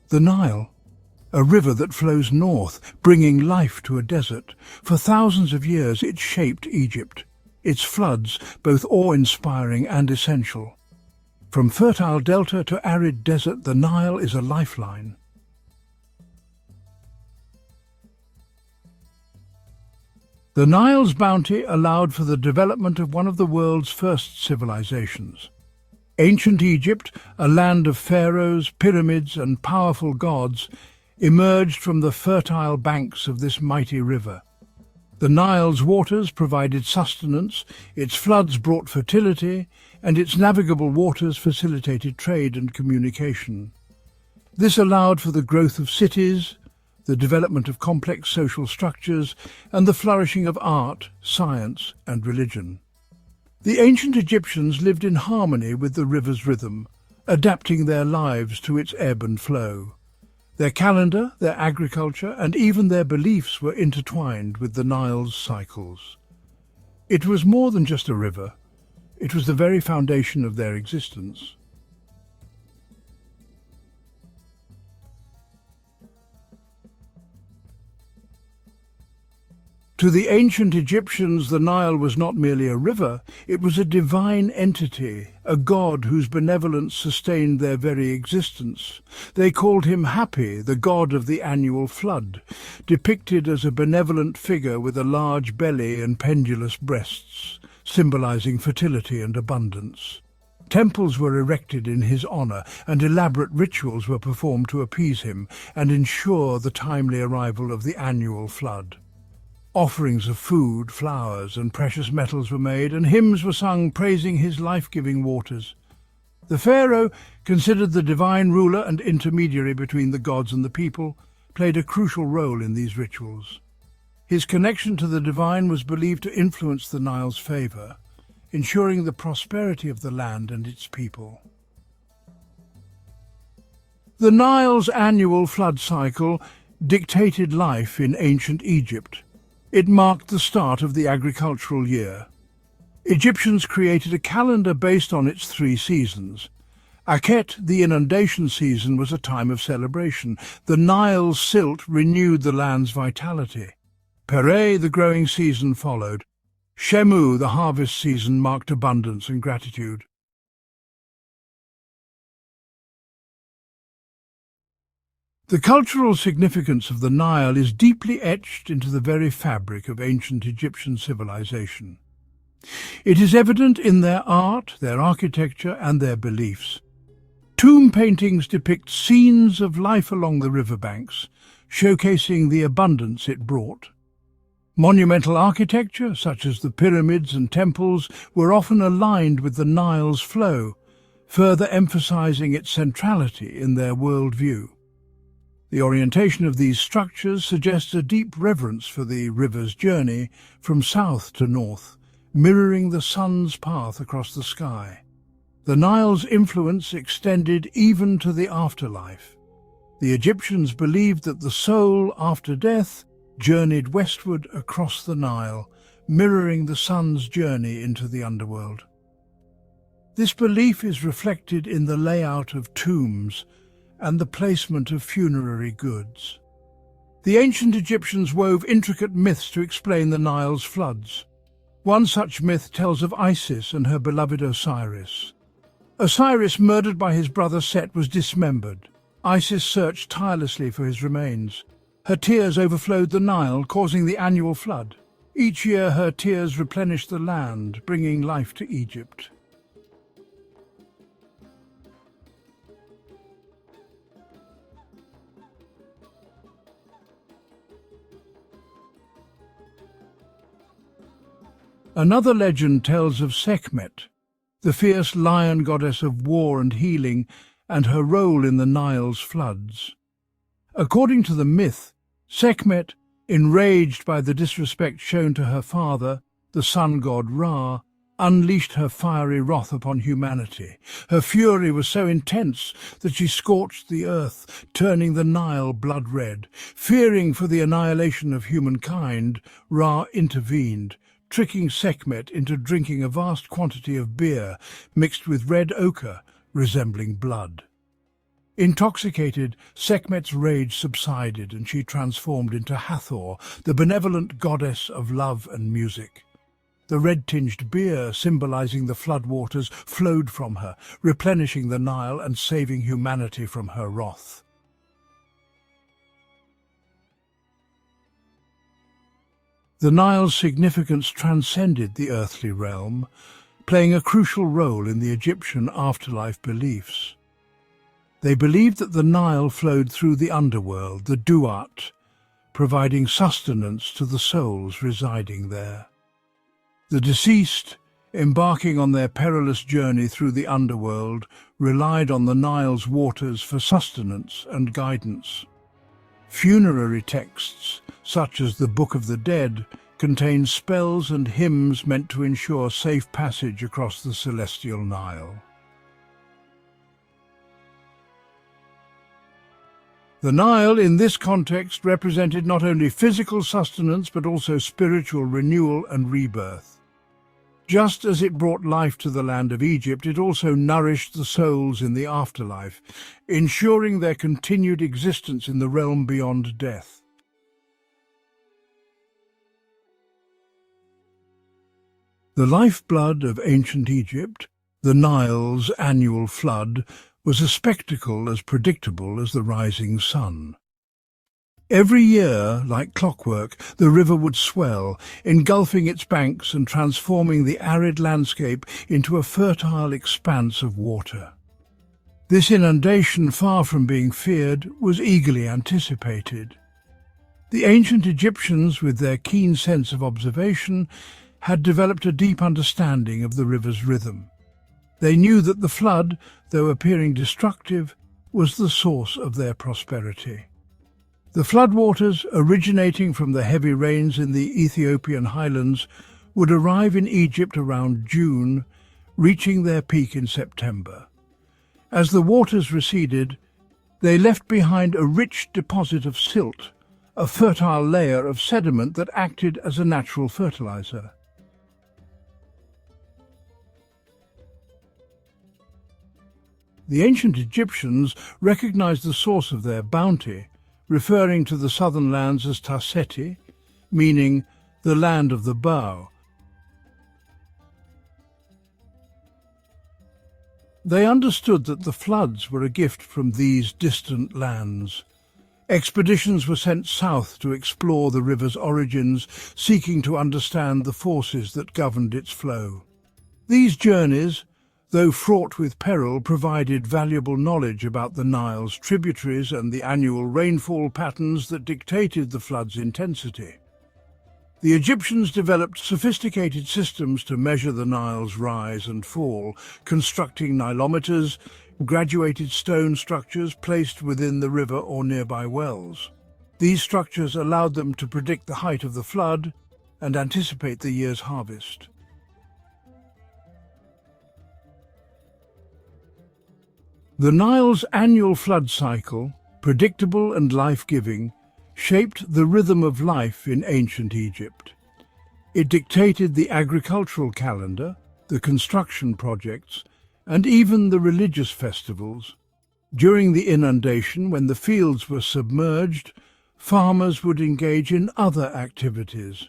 The Nile, a river that flows north, bringing life to a desert. For thousands of years it shaped Egypt, its floods both awe-inspiring and essential. From fertile delta to arid desert, the Nile is a lifeline. The Nile's bounty allowed for the development of one of the world's first civilizations. Ancient Egypt, a land of pharaohs, pyramids, and powerful gods, emerged from the fertile banks of this mighty river. The Nile's waters provided sustenance, its floods brought fertility, and its navigable waters facilitated trade and communication. This allowed for the growth of cities, the development of complex social structures, and the flourishing of art, science, and religion. The ancient Egyptians lived in harmony with the river's rhythm, adapting their lives to its ebb and flow. Their calendar, their agriculture, and even their beliefs were intertwined with the Nile's cycles. It was more than just a river. It was the very foundation of their existence. To the ancient Egyptians, the Nile was not merely a river, it was a divine entity, a god whose benevolence sustained their very existence. They called him Hapi, the god of the annual flood, depicted as a benevolent figure with a large belly and pendulous breasts, symbolizing fertility and abundance. Temples were erected in his honor, and elaborate rituals were performed to appease him and ensure the timely arrival of the annual flood. Offerings of food, flowers, and precious metals were made, and hymns were sung praising his life-giving waters. The pharaoh, considered the divine ruler and intermediary between the gods and the people, played a crucial role in these rituals. His connection to the divine was believed to influence the Nile's favor, ensuring the prosperity of the land and its people. The Nile's annual flood cycle dictated life in ancient Egypt. It marked the start of the agricultural year. Egyptians created a calendar based on its 3 seasons. Akhet, the inundation season, was a time of celebration. The Nile's silt renewed the land's vitality. Pereh, the growing season, followed. Shemu, the harvest season, marked abundance and gratitude. The cultural significance of the Nile is deeply etched into the very fabric of ancient Egyptian civilization. It is evident in their art, their architecture, and their beliefs. Tomb paintings depict scenes of life along the riverbanks, showcasing the abundance it brought. Monumental architecture, such as the pyramids and temples, were often aligned with the Nile's flow, further emphasizing its centrality in their worldview. The orientation of these structures suggests a deep reverence for the river's journey from south to north, mirroring the sun's path across the sky. The Nile's influence extended even to the afterlife. The Egyptians believed that the soul, after death, journeyed westward across the Nile, mirroring the sun's journey into the underworld. This belief is reflected in the layout of tombs and the placement of funerary goods. The ancient Egyptians wove intricate myths to explain the Nile's floods. One such myth tells of Isis and her beloved Osiris. Osiris, murdered by his brother Set, was dismembered. Isis searched tirelessly for his remains. Her tears overflowed the Nile, causing the annual flood. Each year her tears replenished the land, bringing life to Egypt. Another legend tells of Sekhmet, the fierce lion goddess of war and healing, and her role in the Nile's floods. According to the myth, Sekhmet, enraged by the disrespect shown to her father, the sun god Ra, unleashed her fiery wrath upon humanity. Her fury was so intense that she scorched the earth, turning the Nile blood red. Fearing for the annihilation of humankind, Ra intervened, tricking Sekhmet into drinking a vast quantity of beer mixed with red ochre, resembling blood. Intoxicated, Sekhmet's rage subsided and she transformed into Hathor, the benevolent goddess of love and music. The red-tinged beer, symbolizing the floodwaters, flowed from her, replenishing the Nile and saving humanity from her wrath. The Nile's significance transcended the earthly realm, playing a crucial role in the Egyptian afterlife beliefs. They believed that the Nile flowed through the underworld, the duat, providing sustenance to the souls residing there. The deceased, embarking on their perilous journey through the underworld, relied on the Nile's waters for sustenance and guidance. Funerary texts, such as the Book of the Dead, contain spells and hymns meant to ensure safe passage across the celestial Nile. The Nile, in this context, represented not only physical sustenance but also spiritual renewal and rebirth. Just as it brought life to the land of Egypt, it also nourished the souls in the afterlife, ensuring their continued existence in the realm beyond death. The lifeblood of ancient Egypt, the Nile's annual flood, was a spectacle as predictable as the rising sun. Every year, like clockwork, the river would swell, engulfing its banks and transforming the arid landscape into a fertile expanse of water. This inundation, far from being feared, was eagerly anticipated. The ancient Egyptians, with their keen sense of observation, had developed a deep understanding of the river's rhythm. They knew that the flood, though appearing destructive, was the source of their prosperity. The floodwaters, originating from the heavy rains in the Ethiopian highlands, would arrive in Egypt around June, reaching their peak in September. As the waters receded, they left behind a rich deposit of silt, a fertile layer of sediment that acted as a natural fertilizer. The ancient Egyptians recognized the source of their bounty, referring to the southern lands as Taseti, meaning the land of the bow. They understood that the floods were a gift from these distant lands. Expeditions were sent south to explore the river's origins, seeking to understand the forces that governed its flow. These journeys, though fraught with peril, provided valuable knowledge about the Nile's tributaries and the annual rainfall patterns that dictated the flood's intensity. The Egyptians developed sophisticated systems to measure the Nile's rise and fall, constructing nilometers, graduated stone structures placed within the river or nearby wells. These structures allowed them to predict the height of the flood and anticipate the year's harvest. The Nile's annual flood cycle, predictable and life-giving, shaped the rhythm of life in ancient Egypt. It dictated the agricultural calendar, the construction projects, and even the religious festivals. During the inundation, when the fields were submerged, farmers would engage in other activities,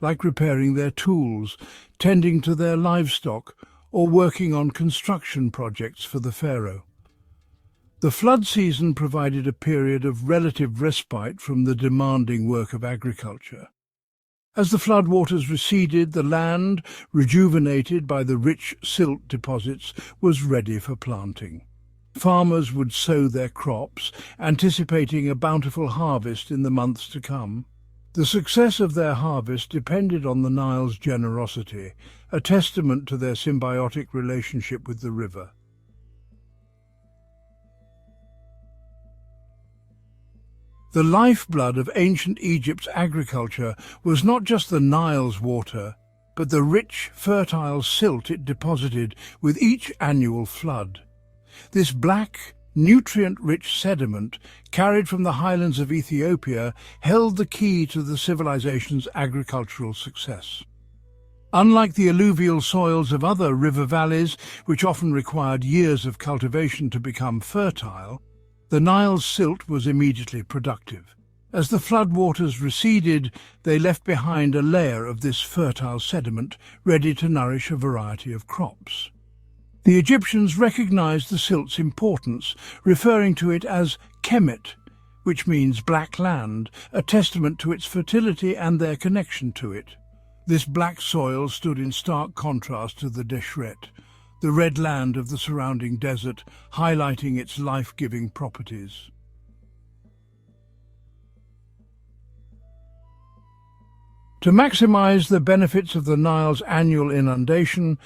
like repairing their tools, tending to their livestock, or working on construction projects for the pharaoh. The flood season provided a period of relative respite from the demanding work of agriculture. As the floodwaters receded, the land, rejuvenated by the rich silt deposits, was ready for planting. Farmers would sow their crops, anticipating a bountiful harvest in the months to come. The success of their harvest depended on the Nile's generosity, a testament to their symbiotic relationship with the river. The lifeblood of ancient Egypt's agriculture was not just the Nile's water, but the rich, fertile silt it deposited with each annual flood. This black, nutrient-rich sediment, carried from the highlands of Ethiopia, held the key to the civilization's agricultural success. Unlike the alluvial soils of other river valleys, which often required years of cultivation to become fertile, The Nile's silt was immediately productive. As the floodwaters receded, they left behind a layer of this fertile sediment ready to nourish a variety of crops. The Egyptians recognized the silt's importance, referring to it as Kemet, which means black land, a testament to its fertility and their connection to it. This black soil stood in stark contrast to the Deshret, the red land of the surrounding desert, highlighting its life-giving properties. To maximize the benefits of the Nile's annual inundation,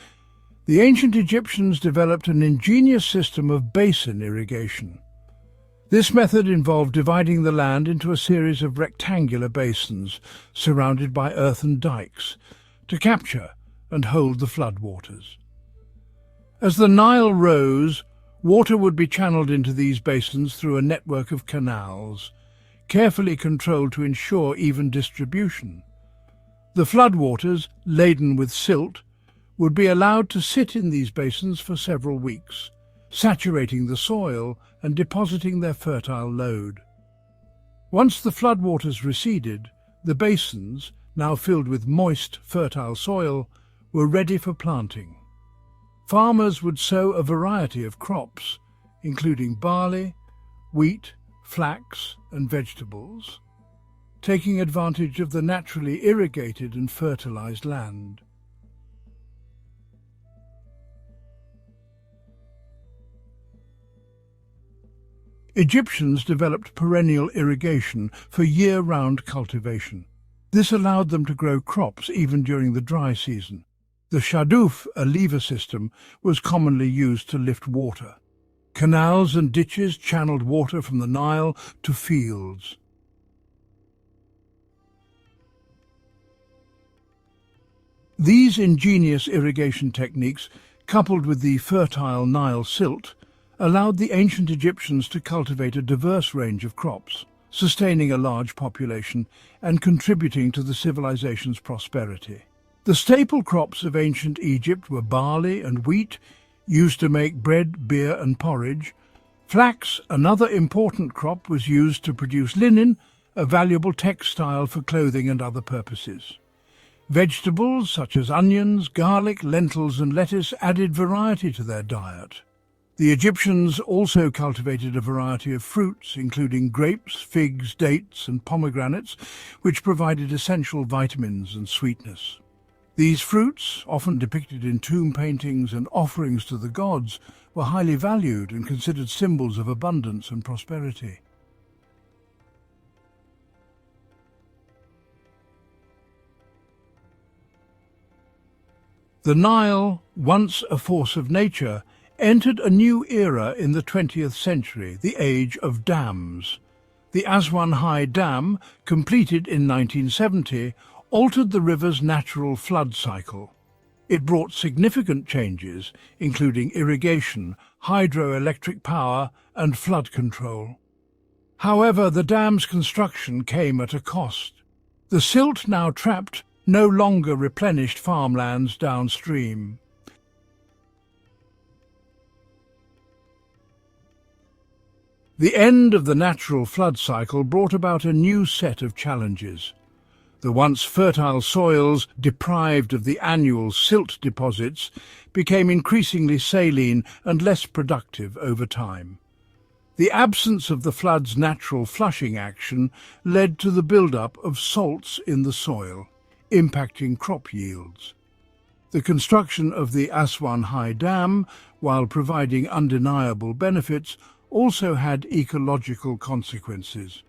the ancient Egyptians developed an ingenious system of basin irrigation. This method involved dividing the land into a series of rectangular basins surrounded by earthen dikes to capture and hold the floodwaters. As the Nile rose, water would be channeled into these basins through a network of canals, carefully controlled to ensure even distribution. The floodwaters, laden with silt, would be allowed to sit in these basins for several weeks, saturating the soil and depositing their fertile load. Once the floodwaters receded, the basins, now filled with moist, fertile soil, were ready for planting. Farmers would sow a variety of crops, including barley, wheat, flax, and vegetables, taking advantage of the naturally irrigated and fertilized land. Egyptians developed perennial irrigation for year-round cultivation. This allowed them to grow crops even during the dry season. The shaduf, a lever system, was commonly used to lift water. Canals and ditches channeled water from the Nile to fields. These ingenious irrigation techniques, coupled with the fertile Nile silt, allowed the ancient Egyptians to cultivate a diverse range of crops, sustaining a large population and contributing to the civilization's prosperity. The staple crops of ancient Egypt were barley and wheat, used to make bread, beer and porridge. Flax, another important crop, was used to produce linen, a valuable textile for clothing and other purposes. Vegetables such as onions, garlic, lentils and lettuce added variety to their diet. The Egyptians also cultivated a variety of fruits, including grapes, figs, dates and pomegranates, which provided essential vitamins and sweetness. These fruits, often depicted in tomb paintings and offerings to the gods, were highly valued and considered symbols of abundance and prosperity. The Nile, once a force of nature, entered a new era in the 20th century, the age of dams. The Aswan High Dam, completed in 1970, altered the river's natural flood cycle. It brought significant changes, including irrigation, hydroelectric power and flood control. However, the dam's construction came at a cost. The silt now trapped no longer replenished farmlands downstream. The end of the natural flood cycle brought about a new set of challenges. The once fertile soils, deprived of the annual silt deposits, became increasingly saline and less productive over time. The absence of the flood's natural flushing action led to the build-up of salts in the soil, impacting crop yields. The construction of the Aswan High Dam, while providing undeniable benefits, also had ecological consequences.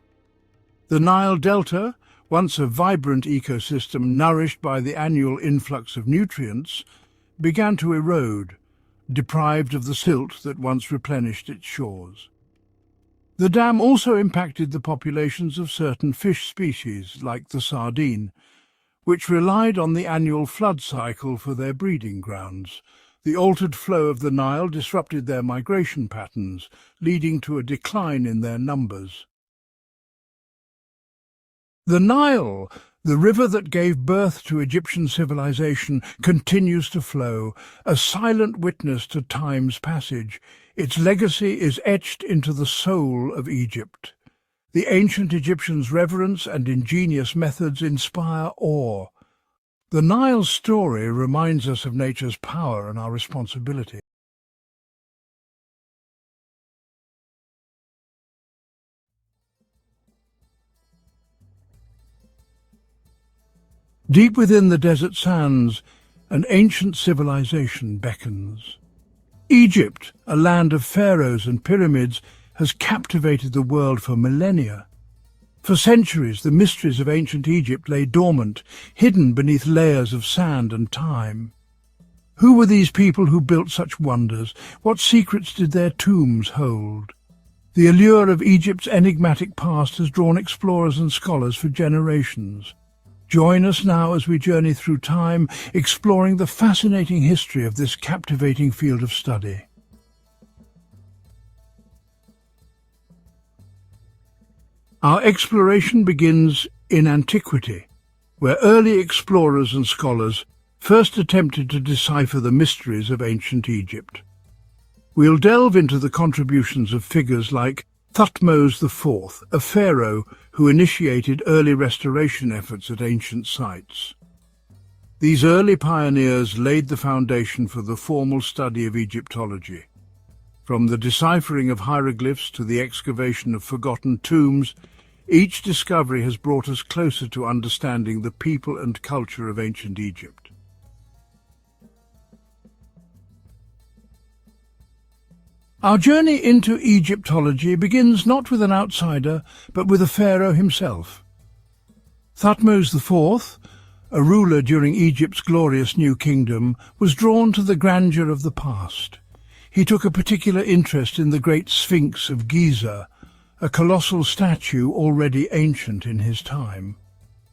The Nile Delta, once a vibrant ecosystem nourished by the annual influx of nutrients, began to erode, deprived of the silt that once replenished its shores. The dam also impacted the populations of certain fish species, like the sardine, which relied on the annual flood cycle for their breeding grounds. The altered flow of the Nile disrupted their migration patterns, leading to a decline in their numbers. The Nile, the river that gave birth to Egyptian civilization, continues to flow, a silent witness to time's passage. Its legacy is etched into the soul of Egypt. The ancient Egyptians' reverence and ingenious methods inspire awe. The Nile's story reminds us of nature's power and our responsibility. Deep within the desert sands, an ancient civilization beckons. Egypt, a land of pharaohs and pyramids, has captivated the world for millennia. For centuries, the mysteries of ancient Egypt lay dormant, hidden beneath layers of sand and time. Who were these people who built such wonders? What secrets did their tombs hold? The allure of Egypt's enigmatic past has drawn explorers and scholars for generations. Join us now as we journey through time, exploring the fascinating history of this captivating field of study. Our exploration begins in antiquity, where early explorers and scholars first attempted to decipher the mysteries of ancient Egypt. We'll delve into the contributions of figures like Thutmose IV, a pharaoh who initiated early restoration efforts at ancient sites. These early pioneers laid the foundation for the formal study of Egyptology. From the deciphering of hieroglyphs to the excavation of forgotten tombs, each discovery has brought us closer to understanding the people and culture of ancient Egypt. Our journey into Egyptology begins not with an outsider, but with a pharaoh himself. Thutmose IV, a ruler during Egypt's glorious New Kingdom, was drawn to the grandeur of the past. He took a particular interest in the great Sphinx of Giza, a colossal statue already ancient in his time.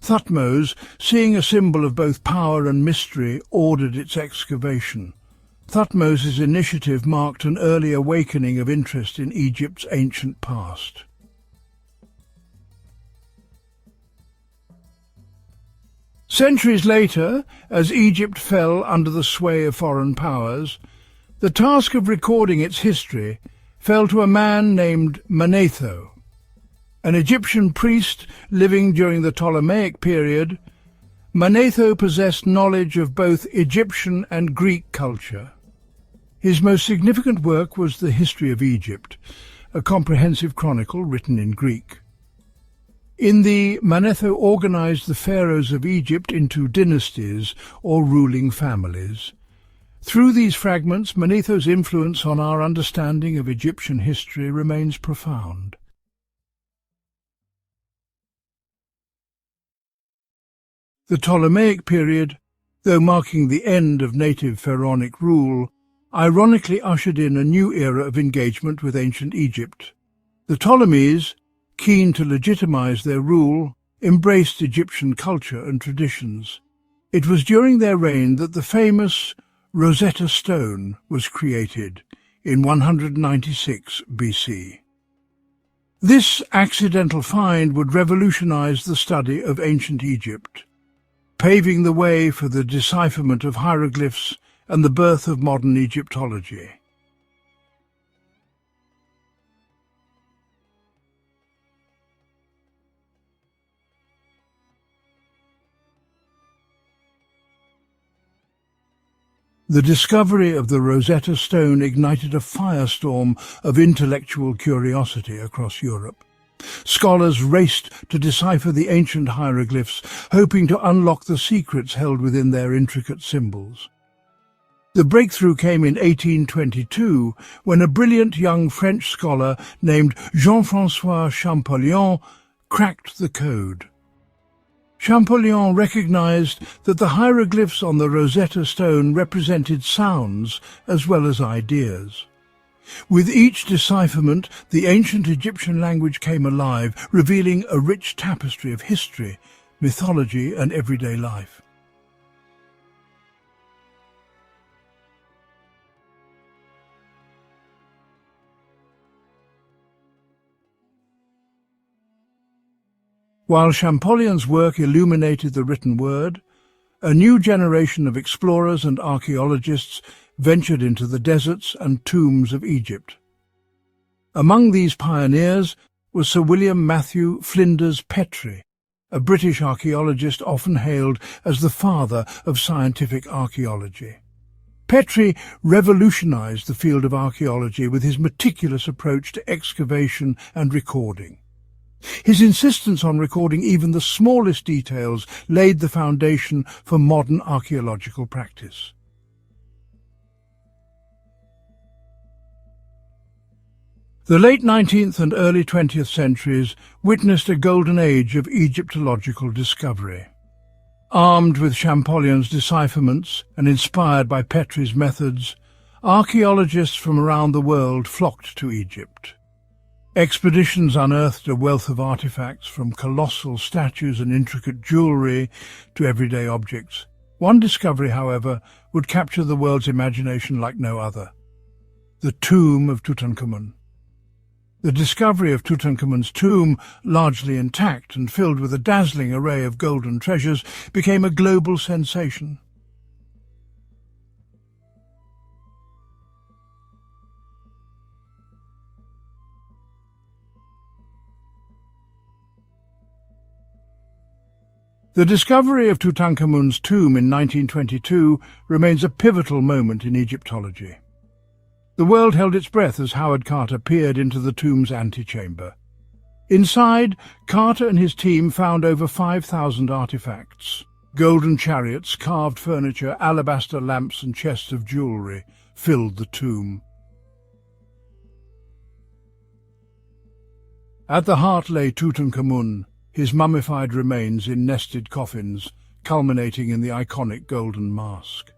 Thutmose, seeing a symbol of both power and mystery, ordered its excavation. Thutmose's initiative marked an early awakening of interest in Egypt's ancient past. Centuries later, as Egypt fell under the sway of foreign powers, the task of recording its history fell to a man named Manetho. An Egyptian priest living during the Ptolemaic period, Manetho possessed knowledge of both Egyptian and Greek culture. His most significant work was the History of Egypt, a comprehensive chronicle written in Greek. In the Manetho organized the pharaohs of Egypt into dynasties or ruling families. Through these fragments, Manetho's influence on our understanding of Egyptian history remains profound. The Ptolemaic period, though marking the end of native pharaonic rule, ironically ushered in a new era of engagement with ancient Egypt. The Ptolemies, keen to legitimize their rule, embraced Egyptian culture and traditions. It was during their reign that the famous Rosetta Stone was created in 196 BC. This accidental find would revolutionize the study of ancient Egypt, paving the way for the decipherment of hieroglyphs and the birth of modern Egyptology. The discovery of the Rosetta Stone ignited a firestorm of intellectual curiosity across Europe. Scholars raced to decipher the ancient hieroglyphs, hoping to unlock the secrets held within their intricate symbols. The breakthrough came in 1822, when a brilliant young French scholar named Jean-François Champollion cracked the code. Champollion recognized that the hieroglyphs on the Rosetta Stone represented sounds as well as ideas. With each decipherment, the ancient Egyptian language came alive, revealing a rich tapestry of history, mythology, and everyday life. While Champollion's work illuminated the written word, a new generation of explorers and archaeologists ventured into the deserts and tombs of Egypt. Among these pioneers was Sir William Matthew Flinders Petrie, a British archaeologist often hailed as the father of scientific archaeology. Petrie revolutionized the field of archaeology with his meticulous approach to excavation and recording. His insistence on recording even the smallest details laid the foundation for modern archaeological practice. The late 19th and early 20th centuries witnessed a golden age of Egyptological discovery. Armed with Champollion's decipherments and inspired by Petrie's methods, archaeologists from around the world flocked to Egypt. Expeditions unearthed a wealth of artifacts, from colossal statues and intricate jewellery to everyday objects. One discovery, however, would capture the world's imagination like no other: the tomb of Tutankhamun. The discovery of Tutankhamun's tomb, largely intact and filled with a dazzling array of golden treasures, became a global sensation. The discovery of Tutankhamun's tomb in 1922 remains a pivotal moment in Egyptology. The world held its breath as Howard Carter peered into the tomb's antechamber. Inside, Carter and his team found over 5,000 artifacts. Golden chariots, carved furniture, alabaster lamps and chests of jewellery filled the tomb. At the heart lay Tutankhamun, his mummified remains in nested coffins, culminating in the iconic golden mask.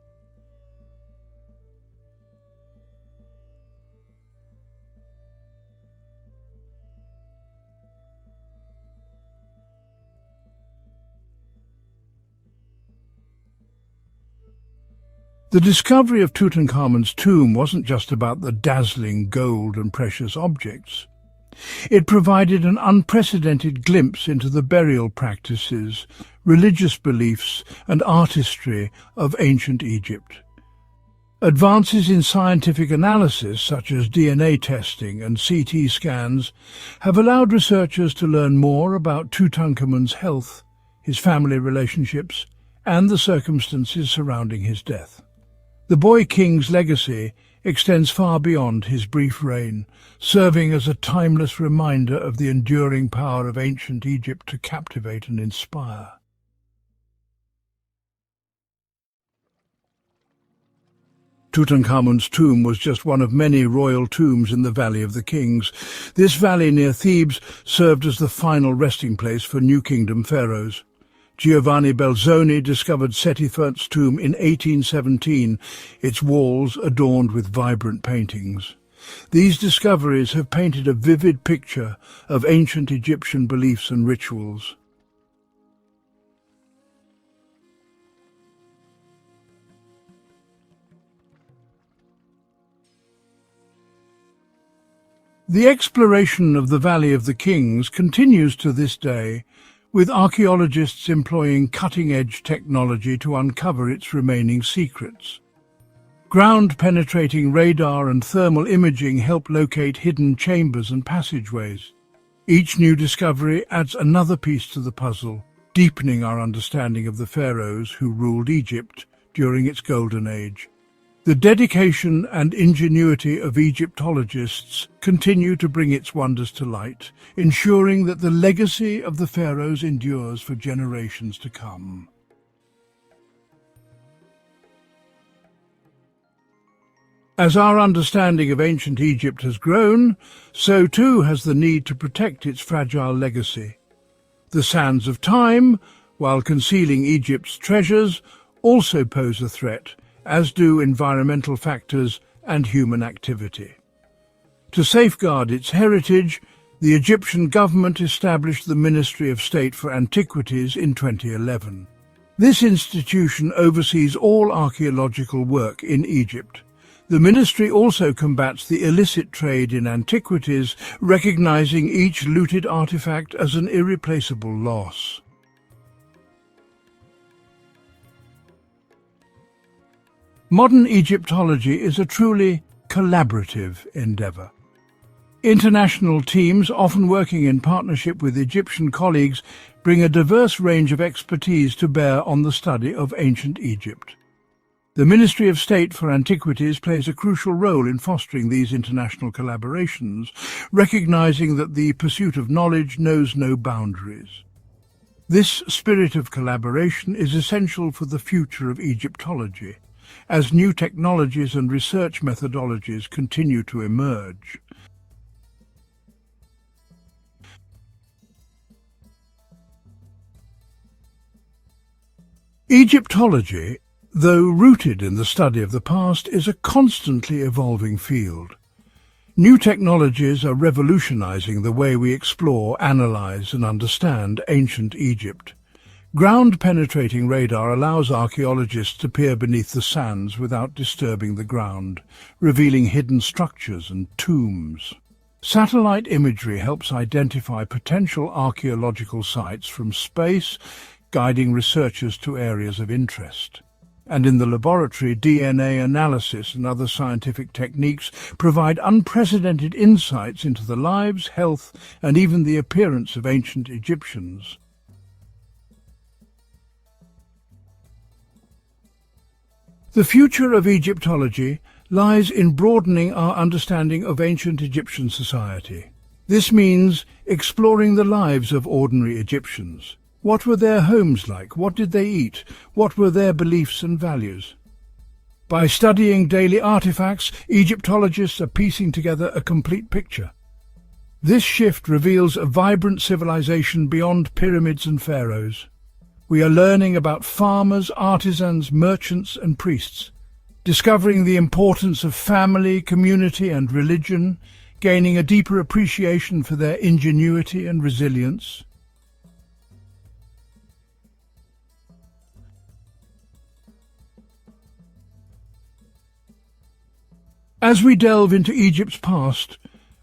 The discovery of Tutankhamun's tomb wasn't just about the dazzling gold and precious objects. It provided an unprecedented glimpse into the burial practices, religious beliefs, and artistry of ancient Egypt. Advances in scientific analysis, such as DNA testing and CT scans, have allowed researchers to learn more about Tutankhamun's health, his family relationships, and the circumstances surrounding his death. The boy king's legacy extends far beyond his brief reign, serving as a timeless reminder of the enduring power of ancient Egypt to captivate and inspire. Tutankhamun's tomb was just one of many royal tombs in the Valley of the Kings. This valley near Thebes served as the final resting place for New Kingdom pharaohs. Giovanni Belzoni discovered Seti I's tomb in 1817, its walls adorned with vibrant paintings. These discoveries have painted a vivid picture of ancient Egyptian beliefs and rituals. The exploration of the Valley of the Kings continues to this day, with archaeologists employing cutting-edge technology to uncover its remaining secrets. Ground-penetrating radar and thermal imaging help locate hidden chambers and passageways. Each new discovery adds another piece to the puzzle, deepening our understanding of the pharaohs who ruled Egypt during its golden age. The dedication and ingenuity of Egyptologists continue to bring its wonders to light, ensuring that the legacy of the pharaohs endures for generations to come. As our understanding of ancient Egypt has grown, so too has the need to protect its fragile legacy. The sands of time, while concealing Egypt's treasures, also pose a threat, as do environmental factors and human activity. To safeguard its heritage, the Egyptian government established the Ministry of State for Antiquities in 2011. This institution oversees all archaeological work in Egypt. The ministry also combats the illicit trade in antiquities, recognizing each looted artifact as an irreplaceable loss. Modern Egyptology is a truly collaborative endeavor. International teams, often working in partnership with Egyptian colleagues, bring a diverse range of expertise to bear on the study of ancient Egypt. The Ministry of State for Antiquities plays a crucial role in fostering these international collaborations, recognizing that the pursuit of knowledge knows no boundaries. This spirit of collaboration is essential for the future of Egyptology, as new technologies and research methodologies continue to emerge. Egyptology, though rooted in the study of the past, is a constantly evolving field. New technologies are revolutionizing the way we explore, analyze, and understand ancient Egypt. Ground-penetrating radar allows archaeologists to peer beneath the sands without disturbing the ground, revealing hidden structures and tombs. Satellite imagery helps identify potential archaeological sites from space, guiding researchers to areas of interest. And in the laboratory, DNA analysis and other scientific techniques provide unprecedented insights into the lives, health, and even the appearance of ancient Egyptians. The future of Egyptology lies in broadening our understanding of ancient Egyptian society. This means exploring the lives of ordinary Egyptians. What were their homes like? What did they eat? What were their beliefs and values? By studying daily artifacts, Egyptologists are piecing together a complete picture. This shift reveals a vibrant civilization beyond pyramids and pharaohs. We are learning about farmers, artisans, merchants, and priests, discovering the importance of family, community, and religion, gaining a deeper appreciation for their ingenuity and resilience. As we delve into Egypt's past,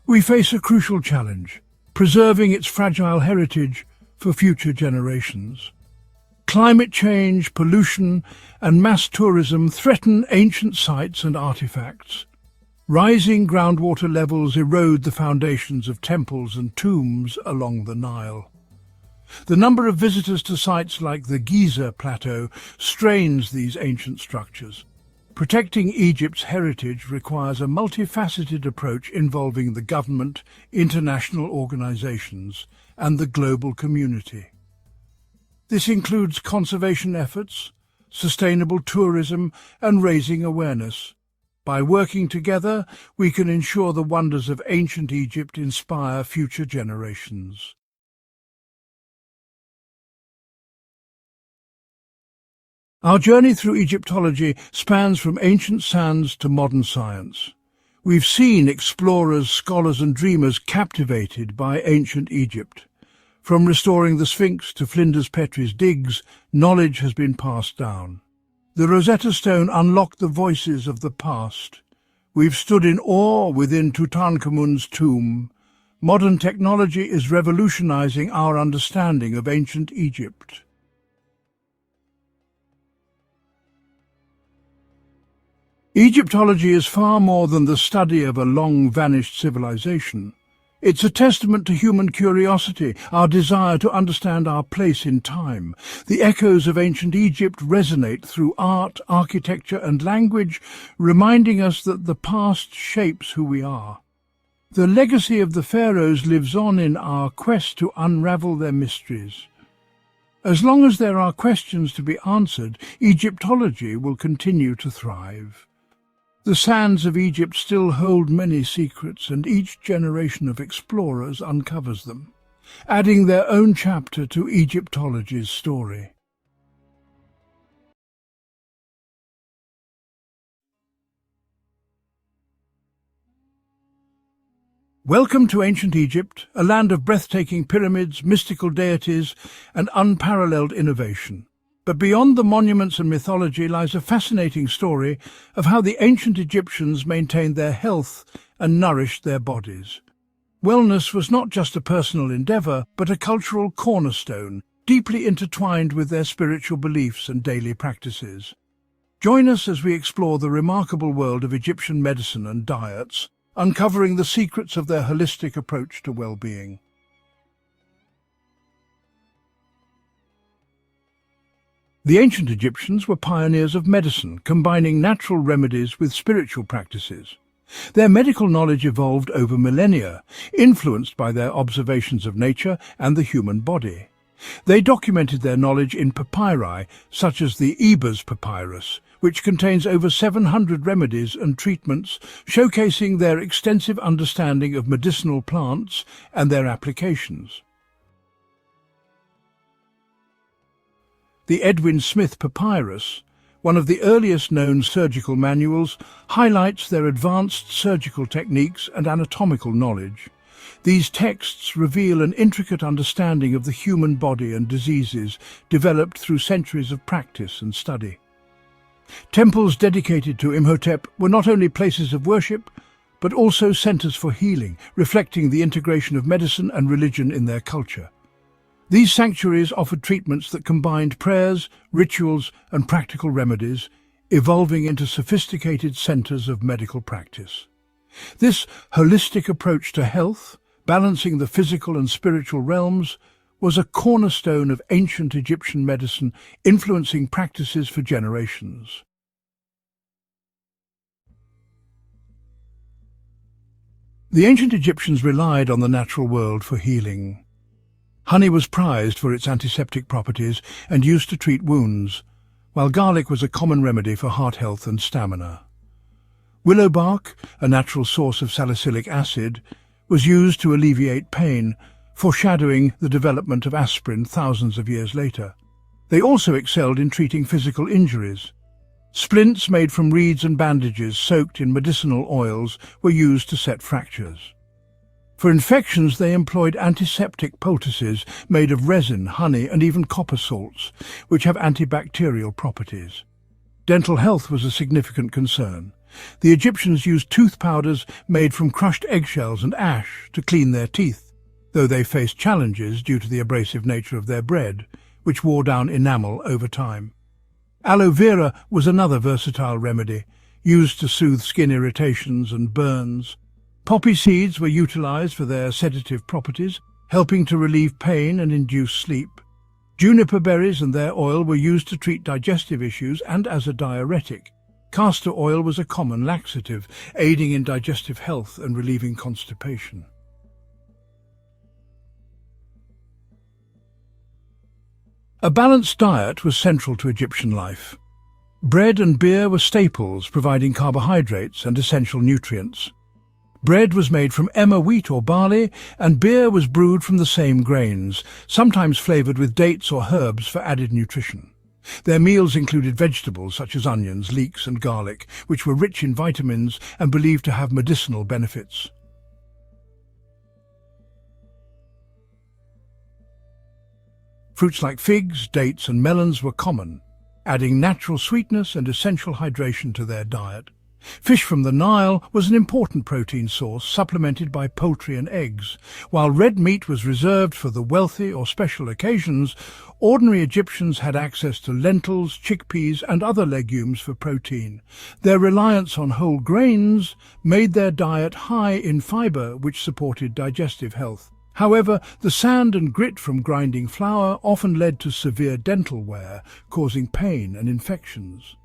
we face a crucial challenge: preserving its fragile heritage for future generations. Climate change, pollution, and mass tourism threaten ancient sites and artifacts. Rising groundwater levels erode the foundations of temples and tombs along the Nile. The number of visitors to sites like the Giza Plateau strains these ancient structures. Protecting Egypt's heritage requires a multifaceted approach involving the government, international organizations, and the global community. This includes conservation efforts, sustainable tourism, and raising awareness. By working together, we can ensure the wonders of ancient Egypt inspire future generations. Our journey through Egyptology spans from ancient sands to modern science. We've seen explorers, scholars, and dreamers captivated by ancient Egypt. From restoring the Sphinx to Flinders Petrie's digs, knowledge has been passed down. The Rosetta Stone unlocked the voices of the past. We've stood in awe within Tutankhamun's tomb. Modern technology is revolutionizing our understanding of ancient Egypt. Egyptology is far more than the study of a long-vanished civilization. It's a testament to human curiosity, our desire to understand our place in time. The echoes of ancient Egypt resonate through art, architecture, and language, reminding us that the past shapes who we are. The legacy of the pharaohs lives on in our quest to unravel their mysteries. As long as there are questions to be answered, Egyptology will continue to thrive. The sands of Egypt still hold many secrets, and each generation of explorers uncovers them, adding their own chapter to Egyptology's story. Welcome to ancient Egypt, a land of breathtaking pyramids, mystical deities, and unparalleled innovation. But beyond the monuments and mythology lies a fascinating story of how the ancient Egyptians maintained their health and nourished their bodies. Wellness was not just a personal endeavour, but a cultural cornerstone, deeply intertwined with their spiritual beliefs and daily practices. Join us as we explore the remarkable world of Egyptian medicine and diets, uncovering the secrets of their holistic approach to well-being. The ancient Egyptians were pioneers of medicine, combining natural remedies with spiritual practices. Their medical knowledge evolved over millennia, influenced by their observations of nature and the human body. They documented their knowledge in papyri, such as the Ebers papyrus, which contains over 700 remedies and treatments, showcasing their extensive understanding of medicinal plants and their applications. The Edwin Smith Papyrus, one of the earliest known surgical manuals, highlights their advanced surgical techniques and anatomical knowledge. These texts reveal an intricate understanding of the human body and diseases developed through centuries of practice and study. Temples dedicated to Imhotep were not only places of worship, but also centers for healing, reflecting the integration of medicine and religion in their culture. These sanctuaries offered treatments that combined prayers, rituals, and practical remedies, evolving into sophisticated centers of medical practice. This holistic approach to health, balancing the physical and spiritual realms, was a cornerstone of ancient Egyptian medicine, influencing practices for generations. The ancient Egyptians relied on the natural world for healing. Honey was prized for its antiseptic properties and used to treat wounds, while garlic was a common remedy for heart health and stamina. Willow bark, a natural source of salicylic acid, was used to alleviate pain, foreshadowing the development of aspirin thousands of years later. They also excelled in treating physical injuries. Splints made from reeds and bandages soaked in medicinal oils were used to set fractures. For infections, they employed antiseptic poultices made of resin, honey, and even copper salts, which have antibacterial properties. Dental health was a significant concern. The Egyptians used tooth powders made from crushed eggshells and ash to clean their teeth, though they faced challenges due to the abrasive nature of their bread, which wore down enamel over time. Aloe vera was another versatile remedy, used to soothe skin irritations and burns. Poppy seeds were utilized for their sedative properties, helping to relieve pain and induce sleep. Juniper berries and their oil were used to treat digestive issues and as a diuretic. Castor oil was a common laxative, aiding in digestive health and relieving constipation. A balanced diet was central to Egyptian life. Bread and beer were staples, providing carbohydrates and essential nutrients. Bread was made from emmer wheat or barley, and beer was brewed from the same grains, sometimes flavored with dates or herbs for added nutrition. Their meals included vegetables such as onions, leeks, and garlic, which were rich in vitamins and believed to have medicinal benefits. Fruits like figs, dates, and melons were common, adding natural sweetness and essential hydration to their diet. Fish from the Nile was an important protein source, supplemented by poultry and eggs. While red meat was reserved for the wealthy or special occasions, ordinary Egyptians had access to lentils, chickpeas, and other legumes for protein. Their reliance on whole grains made their diet high in fiber, which supported digestive health. However, the sand and grit from grinding flour often led to severe dental wear, causing pain and infections.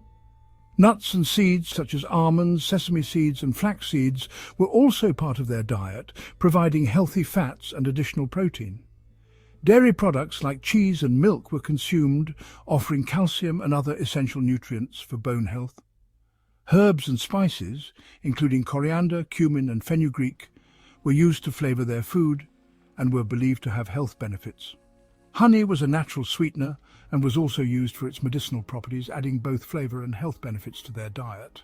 Nuts and seeds such as almonds, sesame seeds and flax seeds were also part of their diet, providing healthy fats and additional protein. Dairy products like cheese and milk were consumed, offering calcium and other essential nutrients for bone health. Herbs and spices, including coriander, cumin and fenugreek, were used to flavor their food and were believed to have health benefits. Honey was a natural sweetener and was also used for its medicinal properties, adding both flavor and health benefits to their diet.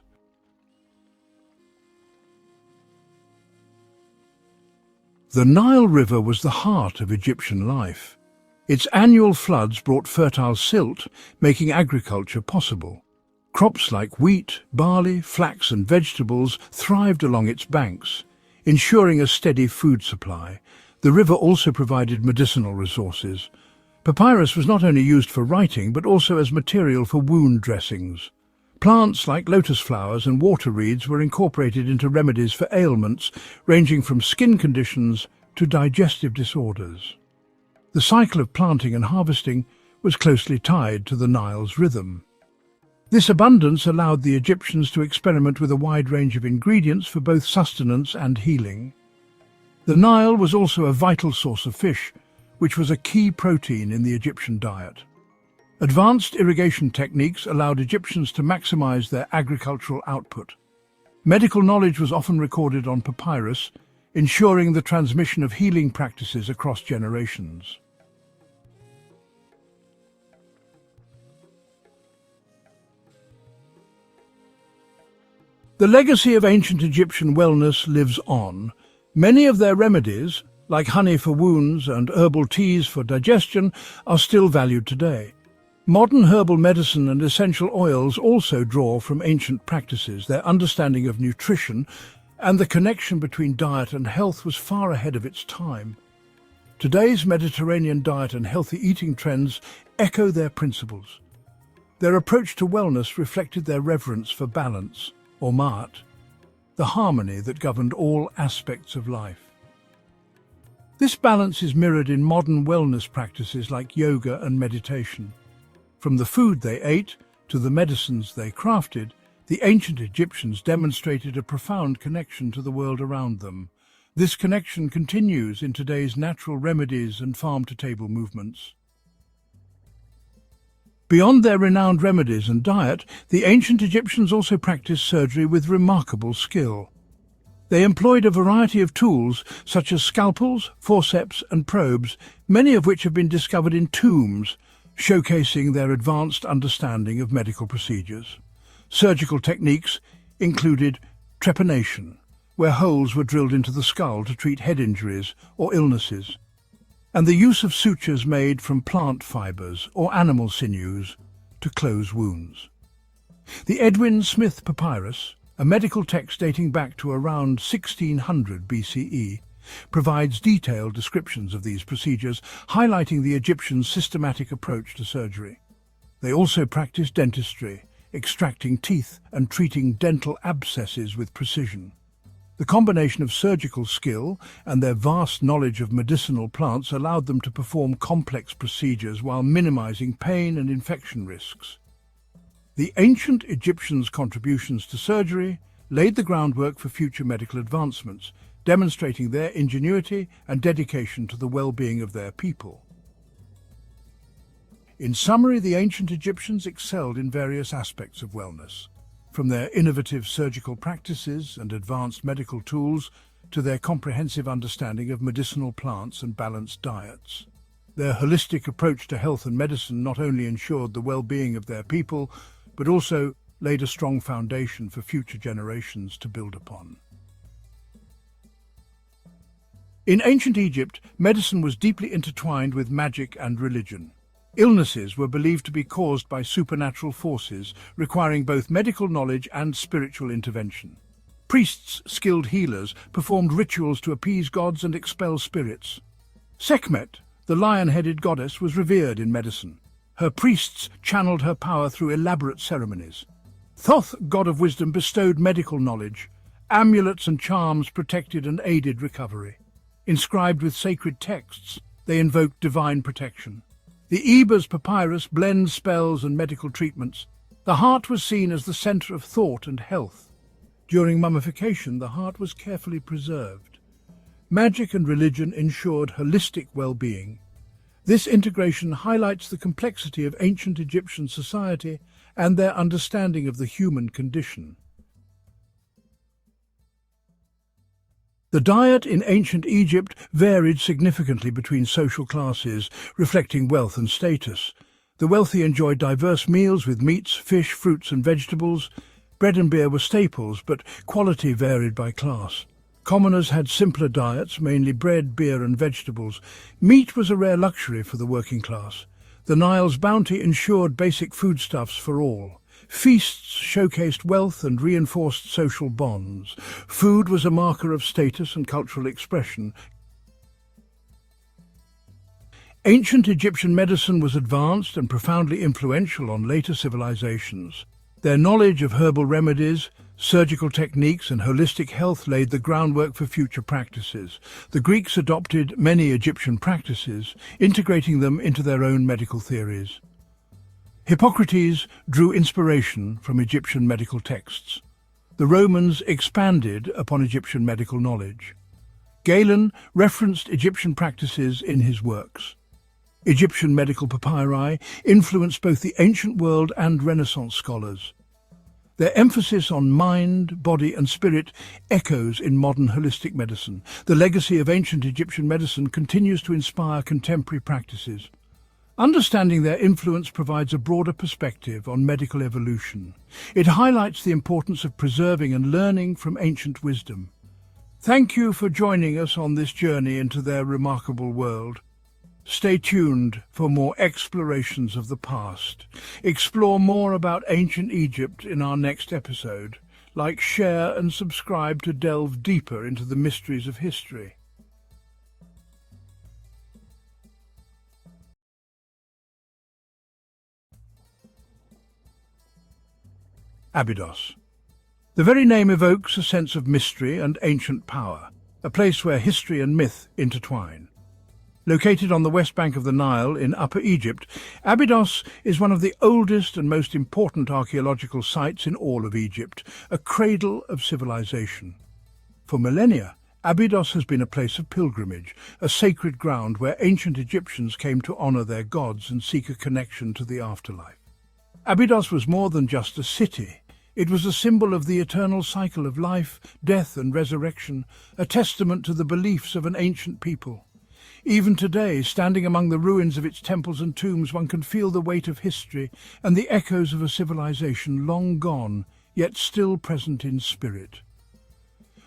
The Nile River was the heart of Egyptian life. Its annual floods brought fertile silt, making agriculture possible. Crops like wheat, barley, flax and vegetables thrived along its banks, ensuring a steady food supply. The river also provided medicinal resources. Papyrus was not only used for writing, but also as material for wound dressings. Plants like lotus flowers and water reeds were incorporated into remedies for ailments ranging from skin conditions to digestive disorders. The cycle of planting and harvesting was closely tied to the Nile's rhythm. This abundance allowed the Egyptians to experiment with a wide range of ingredients for both sustenance and healing. The Nile was also a vital source of fish, which was a key protein in the Egyptian diet. Advanced irrigation techniques allowed Egyptians to maximize their agricultural output. Medical knowledge was often recorded on papyrus, ensuring the transmission of healing practices across generations. The legacy of ancient Egyptian wellness lives on. Many of their remedies, like honey for wounds and herbal teas for digestion, are still valued today. Modern herbal medicine and essential oils also draw from ancient practices. Their understanding of nutrition and the connection between diet and health was far ahead of its time. Today's Mediterranean diet and healthy eating trends echo their principles. Their approach to wellness reflected their reverence for balance, or ma'at, the harmony that governed all aspects of life. This balance is mirrored in modern wellness practices like yoga and meditation. From the food they ate to the medicines they crafted, the ancient Egyptians demonstrated a profound connection to the world around them. This connection continues in today's natural remedies and farm-to-table movements. Beyond their renowned remedies and diet, the ancient Egyptians also practiced surgery with remarkable skill. They employed a variety of tools, such as scalpels, forceps and probes, many of which have been discovered in tombs, showcasing their advanced understanding of medical procedures. Surgical techniques included trepanation, where holes were drilled into the skull to treat head injuries or illnesses, and the use of sutures made from plant fibers or animal sinews to close wounds. The Edwin Smith Papyrus, a medical text dating back to around 1600 BCE, provides detailed descriptions of these procedures, highlighting the Egyptians' systematic approach to surgery. They also practiced dentistry, extracting teeth and treating dental abscesses with precision. The combination of surgical skill and their vast knowledge of medicinal plants allowed them to perform complex procedures while minimizing pain and infection risks. The ancient Egyptians' contributions to surgery laid the groundwork for future medical advancements, demonstrating their ingenuity and dedication to the well-being of their people. In summary, the ancient Egyptians excelled in various aspects of wellness, from their innovative surgical practices and advanced medical tools to their comprehensive understanding of medicinal plants and balanced diets. Their holistic approach to health and medicine not only ensured the well-being of their people, but also laid a strong foundation for future generations to build upon. In ancient Egypt, medicine was deeply intertwined with magic and religion. Illnesses were believed to be caused by supernatural forces, requiring both medical knowledge and spiritual intervention. Priests, skilled healers, performed rituals to appease gods and expel spirits. Sekhmet, the lion-headed goddess, was revered in medicine. Her priests channeled her power through elaborate ceremonies. Thoth, god of wisdom, bestowed medical knowledge. Amulets and charms protected and aided recovery. Inscribed with sacred texts, they invoked divine protection. The Ebers papyrus blends spells and medical treatments. The heart was seen as the center of thought and health. During mummification, the heart was carefully preserved. Magic and religion ensured holistic well-being. This integration highlights the complexity of ancient Egyptian society and their understanding of the human condition. The diet in ancient Egypt varied significantly between social classes, reflecting wealth and status. The wealthy enjoyed diverse meals with meats, fish, fruits and vegetables. Bread and beer were staples, but quality varied by class. Commoners had simpler diets, mainly bread, beer and vegetables. Meat was a rare luxury for the working class. The Nile's bounty ensured basic foodstuffs for all. Feasts showcased wealth and reinforced social bonds. Food was a marker of status and cultural expression. Ancient Egyptian medicine was advanced and profoundly influential on later civilizations. Their knowledge of herbal remedies, surgical techniques and holistic health laid the groundwork for future practices. The Greeks adopted many Egyptian practices, integrating them into their own medical theories. Hippocrates drew inspiration from Egyptian medical texts. The Romans expanded upon Egyptian medical knowledge. Galen referenced Egyptian practices in his works. Egyptian medical papyri influenced both the ancient world and Renaissance scholars. Their emphasis on mind, body and spirit echoes in modern holistic medicine. The legacy of ancient Egyptian medicine continues to inspire contemporary practices. Understanding their influence provides a broader perspective on medical evolution. It highlights the importance of preserving and learning from ancient wisdom. Thank you for joining us on this journey into their remarkable world. Stay tuned for more explorations of the past. Explore more about ancient Egypt in our next episode. Like, share and subscribe to delve deeper into the mysteries of history. Abydos. The very name evokes a sense of mystery and ancient power, a place where history and myth intertwine. Located on the west bank of the Nile in Upper Egypt, Abydos is one of the oldest and most important archaeological sites in all of Egypt, a cradle of civilization. For millennia, Abydos has been a place of pilgrimage, a sacred ground where ancient Egyptians came to honor their gods and seek a connection to the afterlife. Abydos was more than just a city. It was a symbol of the eternal cycle of life, death and resurrection, a testament to the beliefs of an ancient people. Even today, standing among the ruins of its temples and tombs, one can feel the weight of history and the echoes of a civilization long gone, yet still present in spirit.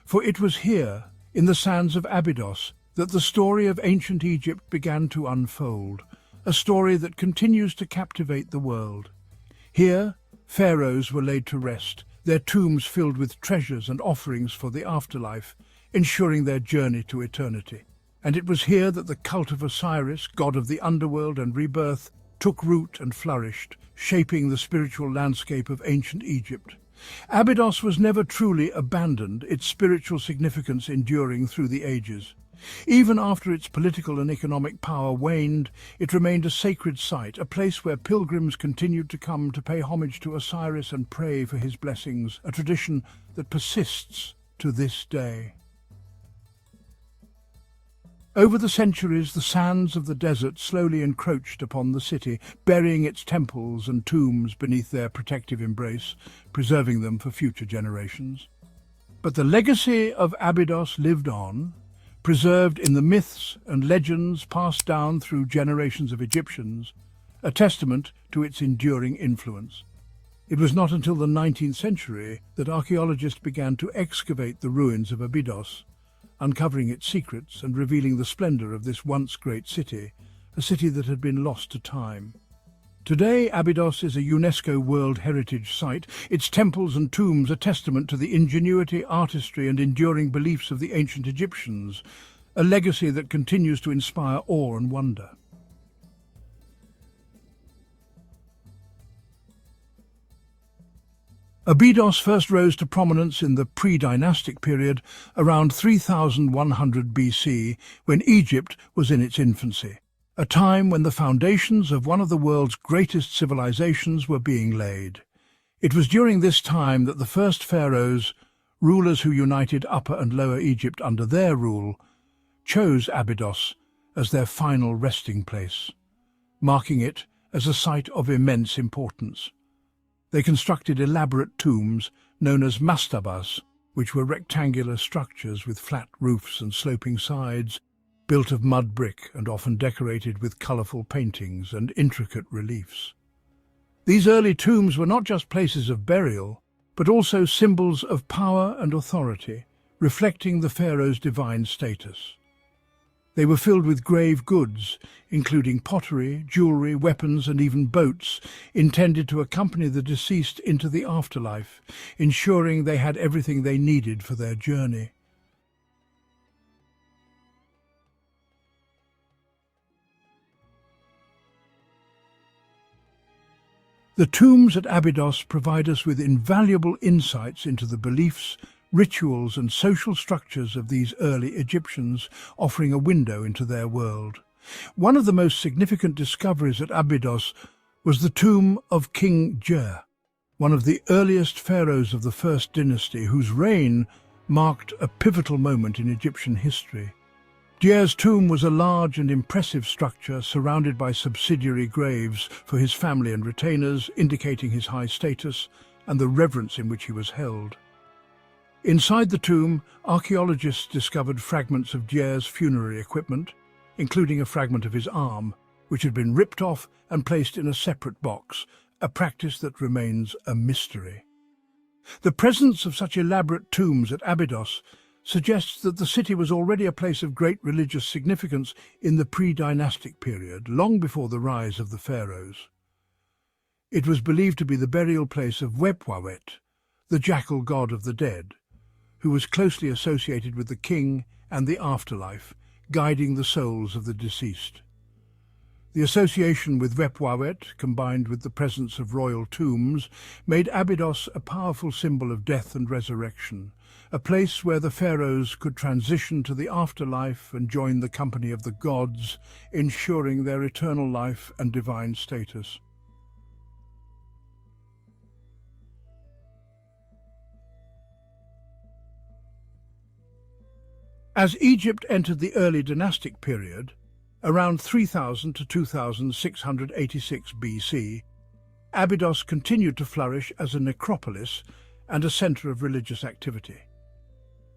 For it was here, in the sands of Abydos, that the story of ancient Egypt began to unfold, a story that continues to captivate the world. Here, pharaohs were laid to rest, their tombs filled with treasures and offerings for the afterlife, ensuring their journey to eternity. And it was here that the cult of Osiris, god of the underworld and rebirth, took root and flourished, shaping the spiritual landscape of ancient Egypt. Abydos was never truly abandoned, its spiritual significance enduring through the ages. Even after its political and economic power waned, it remained a sacred site, a place where pilgrims continued to come to pay homage to Osiris and pray for his blessings, a tradition that persists to this day. Over the centuries, the sands of the desert slowly encroached upon the city, burying its temples and tombs beneath their protective embrace, preserving them for future generations. But the legacy of Abydos lived on, preserved in the myths and legends passed down through generations of Egyptians, a testament to its enduring influence. It was not until the 19th century that archaeologists began to excavate the ruins of Abydos, uncovering its secrets and revealing the splendor of this once great city, a city that had been lost to time. Today, Abydos is a UNESCO World Heritage Site, its temples and tombs a testament to the ingenuity, artistry and enduring beliefs of the ancient Egyptians, a legacy that continues to inspire awe and wonder. Abydos first rose to prominence in the pre-dynastic period around 3100 BC, when Egypt was in its infancy, a time when the foundations of one of the world's greatest civilizations were being laid. It was during this time that the first pharaohs, rulers who united Upper and Lower Egypt under their rule, chose Abydos as their final resting place, marking it as a site of immense importance. They constructed elaborate tombs known as mastabas, which were rectangular structures with flat roofs and sloping sides, built of mud brick and often decorated with colorful paintings and intricate reliefs. These early tombs were not just places of burial, but also symbols of power and authority, reflecting the pharaoh's divine status. They were filled with grave goods, including pottery, jewelry, weapons, and even boats, intended to accompany the deceased into the afterlife, ensuring they had everything they needed for their journey. The tombs at Abydos provide us with invaluable insights into the beliefs, rituals and social structures of these early Egyptians, offering a window into their world. One of the most significant discoveries at Abydos was the tomb of King Jer, one of the earliest pharaohs of the First Dynasty, whose reign marked a pivotal moment in Egyptian history. Jer's tomb was a large and impressive structure surrounded by subsidiary graves for his family and retainers, indicating his high status and the reverence in which he was held. Inside the tomb, archaeologists discovered fragments of Jer's funerary equipment, including a fragment of his arm, which had been ripped off and placed in a separate box, a practice that remains a mystery. The presence of such elaborate tombs at Abydos suggests that the city was already a place of great religious significance in the pre-dynastic period, long before the rise of the pharaohs. It was believed to be the burial place of Webwawet, the jackal god of the dead, who was closely associated with the king and the afterlife, guiding the souls of the deceased. The association with Webwawet, combined with the presence of royal tombs, made Abydos a powerful symbol of death and resurrection, a place where the pharaohs could transition to the afterlife and join the company of the gods, ensuring their eternal life and divine status. As Egypt entered the early dynastic period, around 3000 to 2686 BC, Abydos continued to flourish as a necropolis and a center of religious activity.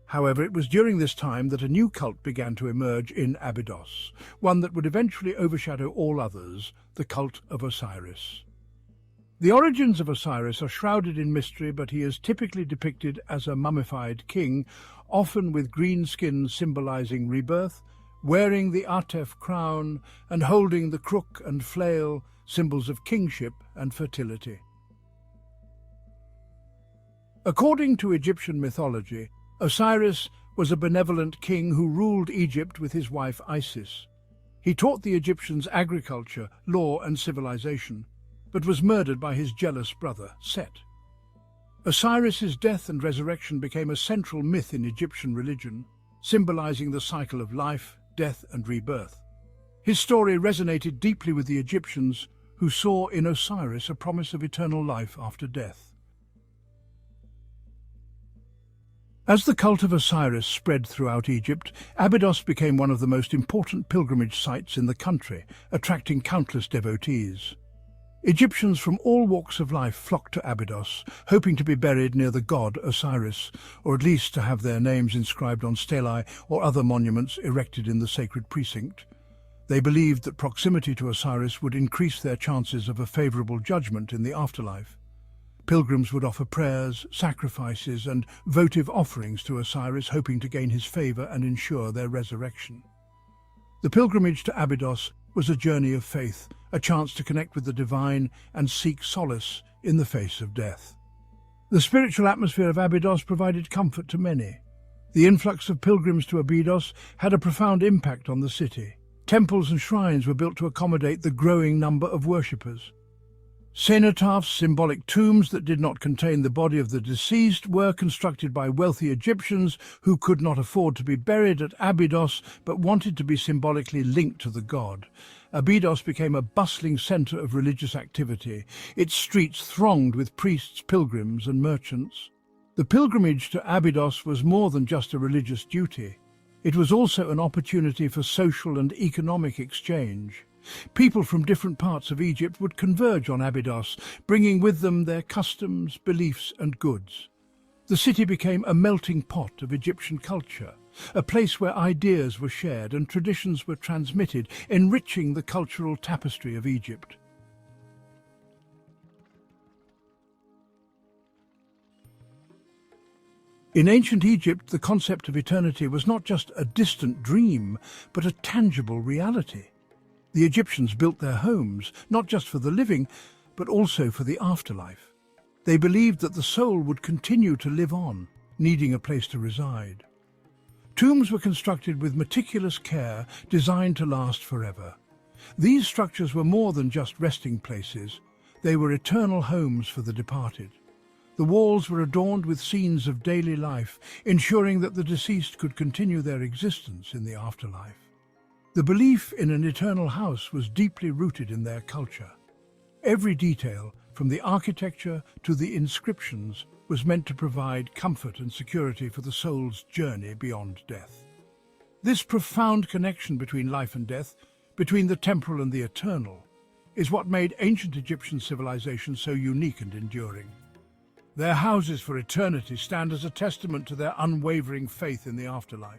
However, it was during this time that a new cult began to emerge in Abydos, one that would eventually overshadow all others, the cult of Osiris. The origins of Osiris are shrouded in mystery, but he is typically depicted as a mummified king, often with green skin symbolizing rebirth, wearing the Atef crown and holding the crook and flail, symbols of kingship and fertility. According to Egyptian mythology, Osiris was a benevolent king who ruled Egypt with his wife Isis. He taught the Egyptians agriculture, law and civilization, but was murdered by his jealous brother, Set. Osiris's death and resurrection became a central myth in Egyptian religion, symbolizing the cycle of life, death and rebirth. His story resonated deeply with the Egyptians, who saw in Osiris a promise of eternal life after death. As the cult of Osiris spread throughout Egypt, Abydos became one of the most important pilgrimage sites in the country, attracting countless devotees. Egyptians from all walks of life flocked to Abydos, hoping to be buried near the god Osiris, or at least to have their names inscribed on stelae or other monuments erected in the sacred precinct. They believed that proximity to Osiris would increase their chances of a favorable judgment in the afterlife. Pilgrims would offer prayers, sacrifices, and votive offerings to Osiris, hoping to gain his favor and ensure their resurrection. The pilgrimage to Abydos was a journey of faith, a chance to connect with the divine and seek solace in the face of death. The spiritual atmosphere of Abydos provided comfort to many. The influx of pilgrims to Abydos had a profound impact on the city. Temples and shrines were built to accommodate the growing number of worshippers. Cenotaphs, symbolic tombs that did not contain the body of the deceased, were constructed by wealthy Egyptians who could not afford to be buried at Abydos but wanted to be symbolically linked to the god. Abydos became a bustling center of religious activity, its streets thronged with priests, pilgrims and merchants. The pilgrimage to Abydos was more than just a religious duty. It was also an opportunity for social and economic exchange. People from different parts of Egypt would converge on Abydos, bringing with them their customs, beliefs and goods. The city became a melting pot of Egyptian culture, a place where ideas were shared and traditions were transmitted, enriching the cultural tapestry of Egypt. In ancient Egypt, the concept of eternity was not just a distant dream, but a tangible reality. The Egyptians built their homes, not just for the living, but also for the afterlife. They believed that the soul would continue to live on, needing a place to reside. Tombs were constructed with meticulous care, designed to last forever. These structures were more than just resting places. They were eternal homes for the departed. The walls were adorned with scenes of daily life, ensuring that the deceased could continue their existence in the afterlife. The belief in an eternal house was deeply rooted in their culture. Every detail, from the architecture to the inscriptions, was meant to provide comfort and security for the soul's journey beyond death. This profound connection between life and death, between the temporal and the eternal, is what made ancient Egyptian civilization so unique and enduring. Their houses for eternity stand as a testament to their unwavering faith in the afterlife.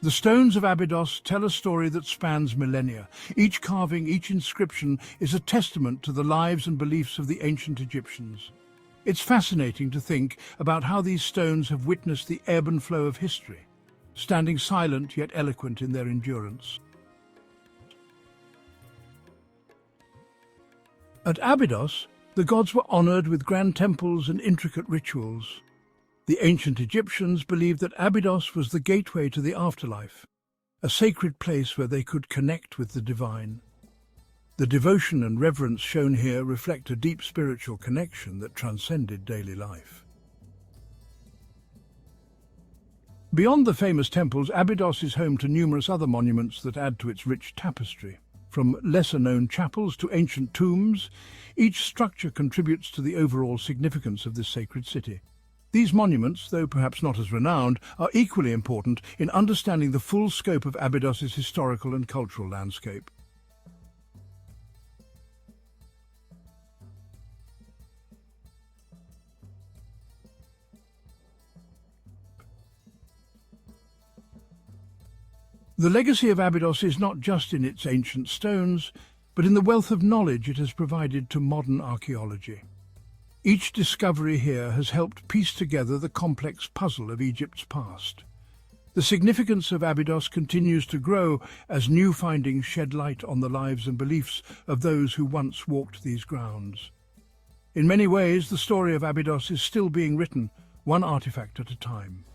The stones of Abydos tell a story that spans millennia. Each carving, each inscription is a testament to the lives and beliefs of the ancient Egyptians. It's fascinating to think about how these stones have witnessed the ebb and flow of history, standing silent yet eloquent in their endurance. At Abydos, the gods were honored with grand temples and intricate rituals. The ancient Egyptians believed that Abydos was the gateway to the afterlife, a sacred place where they could connect with the divine. The devotion and reverence shown here reflect a deep spiritual connection that transcended daily life. Beyond the famous temples, Abydos is home to numerous other monuments that add to its rich tapestry. From lesser-known chapels to ancient tombs, each structure contributes to the overall significance of this sacred city. These monuments, though perhaps not as renowned, are equally important in understanding the full scope of Abydos's historical and cultural landscape. The legacy of Abydos is not just in its ancient stones, but in the wealth of knowledge it has provided to modern archaeology. Each discovery here has helped piece together the complex puzzle of Egypt's past. The significance of Abydos continues to grow as new findings shed light on the lives and beliefs of those who once walked these grounds. In many ways, the story of Abydos is still being written, one artifact at a time.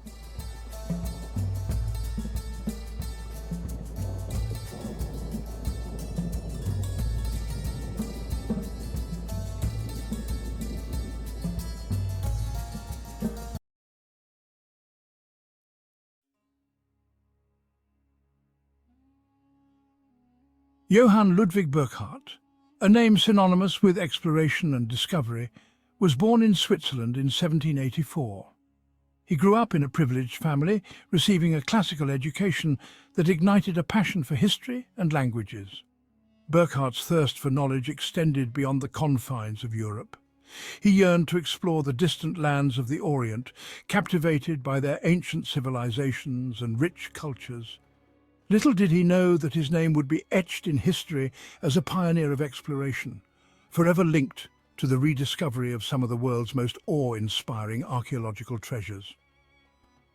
Johann Ludwig Burckhardt, a name synonymous with exploration and discovery, was born in Switzerland in 1784. He grew up in a privileged family, receiving a classical education that ignited a passion for history and languages. Burckhardt's thirst for knowledge extended beyond the confines of Europe. He yearned to explore the distant lands of the Orient, captivated by their ancient civilizations and rich cultures. Little did he know that his name would be etched in history as a pioneer of exploration, forever linked to the rediscovery of some of the world's most awe-inspiring archaeological treasures.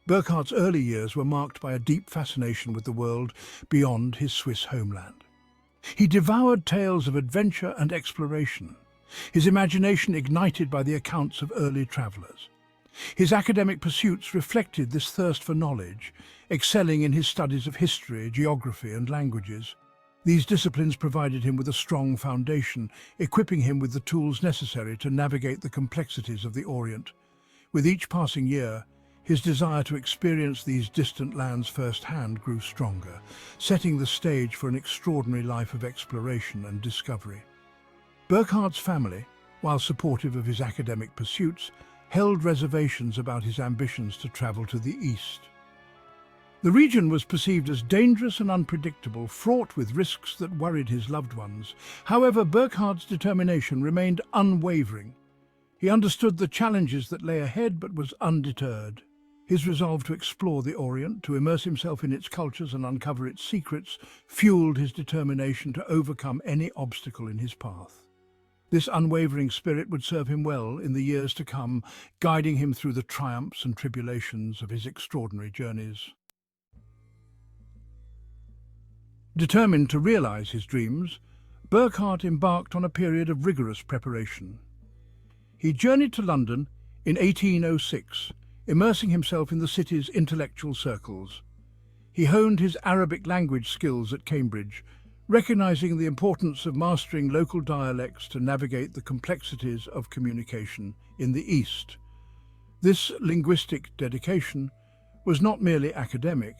Burckhardt's early years were marked by a deep fascination with the world beyond his Swiss homeland. He devoured tales of adventure and exploration, his imagination ignited by the accounts of early travelers. His academic pursuits reflected this thirst for knowledge, excelling in his studies of history, geography, and languages. These disciplines provided him with a strong foundation, equipping him with the tools necessary to navigate the complexities of the Orient. With each passing year, his desire to experience these distant lands firsthand grew stronger, setting the stage for an extraordinary life of exploration and discovery. Burckhardt's family, while supportive of his academic pursuits, held reservations about his ambitions to travel to the east. The region was perceived as dangerous and unpredictable, fraught with risks that worried his loved ones. However, Burckhardt's determination remained unwavering. He understood the challenges that lay ahead but was undeterred. His resolve to explore the Orient, to immerse himself in its cultures and uncover its secrets, fueled his determination to overcome any obstacle in his path. This unwavering spirit would serve him well in the years to come, guiding him through the triumphs and tribulations of his extraordinary journeys. Determined to realize his dreams, Burckhardt embarked on a period of rigorous preparation. He journeyed to London in 1806, immersing himself in the city's intellectual circles. He honed his Arabic language skills at Cambridge, recognizing the importance of mastering local dialects to navigate the complexities of communication in the East. This linguistic dedication was not merely academic,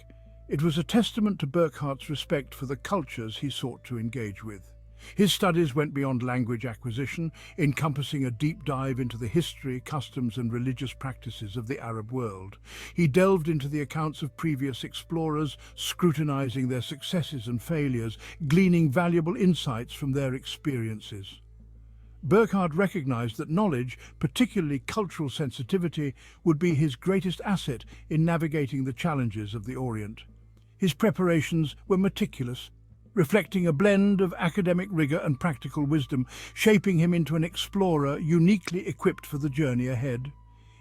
it was a testament to Burckhardt's respect for the cultures he sought to engage with. His studies went beyond language acquisition, encompassing a deep dive into the history, customs and religious practices of the Arab world. He delved into the accounts of previous explorers, scrutinizing their successes and failures, gleaning valuable insights from their experiences. Burckhardt recognized that knowledge, particularly cultural sensitivity, would be his greatest asset in navigating the challenges of the Orient. His preparations were meticulous, reflecting a blend of academic rigor and practical wisdom, shaping him into an explorer uniquely equipped for the journey ahead.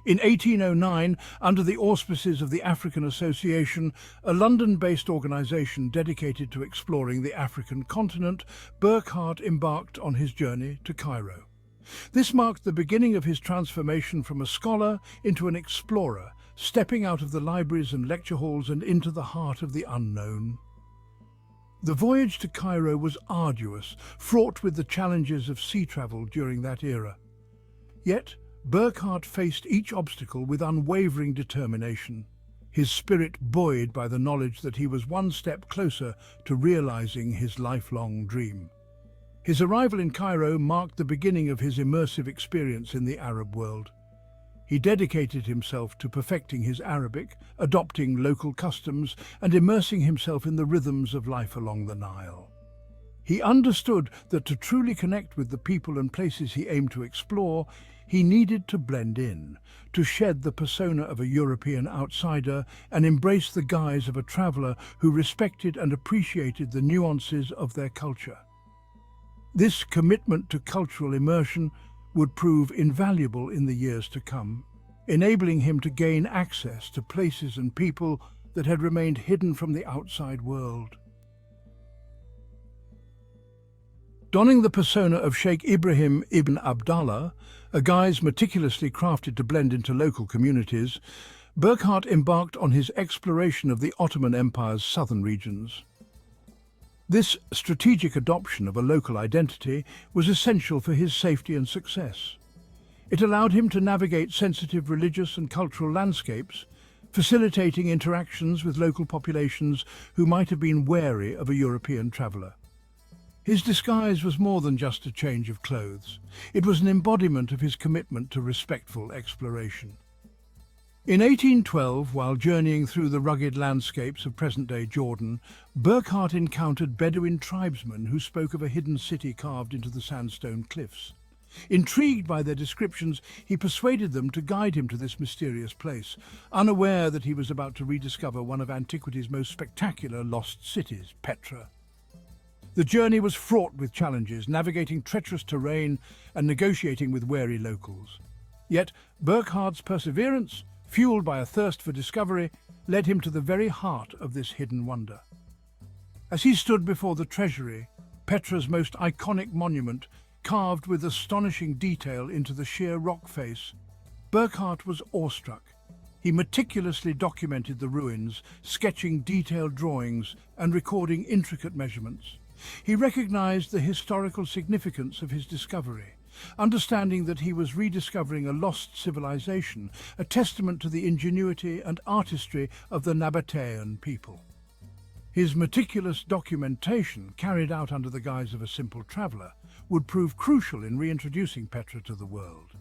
In 1809, under the auspices of the African Association, a London-based organization dedicated to exploring the African continent, Burckhardt embarked on his journey to Cairo. This marked the beginning of his transformation from a scholar into an explorer, stepping out of the libraries and lecture halls and into the heart of the unknown. The voyage to Cairo was arduous, fraught with the challenges of sea travel during that era. Yet, Burckhardt faced each obstacle with unwavering determination, his spirit buoyed by the knowledge that he was one step closer to realizing his lifelong dream. His arrival in Cairo marked the beginning of his immersive experience in the Arab world. He dedicated himself to perfecting his Arabic, adopting local customs, and immersing himself in the rhythms of life along the Nile. He understood that to truly connect with the people and places he aimed to explore, he needed to blend in, to shed the persona of a European outsider and embrace the guise of a traveler who respected and appreciated the nuances of their culture. This commitment to cultural immersion would prove invaluable in the years to come, enabling him to gain access to places and people that had remained hidden from the outside world. Donning the persona of Sheikh Ibrahim ibn Abdallah, a guise meticulously crafted to blend into local communities, Burckhardt embarked on his exploration of the Ottoman Empire's southern regions. This strategic adoption of a local identity was essential for his safety and success. It allowed him to navigate sensitive religious and cultural landscapes, facilitating interactions with local populations who might have been wary of a European traveller. His disguise was more than just a change of clothes. It was an embodiment of his commitment to respectful exploration. In 1812, while journeying through the rugged landscapes of present-day Jordan, Burckhardt encountered Bedouin tribesmen who spoke of a hidden city carved into the sandstone cliffs. Intrigued by their descriptions, he persuaded them to guide him to this mysterious place, unaware that he was about to rediscover one of antiquity's most spectacular lost cities, Petra. The journey was fraught with challenges, navigating treacherous terrain and negotiating with wary locals. Yet Burckhardt's perseverance, fueled by a thirst for discovery, led him to the very heart of this hidden wonder. As he stood before the treasury, Petra's most iconic monument, carved with astonishing detail into the sheer rock face, Burckhardt was awestruck. He meticulously documented the ruins, sketching detailed drawings and recording intricate measurements. He recognized the historical significance of his discovery, understanding that he was rediscovering a lost civilization, a testament to the ingenuity and artistry of the Nabatean people. His meticulous documentation, carried out under the guise of a simple traveler, would prove crucial in reintroducing Petra to the world.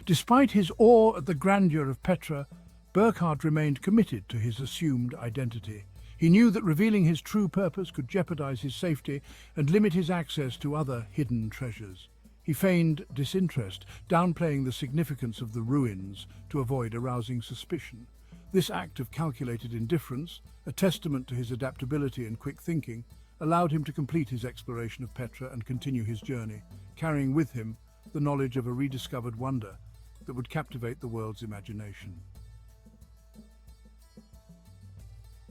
Despite his awe at the grandeur of Petra, Burckhardt remained committed to his assumed identity. He knew that revealing his true purpose could jeopardize his safety and limit his access to other hidden treasures. He feigned disinterest, downplaying the significance of the ruins to avoid arousing suspicion. This act of calculated indifference, a testament to his adaptability and quick thinking, allowed him to complete his exploration of Petra and continue his journey, carrying with him the knowledge of a rediscovered wonder that would captivate the world's imagination.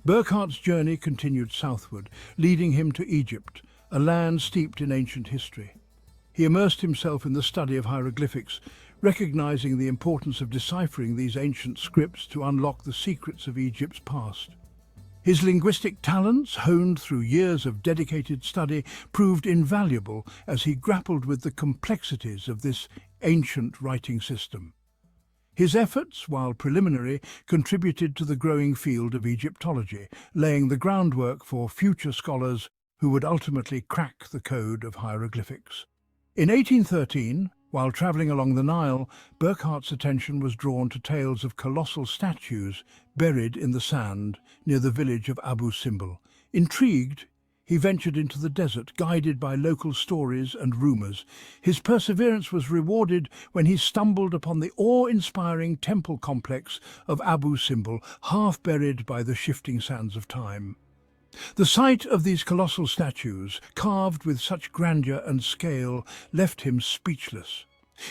Burckhardt's journey continued southward, leading him to Egypt, a land steeped in ancient history. He immersed himself in the study of hieroglyphics, recognizing the importance of deciphering these ancient scripts to unlock the secrets of Egypt's past. His linguistic talents, honed through years of dedicated study, proved invaluable as he grappled with the complexities of this ancient writing system. His efforts, while preliminary, contributed to the growing field of Egyptology, laying the groundwork for future scholars who would ultimately crack the code of hieroglyphics. In 1813, while travelling along the Nile, Burckhardt's attention was drawn to tales of colossal statues buried in the sand near the village of Abu Simbel. Intrigued, he ventured into the desert, guided by local stories and rumours. His perseverance was rewarded when he stumbled upon the awe-inspiring temple complex of Abu Simbel, half buried by the shifting sands of time. The sight of these colossal statues, carved with such grandeur and scale, left him speechless.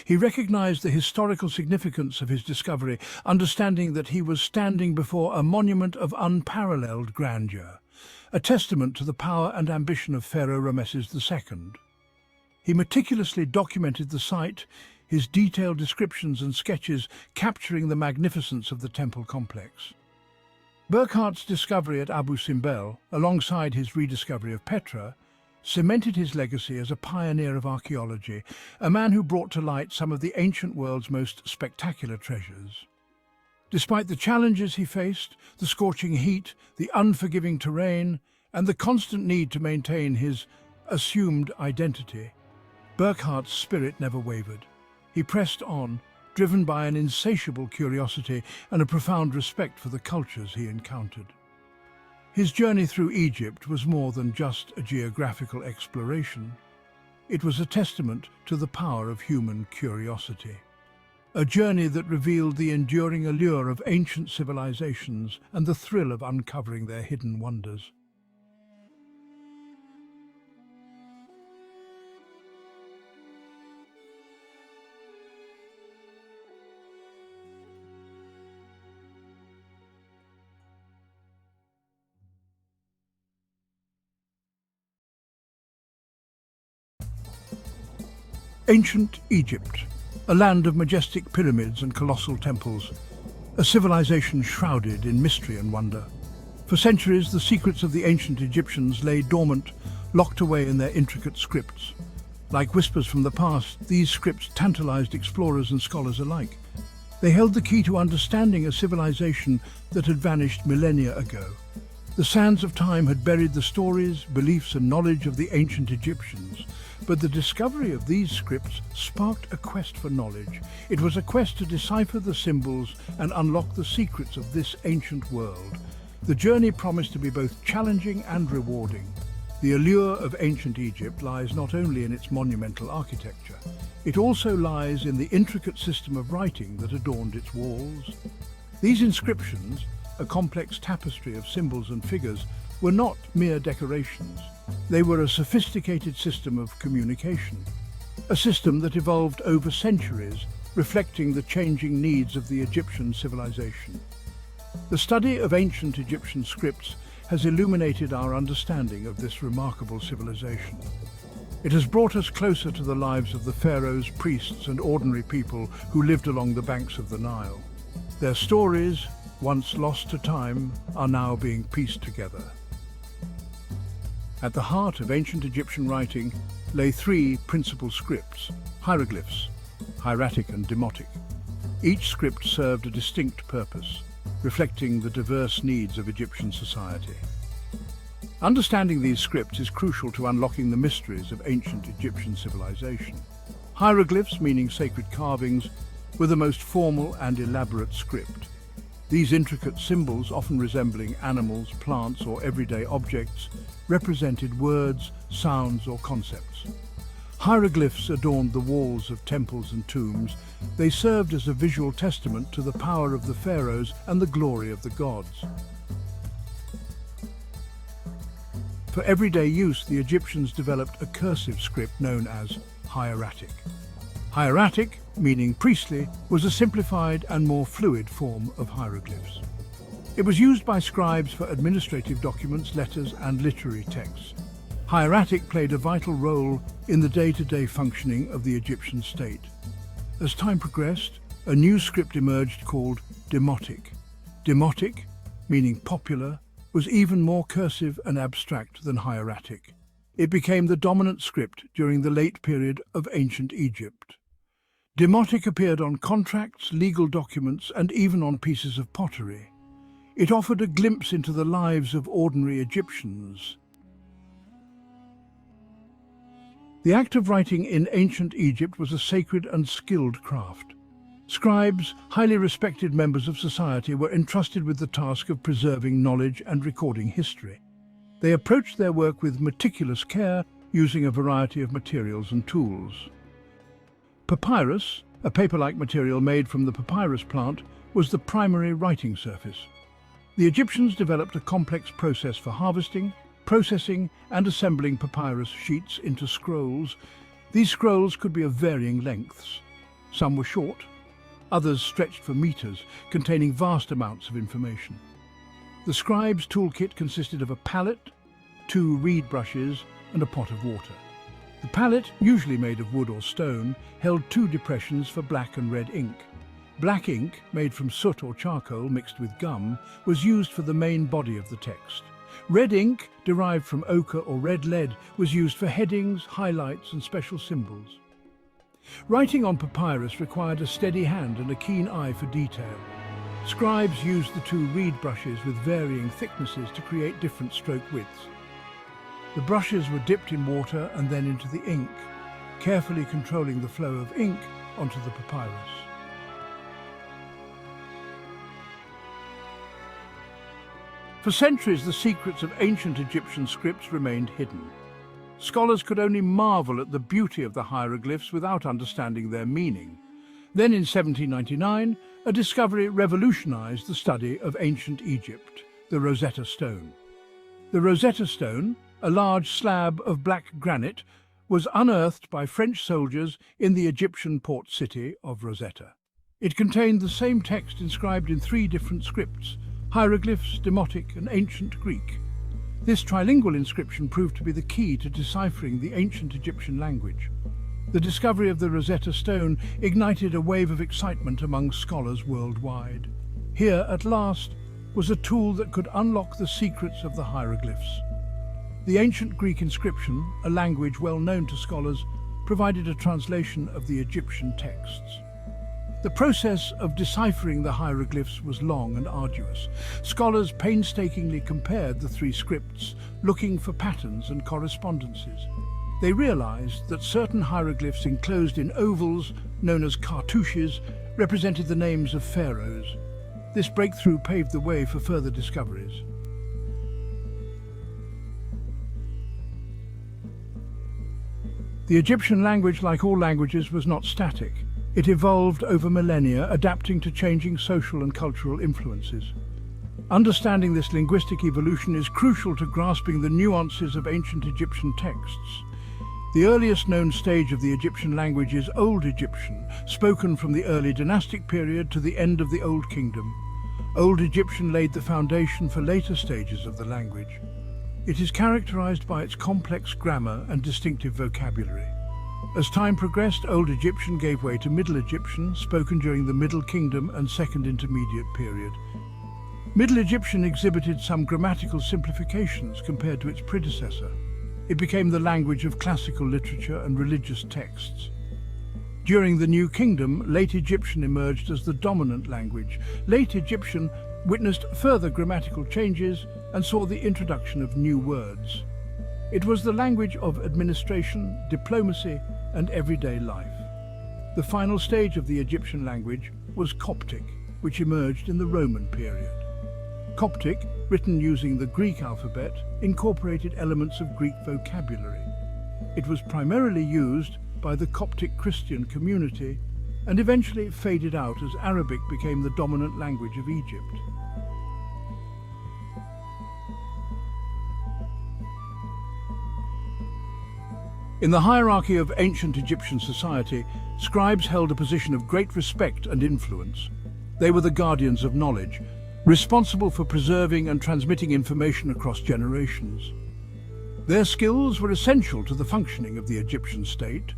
He recognized the historical significance of his discovery, understanding that he was standing before a monument of unparalleled grandeur, a testament to the power and ambition of Pharaoh Rameses II. He meticulously documented the site, his detailed descriptions and sketches capturing the magnificence of the temple complex. Burckhardt's discovery at Abu Simbel, alongside his rediscovery of Petra, cemented his legacy as a pioneer of archaeology, a man who brought to light some of the ancient world's most spectacular treasures. Despite the challenges he faced, the scorching heat, the unforgiving terrain, and the constant need to maintain his assumed identity, Burckhardt's spirit never wavered. He pressed on, driven by an insatiable curiosity and a profound respect for the cultures he encountered. His journey through Egypt was more than just a geographical exploration. It was a testament to the power of human curiosity. A journey that revealed the enduring allure of ancient civilizations and the thrill of uncovering their hidden wonders. Ancient Egypt, a land of majestic pyramids and colossal temples, a civilization shrouded in mystery and wonder. For centuries, the secrets of the ancient Egyptians lay dormant, locked away in their intricate scripts. Like whispers from the past, these scripts tantalized explorers and scholars alike. They held the key to understanding a civilization that had vanished millennia ago. The sands of time had buried the stories, beliefs and knowledge of the ancient Egyptians, but the discovery of these scripts sparked a quest for knowledge. It was a quest to decipher the symbols and unlock the secrets of this ancient world. The journey promised to be both challenging and rewarding. The allure of ancient Egypt lies not only in its monumental architecture, it also lies in the intricate system of writing that adorned its walls. These inscriptions, a complex tapestry of symbols and figures, were not mere decorations. They were a sophisticated system of communication, a system that evolved over centuries, reflecting the changing needs of the Egyptian civilization. The study of ancient Egyptian scripts has illuminated our understanding of this remarkable civilization. It has brought us closer to the lives of the pharaohs, priests, and ordinary people who lived along the banks of the Nile. Their stories, once lost to time, are now being pieced together. At the heart of ancient Egyptian writing lay three principal scripts: hieroglyphs, hieratic and demotic. Each script served a distinct purpose, reflecting the diverse needs of Egyptian society. Understanding these scripts is crucial to unlocking the mysteries of ancient Egyptian civilization. Hieroglyphs, meaning sacred carvings, were the most formal and elaborate script. These intricate symbols, often resembling animals, plants, or everyday objects, represented words, sounds, or concepts. Hieroglyphs adorned the walls of temples and tombs. They served as a visual testament to the power of the pharaohs and the glory of the gods. For everyday use, the Egyptians developed a cursive script known as hieratic. Hieratic, meaning priestly, was a simplified and more fluid form of hieroglyphs. It was used by scribes for administrative documents, letters, and literary texts. Hieratic played a vital role in the day-to-day functioning of the Egyptian state. As time progressed, a new script emerged called Demotic. Demotic, meaning popular, was even more cursive and abstract than hieratic. It became the dominant script during the late period of ancient Egypt. Demotic appeared on contracts, legal documents, and even on pieces of pottery. It offered a glimpse into the lives of ordinary Egyptians. The act of writing in ancient Egypt was a sacred and skilled craft. Scribes, highly respected members of society, were entrusted with the task of preserving knowledge and recording history. They approached their work with meticulous care, using a variety of materials and tools. Papyrus, a paper-like material made from the papyrus plant, was the primary writing surface. The Egyptians developed a complex process for harvesting, processing, and assembling papyrus sheets into scrolls. These scrolls could be of varying lengths. Some were short, others stretched for meters, containing vast amounts of information. The scribe's toolkit consisted of a palette, 2 reed brushes, and a pot of water. The palette, usually made of wood or stone, held 2 depressions for black and red ink. Black ink, made from soot or charcoal mixed with gum, was used for the main body of the text. Red ink, derived from ochre or red lead, was used for headings, highlights, and special symbols. Writing on papyrus required a steady hand and a keen eye for detail. Scribes used the 2 reed brushes with varying thicknesses to create different stroke widths. The brushes were dipped in water and then into the ink, carefully controlling the flow of ink onto the papyrus. For centuries, the secrets of ancient Egyptian scripts remained hidden. Scholars could only marvel at the beauty of the hieroglyphs without understanding their meaning. Then in 1799, a discovery revolutionized the study of ancient Egypt, the Rosetta Stone. The Rosetta Stone, a large slab of black granite, was unearthed by French soldiers in the Egyptian port city of Rosetta. It contained the same text inscribed in 3 different scripts: hieroglyphs, Demotic, and Ancient Greek. This trilingual inscription proved to be the key to deciphering the ancient Egyptian language. The discovery of the Rosetta Stone ignited a wave of excitement among scholars worldwide. Here, at last, was a tool that could unlock the secrets of the hieroglyphs. The ancient Greek inscription, a language well known to scholars, provided a translation of the Egyptian texts. The process of deciphering the hieroglyphs was long and arduous. Scholars painstakingly compared the 3 scripts, looking for patterns and correspondences. They realized that certain hieroglyphs enclosed in ovals, known as cartouches, represented the names of pharaohs. This breakthrough paved the way for further discoveries. The Egyptian language, like all languages, was not static. It evolved over millennia, adapting to changing social and cultural influences. Understanding this linguistic evolution is crucial to grasping the nuances of ancient Egyptian texts. The earliest known stage of the Egyptian language is Old Egyptian, spoken from the early dynastic period to the end of the Old Kingdom. Old Egyptian laid the foundation for later stages of the language. It is characterized by its complex grammar and distinctive vocabulary. As time progressed, Old Egyptian gave way to Middle Egyptian, spoken during the Middle Kingdom and Second Intermediate period. Middle Egyptian exhibited some grammatical simplifications compared to its predecessor. It became the language of classical literature and religious texts. During the New Kingdom, Late Egyptian emerged as the dominant language. Late Egyptian witnessed further grammatical changes and saw the introduction of new words. It was the language of administration, diplomacy, and everyday life. The final stage of the Egyptian language was Coptic, which emerged in the Roman period. Coptic, written using the Greek alphabet, incorporated elements of Greek vocabulary. It was primarily used by the Coptic Christian community and eventually faded out as Arabic became the dominant language of Egypt. In the hierarchy of ancient Egyptian society, scribes held a position of great respect and influence. They were the guardians of knowledge, responsible for preserving and transmitting information across generations. Their skills were essential to the functioning of the Egyptian state.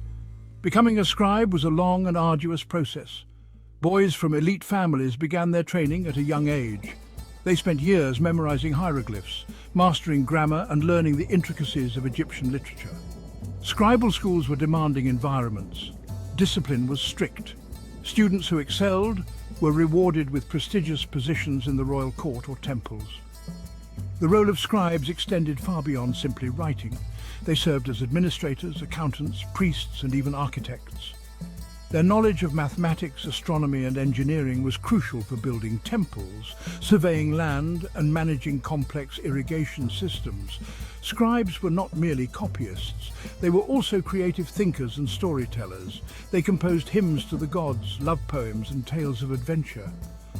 Becoming a scribe was a long and arduous process. Boys from elite families began their training at a young age. They spent years memorizing hieroglyphs, mastering grammar and learning the intricacies of Egyptian literature. Scribal schools were demanding environments. Discipline was strict. Students who excelled were rewarded with prestigious positions in the royal court or temples. The role of scribes extended far beyond simply writing. They served as administrators, accountants, priests, and even architects. Their knowledge of mathematics, astronomy, and engineering was crucial for building temples, surveying land, and managing complex irrigation systems. Scribes were not merely copyists. They were also creative thinkers and storytellers. They composed hymns to the gods, love poems, and tales of adventure.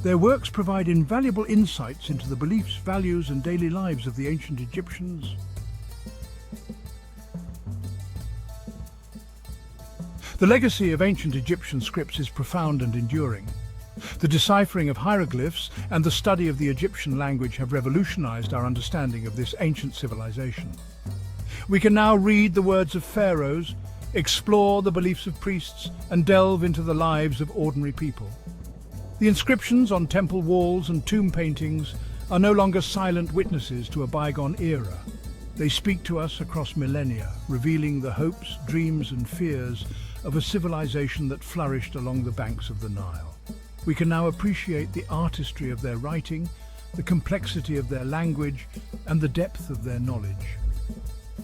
Their works provide invaluable insights into the beliefs, values, and daily lives of the ancient Egyptians. The legacy of ancient Egyptian scripts is profound and enduring. The deciphering of hieroglyphs and the study of the Egyptian language have revolutionized our understanding of this ancient civilization. We can now read the words of pharaohs, explore the beliefs of priests, and delve into the lives of ordinary people. The inscriptions on temple walls and tomb paintings are no longer silent witnesses to a bygone era. They speak to us across millennia, revealing the hopes, dreams, and fears of a civilization that flourished along the banks of the Nile. We can now appreciate the artistry of their writing, the complexity of their language, and the depth of their knowledge.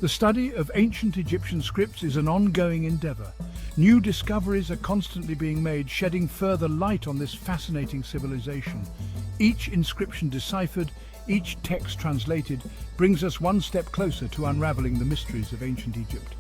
The study of ancient Egyptian scripts is an ongoing endeavor. New discoveries are constantly being made, shedding further light on this fascinating civilization. Each inscription deciphered, each text translated, brings us one step closer to unraveling the mysteries of ancient Egypt.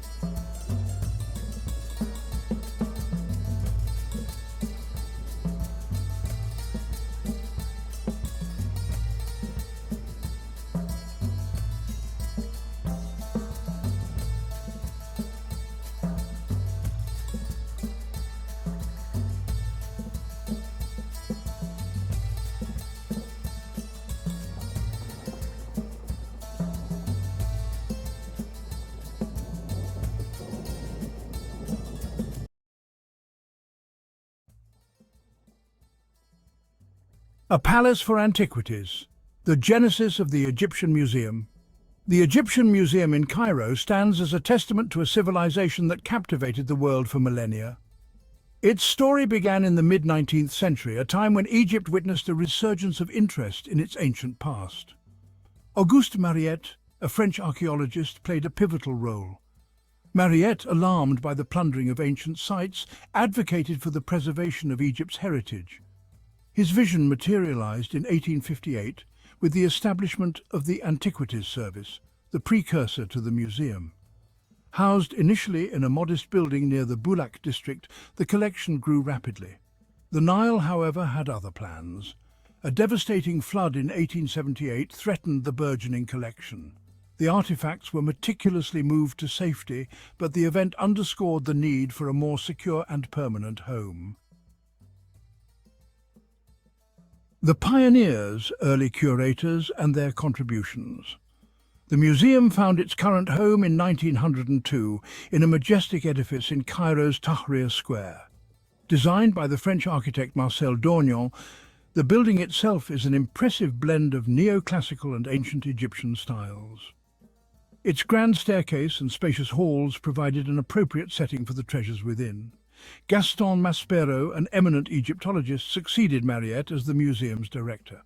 A palace for antiquities, the genesis of the Egyptian Museum. The Egyptian Museum in Cairo stands as a testament to a civilization that captivated the world for millennia. Its story began in the mid-19th century, a time when Egypt witnessed a resurgence of interest in its ancient past. Auguste Mariette, a French archaeologist, played a pivotal role. Mariette, alarmed by the plundering of ancient sites, advocated for the preservation of Egypt's heritage. His vision materialized in 1858 with the establishment of the Antiquities Service, the precursor to the museum. Housed initially in a modest building near the Boulak district, the collection grew rapidly. The Nile, however, had other plans. A devastating flood in 1878 threatened the burgeoning collection. The artifacts were meticulously moved to safety, but the event underscored the need for a more secure and permanent home. The pioneers, early curators, and their contributions. The museum found its current home in 1902 in a majestic edifice in Cairo's Tahrir Square. Designed by the French architect Marcel Dornion, the building itself is an impressive blend of neoclassical and ancient Egyptian styles. Its grand staircase and spacious halls provided an appropriate setting for the treasures within. Gaston Maspero, an eminent Egyptologist, succeeded Mariette as the museum's director.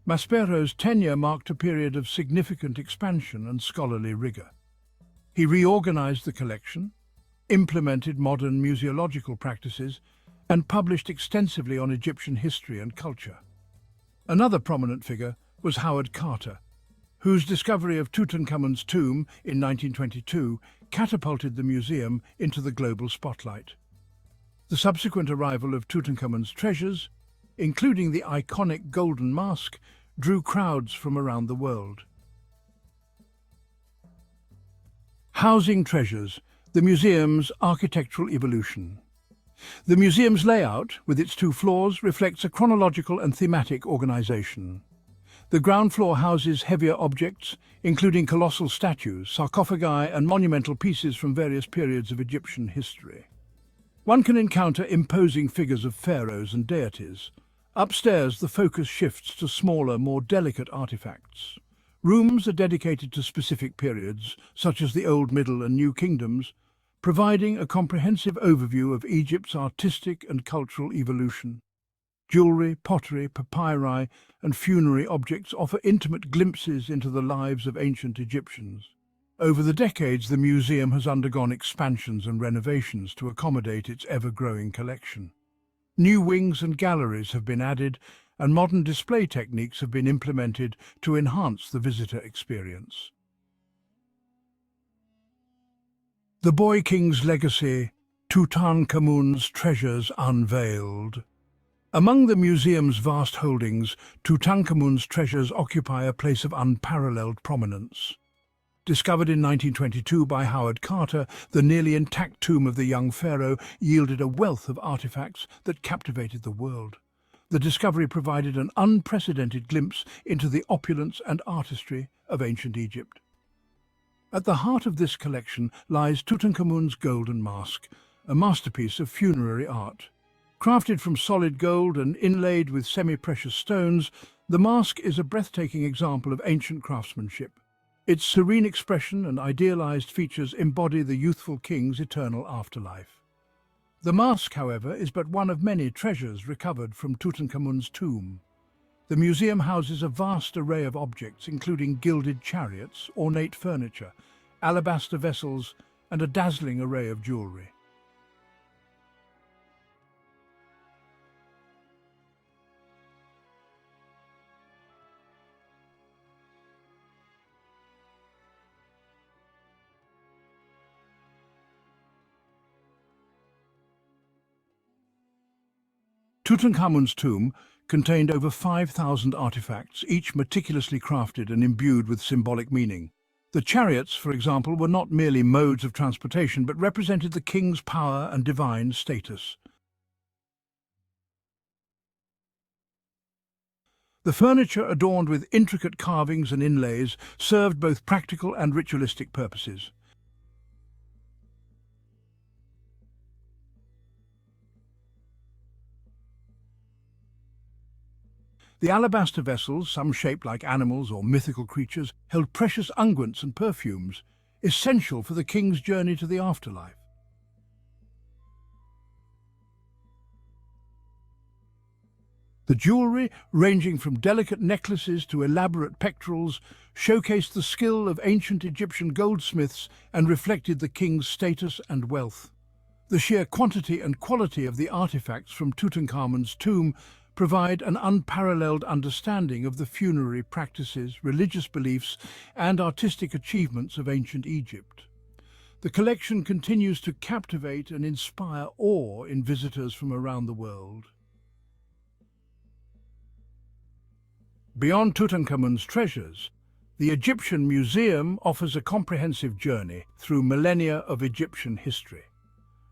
Maspero's tenure marked a period of significant expansion and scholarly rigor. He reorganized the collection, implemented modern museological practices, and published extensively on Egyptian history and culture. Another prominent figure was Howard Carter, whose discovery of Tutankhamun's tomb in 1922 catapulted the museum into the global spotlight. The subsequent arrival of Tutankhamun's treasures, including the iconic golden mask, drew crowds from around the world. Housing treasures. The museum's architectural evolution. The museum's layout, with its two floors, reflects a chronological and thematic organization. The ground floor houses heavier objects, including colossal statues, sarcophagi, and monumental pieces from various periods of Egyptian history. One can encounter imposing figures of pharaohs and deities. Upstairs, the focus shifts to smaller, more delicate artifacts. Rooms are dedicated to specific periods, such as the Old, Middle, and New Kingdoms, providing a comprehensive overview of Egypt's artistic and cultural evolution. Jewelry, pottery, papyri, and funerary objects offer intimate glimpses into the lives of ancient Egyptians. Over the decades, the museum has undergone expansions and renovations to accommodate its ever-growing collection. New wings and galleries have been added, and modern display techniques have been implemented to enhance the visitor experience. The Boy King's legacy, Tutankhamun's treasures unveiled. Among the museum's vast holdings, Tutankhamun's treasures occupy a place of unparalleled prominence. Discovered in 1922 by Howard Carter, the nearly intact tomb of the young pharaoh yielded a wealth of artifacts that captivated the world. The discovery provided an unprecedented glimpse into the opulence and artistry of ancient Egypt. At the heart of this collection lies Tutankhamun's golden mask, a masterpiece of funerary art. Crafted from solid gold and inlaid with semi-precious stones, the mask is a breathtaking example of ancient craftsmanship. Its serene expression and idealized features embody the youthful king's eternal afterlife. The mask, however, is but one of many treasures recovered from Tutankhamun's tomb. The museum houses a vast array of objects, including gilded chariots, ornate furniture, alabaster vessels, and a dazzling array of jewelry. Tutankhamun's tomb contained over 5,000 artifacts, each meticulously crafted and imbued with symbolic meaning. The chariots, for example, were not merely modes of transportation, but represented the king's power and divine status. The furniture, adorned with intricate carvings and inlays, served both practical and ritualistic purposes. The alabaster vessels, some shaped like animals or mythical creatures, held precious unguents and perfumes, essential for the king's journey to the afterlife. The jewelry, ranging from delicate necklaces to elaborate pectorals, showcased the skill of ancient Egyptian goldsmiths and reflected the king's status and wealth. The sheer quantity and quality of the artifacts from Tutankhamun's tomb provide an unparalleled understanding of the funerary practices, religious beliefs, and artistic achievements of ancient Egypt. The collection continues to captivate and inspire awe in visitors from around the world. Beyond Tutankhamun's treasures, the Egyptian Museum offers a comprehensive journey through millennia of Egyptian history.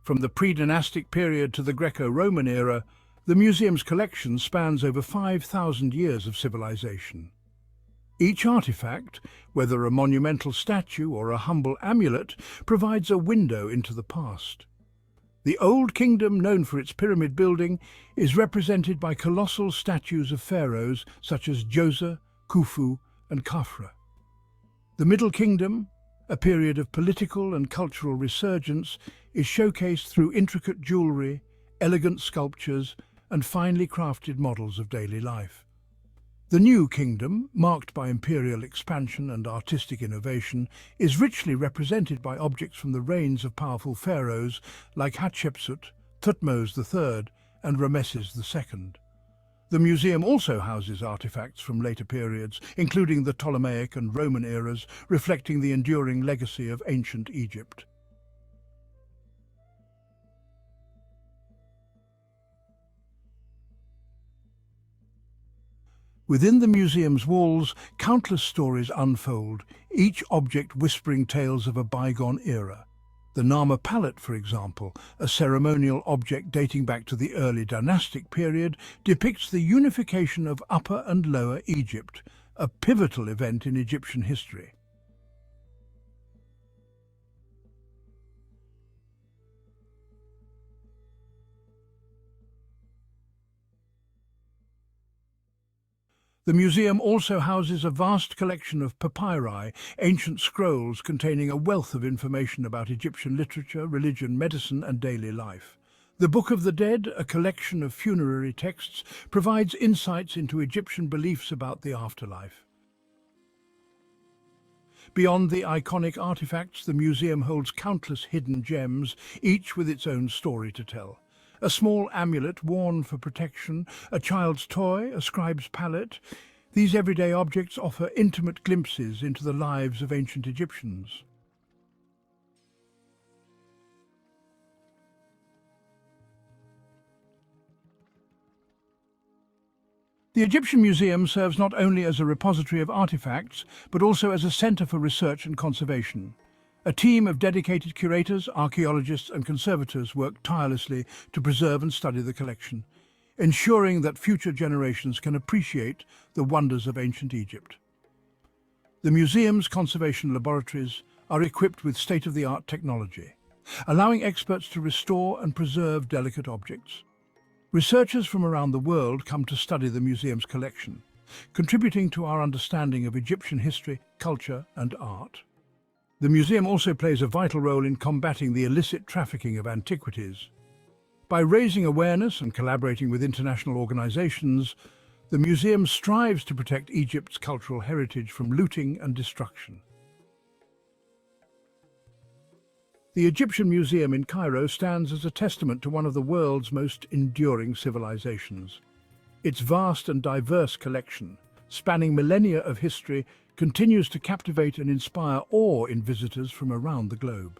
From the pre-dynastic period to the Greco-Roman era, the museum's collection spans over 5,000 years of civilization. Each artifact, whether a monumental statue or a humble amulet, provides a window into the past. The Old Kingdom, known for its pyramid building, is represented by colossal statues of pharaohs such as Djoser, Khufu, and Khafra. The Middle Kingdom, a period of political and cultural resurgence, is showcased through intricate jewelry, elegant sculptures, and finely crafted models of daily life. The New Kingdom, marked by imperial expansion and artistic innovation, is richly represented by objects from the reigns of powerful pharaohs like Hatshepsut, Thutmose III, and Ramesses II. The museum also houses artifacts from later periods, including the Ptolemaic and Roman eras, reflecting the enduring legacy of ancient Egypt. Within the museum's walls, countless stories unfold, each object whispering tales of a bygone era. The Nama palette, for example, a ceremonial object dating back to the early dynastic period, depicts the unification of Upper and Lower Egypt, a pivotal event in Egyptian history. The museum also houses a vast collection of papyri, ancient scrolls containing a wealth of information about Egyptian literature, religion, medicine and daily life. The Book of the Dead, a collection of funerary texts, provides insights into Egyptian beliefs about the afterlife. Beyond the iconic artifacts, the museum holds countless hidden gems, each with its own story to tell. A small amulet worn for protection, a child's toy, a scribe's palette. These everyday objects offer intimate glimpses into the lives of ancient Egyptians. The Egyptian Museum serves not only as a repository of artifacts, but also as a centre for research and conservation. A team of dedicated curators, archaeologists and conservators work tirelessly to preserve and study the collection, ensuring that future generations can appreciate the wonders of ancient Egypt. The museum's conservation laboratories are equipped with state-of-the-art technology, allowing experts to restore and preserve delicate objects. Researchers from around the world come to study the museum's collection, contributing to our understanding of Egyptian history, culture and art. The museum also plays a vital role in combating the illicit trafficking of antiquities. By raising awareness and collaborating with international organizations, the museum strives to protect Egypt's cultural heritage from looting and destruction. The Egyptian Museum in Cairo stands as a testament to one of the world's most enduring civilizations. Its vast and diverse collection, spanning millennia of history, continues to captivate and inspire awe in visitors from around the globe.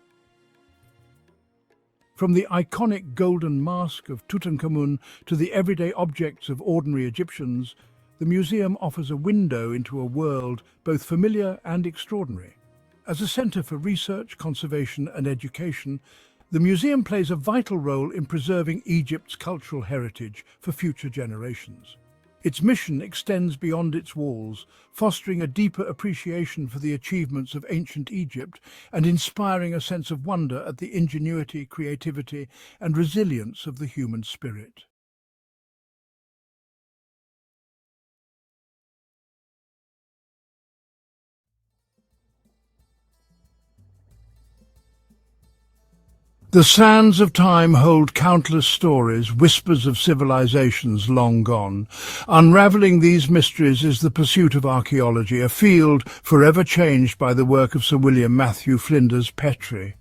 From the iconic golden mask of Tutankhamun to the everyday objects of ordinary Egyptians, the museum offers a window into a world both familiar and extraordinary. As a centre for research, conservation and education, the museum plays a vital role in preserving Egypt's cultural heritage for future generations. Its mission extends beyond its walls, fostering a deeper appreciation for the achievements of ancient Egypt and inspiring a sense of wonder at the ingenuity, creativity and resilience of the human spirit. The sands of time hold countless stories, whispers of civilizations long gone. Unravelling these mysteries is the pursuit of archaeology, a field forever changed by the work of Sir William Matthew Flinders Petrie.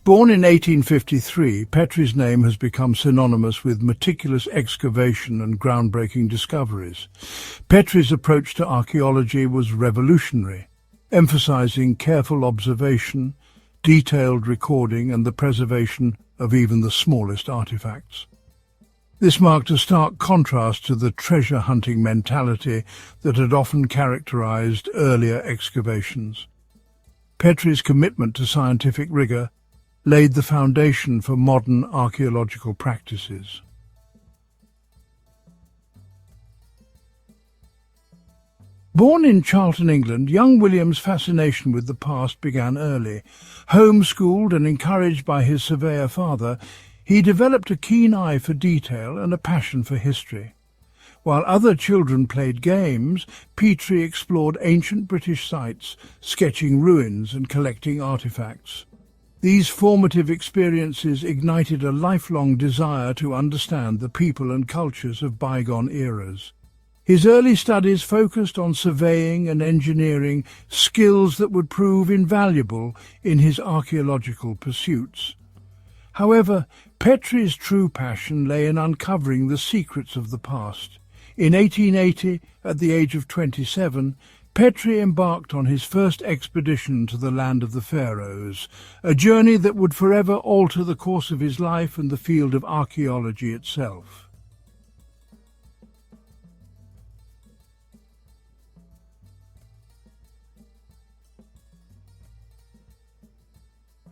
Born in 1853, Petrie's name has become synonymous with meticulous excavation and groundbreaking discoveries. Petrie's approach to archaeology was revolutionary, emphasizing careful observation, detailed recording and the preservation of even the smallest artifacts. This marked a stark contrast to the treasure-hunting mentality that had often characterized earlier excavations. Petrie's commitment to scientific rigor laid the foundation for modern archaeological practices. Born in Charlton, England, young William's fascination with the past began early. Homeschooled and encouraged by his surveyor father, he developed a keen eye for detail and a passion for history. While other children played games, Petrie explored ancient British sites, sketching ruins and collecting artifacts. These formative experiences ignited a lifelong desire to understand the people and cultures of bygone eras. His early studies focused on surveying and engineering, skills that would prove invaluable in his archaeological pursuits. However, Petrie's true passion lay in uncovering the secrets of the past. In 1880, at the age of 27, Petrie embarked on his first expedition to the land of the pharaohs, a journey that would forever alter the course of his life and the field of archaeology itself.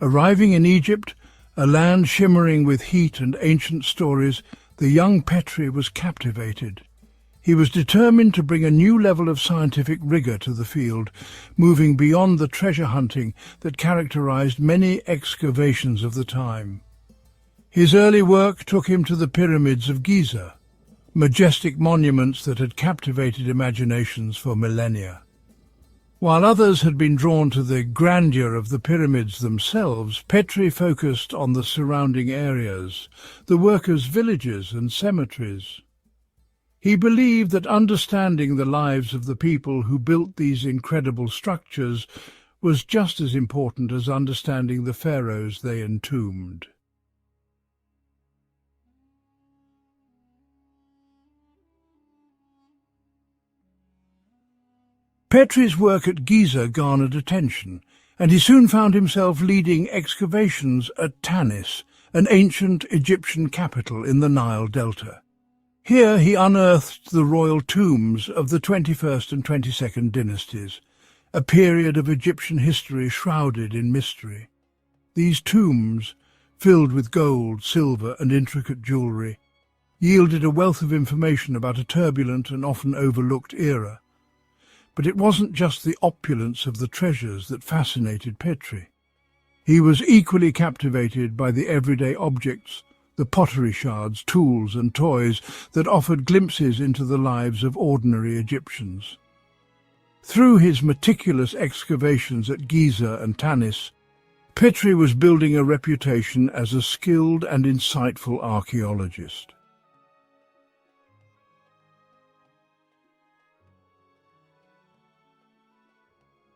Arriving in Egypt, a land shimmering with heat and ancient stories, the young Petrie was captivated. He was determined to bring a new level of scientific rigour to the field, moving beyond the treasure hunting that characterised many excavations of the time. His early work took him to the pyramids of Giza, majestic monuments that had captivated imaginations for millennia. While others had been drawn to the grandeur of the pyramids themselves, Petrie focused on the surrounding areas, the workers' villages and cemeteries. He believed that understanding the lives of the people who built these incredible structures was just as important as understanding the pharaohs they entombed. Petrie's work at Giza garnered attention, and he soon found himself leading excavations at Tanis, an ancient Egyptian capital in the Nile Delta. Here he unearthed the royal tombs of the 21st and 22nd dynasties, a period of Egyptian history shrouded in mystery. These tombs, filled with gold, silver and intricate jewellery, yielded a wealth of information about a turbulent and often overlooked era. But it wasn't just the opulence of the treasures that fascinated Petrie. He was equally captivated by the everyday objects, the pottery shards, tools and toys that offered glimpses into the lives of ordinary Egyptians. Through his meticulous excavations at Giza and Tanis, Petrie was building a reputation as a skilled and insightful archaeologist.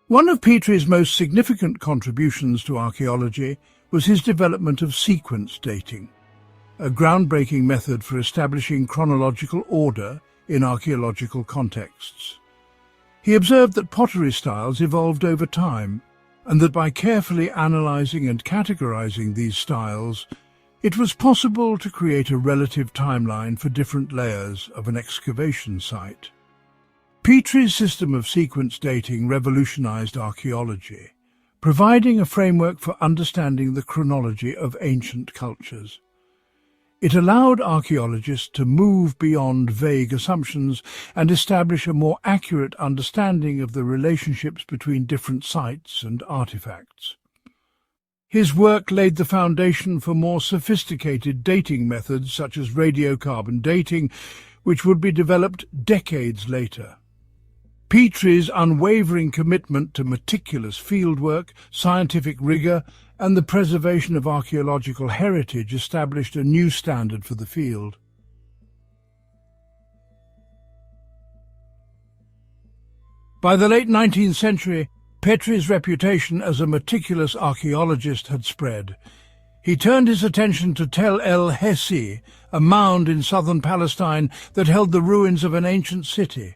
One of Petrie's most significant contributions to archaeology was his development of sequence dating, a groundbreaking method for establishing chronological order in archaeological contexts. He observed that pottery styles evolved over time, and that by carefully analysing and categorising these styles, it was possible to create a relative timeline for different layers of an excavation site. Petrie's system of sequence dating revolutionized archaeology, providing a framework for understanding the chronology of ancient cultures. It allowed archaeologists to move beyond vague assumptions and establish a more accurate understanding of the relationships between different sites and artifacts. His work laid the foundation for more sophisticated dating methods such as radiocarbon dating, which would be developed decades later. Petrie's unwavering commitment to meticulous fieldwork, scientific rigour, and the preservation of archaeological heritage established a new standard for the field. By the late 19th century, Petrie's reputation as a meticulous archaeologist had spread. He turned his attention to Tel el-Hesi, a mound in southern Palestine that held the ruins of an ancient city.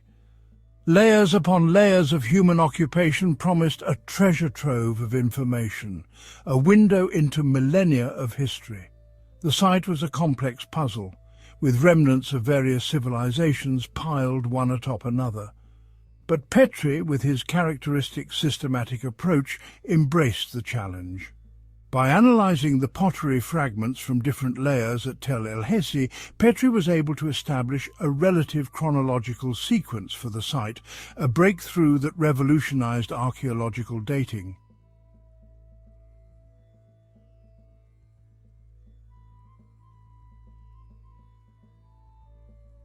Layers upon layers of human occupation promised a treasure trove of information, a window into millennia of history. The site was a complex puzzle, with remnants of various civilizations piled one atop another. But Petrie, with his characteristic systematic approach, embraced the challenge. By analysing the pottery fragments from different layers at Tel el-Hesi, Petrie was able to establish a relative chronological sequence for the site, a breakthrough that revolutionised archaeological dating.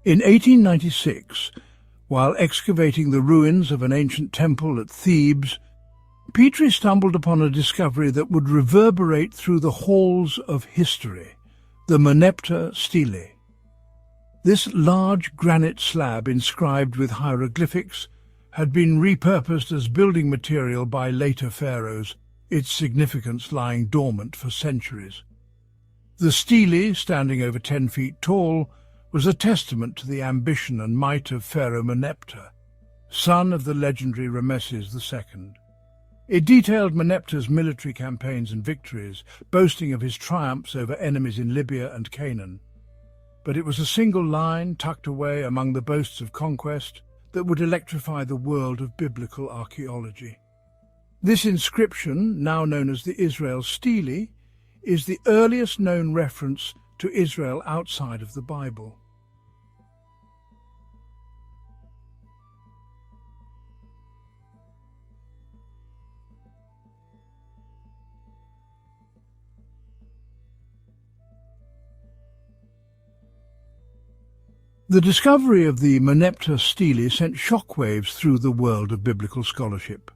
In 1896, while excavating the ruins of an ancient temple at Thebes, Petrie stumbled upon a discovery that would reverberate through the halls of history, the Merneptah stele. This large granite slab inscribed with hieroglyphics had been repurposed as building material by later pharaohs, its significance lying dormant for centuries. The stele, standing over 10 feet tall, was a testament to the ambition and might of Pharaoh Merneptah, son of the legendary Rameses II. It detailed Merneptah's military campaigns and victories, boasting of his triumphs over enemies in Libya and Canaan. But it was a single line tucked away among the boasts of conquest that would electrify the world of biblical archaeology. This inscription, now known as the Israel Stele, is the earliest known reference to Israel outside of the Bible. The discovery of the Merneptah Stele sent shockwaves through the world of biblical scholarship.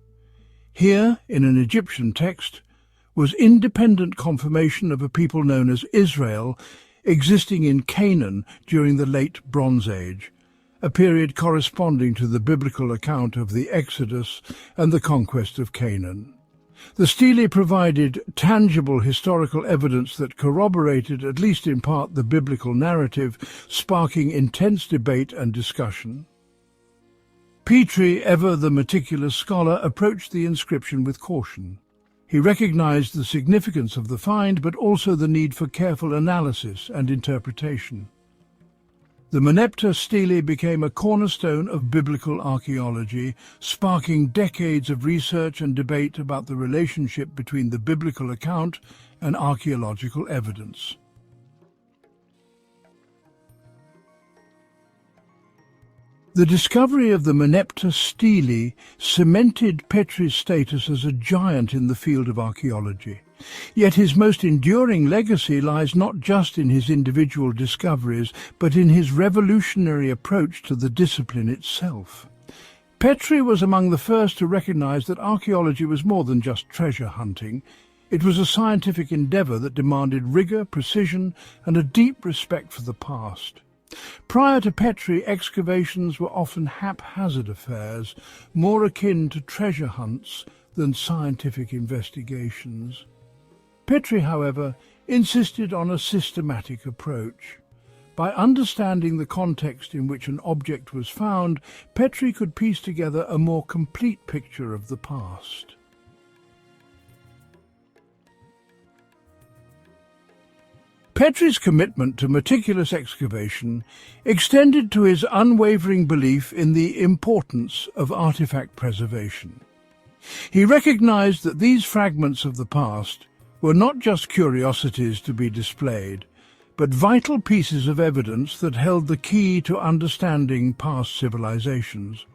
Here, in an Egyptian text, was independent confirmation of a people known as Israel existing in Canaan during the late Bronze Age, a period corresponding to the biblical account of the Exodus and the conquest of Canaan. The stele provided tangible historical evidence that corroborated, at least in part, the biblical narrative, sparking intense debate and discussion. Petrie, ever the meticulous scholar, approached the inscription with caution. He recognized the significance of the find, but also the need for careful analysis and interpretation. The Merneptah Stele became a cornerstone of biblical archaeology, sparking decades of research and debate about the relationship between the biblical account and archaeological evidence. The discovery of the Merneptah Stele cemented Petrie's status as a giant in the field of archaeology. Yet his most enduring legacy lies not just in his individual discoveries, but in his revolutionary approach to the discipline itself. Petrie was among the first to recognize that archaeology was more than just treasure hunting. It was a scientific endeavor that demanded rigor, precision, and a deep respect for the past. Prior to Petrie, excavations were often haphazard affairs, more akin to treasure hunts than scientific investigations. Petrie, however, insisted on a systematic approach. By understanding the context in which an object was found, Petrie could piece together a more complete picture of the past. Petrie's commitment to meticulous excavation extended to his unwavering belief in the importance of artifact preservation. He recognized that these fragments of the past were not just curiosities to be displayed, but vital pieces of evidence that held the key to understanding past civilizations.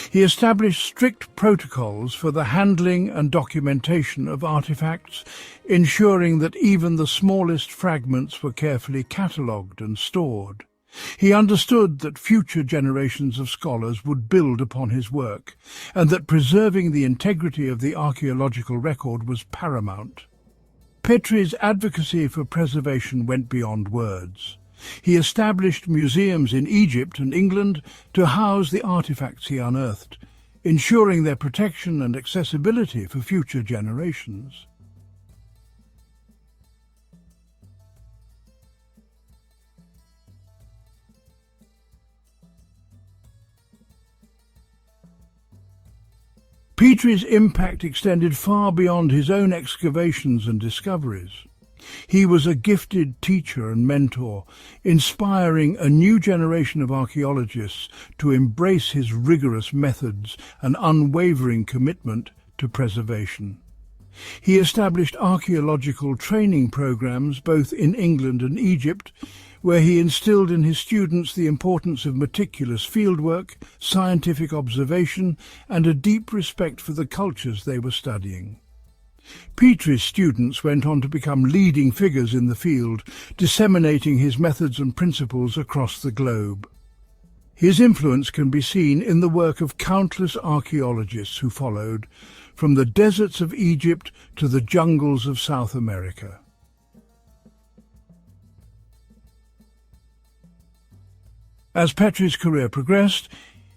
He established strict protocols for the handling and documentation of artifacts, ensuring that even the smallest fragments were carefully catalogued and stored. He understood that future generations of scholars would build upon his work, and that preserving the integrity of the archaeological record was paramount. Petrie's advocacy for preservation went beyond words. He established museums in Egypt and England to house the artifacts he unearthed, ensuring their protection and accessibility for future generations. Petrie's impact extended far beyond his own excavations and discoveries. He was a gifted teacher and mentor, inspiring a new generation of archaeologists to embrace his rigorous methods and unwavering commitment to preservation. He established archaeological training programs both in England and Egypt, where he instilled in his students the importance of meticulous fieldwork, scientific observation, and a deep respect for the cultures they were studying. Petrie's students went on to become leading figures in the field, disseminating his methods and principles across the globe. His influence can be seen in the work of countless archaeologists who followed, from the deserts of Egypt to the jungles of South America. As Petrie's career progressed,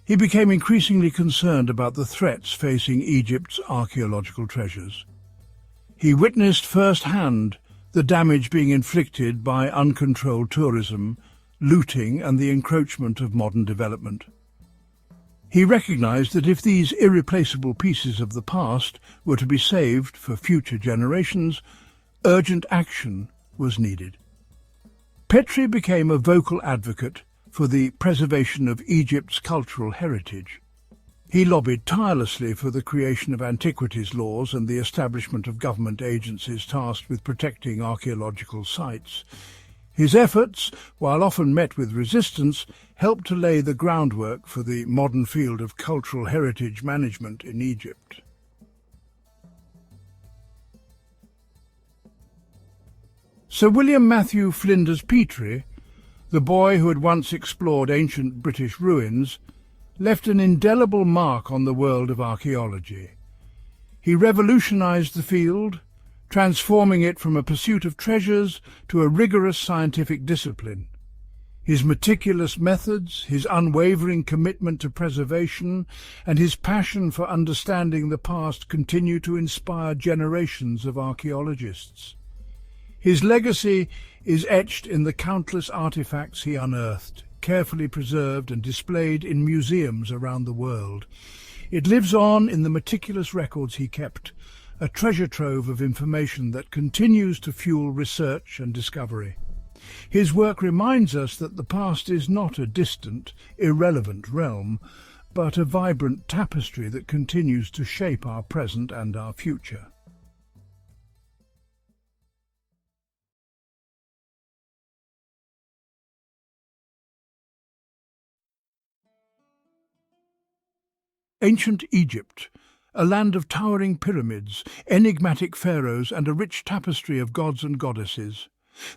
he became increasingly concerned about the threats facing Egypt's archaeological treasures. He witnessed firsthand the damage being inflicted by uncontrolled tourism, looting, and the encroachment of modern development. He recognized that if these irreplaceable pieces of the past were to be saved for future generations, urgent action was needed. Petrie became a vocal advocate for the preservation of Egypt's cultural heritage. He lobbied tirelessly for the creation of antiquities laws and the establishment of government agencies tasked with protecting archaeological sites. His efforts, while often met with resistance, helped to lay the groundwork for the modern field of cultural heritage management in Egypt. Sir William Matthew Flinders Petrie, the boy who had once explored ancient British ruins, left an indelible mark on the world of archaeology. He revolutionized the field, transforming it from a pursuit of treasures to a rigorous scientific discipline. His meticulous methods, his unwavering commitment to preservation, and his passion for understanding the past continue to inspire generations of archaeologists. His legacy is etched in the countless artifacts he unearthed, carefully preserved and displayed in museums around the world. It lives on in the meticulous records he kept, a treasure trove of information that continues to fuel research and discovery. His work reminds us that the past is not a distant, irrelevant realm, but a vibrant tapestry that continues to shape our present and our future. Ancient Egypt, a land of towering pyramids, enigmatic pharaohs, and a rich tapestry of gods and goddesses.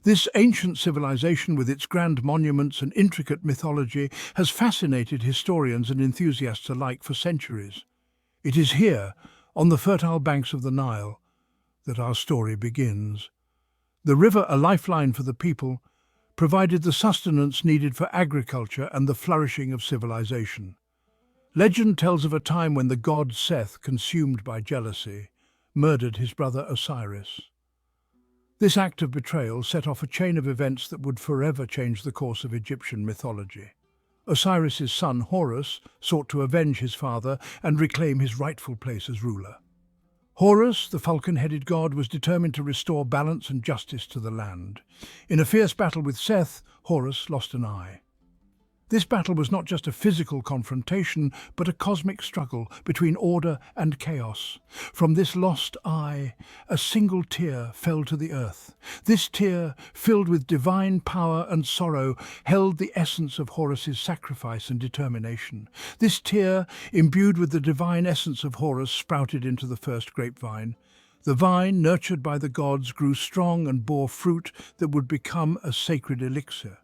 This ancient civilization, with its grand monuments and intricate mythology, has fascinated historians and enthusiasts alike for centuries. It is here, on the fertile banks of the Nile, that our story begins. The river, a lifeline for the people, provided the sustenance needed for agriculture and the flourishing of civilization. Legend tells of a time when the god Seth, consumed by jealousy, murdered his brother Osiris. This act of betrayal set off a chain of events that would forever change the course of Egyptian mythology. Osiris's son Horus sought to avenge his father and reclaim his rightful place as ruler. Horus, the falcon-headed god, was determined to restore balance and justice to the land. In a fierce battle with Seth, Horus lost an eye. This battle was not just a physical confrontation, but a cosmic struggle between order and chaos. From this lost eye, a single tear fell to the earth. This tear, filled with divine power and sorrow, held the essence of Horus's sacrifice and determination. This tear, imbued with the divine essence of Horus, sprouted into the first grapevine. The vine, nurtured by the gods, grew strong and bore fruit that would become a sacred elixir.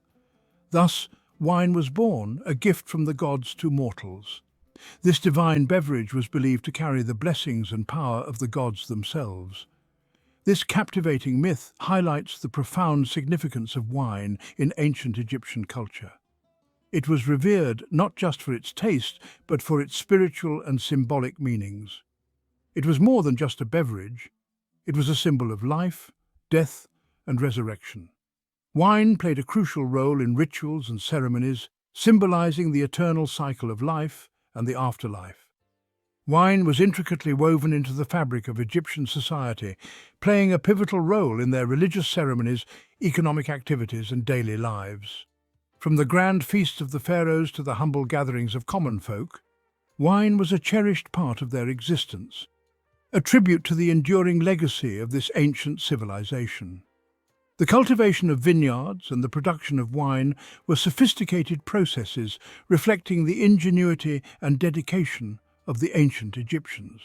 Thus, wine was born, a gift from the gods to mortals. This divine beverage was believed to carry the blessings and power of the gods themselves. This captivating myth highlights the profound significance of wine in ancient Egyptian culture. It was revered not just for its taste, but for its spiritual and symbolic meanings. It was more than just a beverage. It was a symbol of life, death, and resurrection. Wine played a crucial role in rituals and ceremonies, symbolizing the eternal cycle of life and the afterlife. Wine was intricately woven into the fabric of Egyptian society, playing a pivotal role in their religious ceremonies, economic activities, and daily lives. From the grand feasts of the pharaohs to the humble gatherings of common folk, wine was a cherished part of their existence, a tribute to the enduring legacy of this ancient civilization. The cultivation of vineyards and the production of wine were sophisticated processes reflecting the ingenuity and dedication of the ancient Egyptians.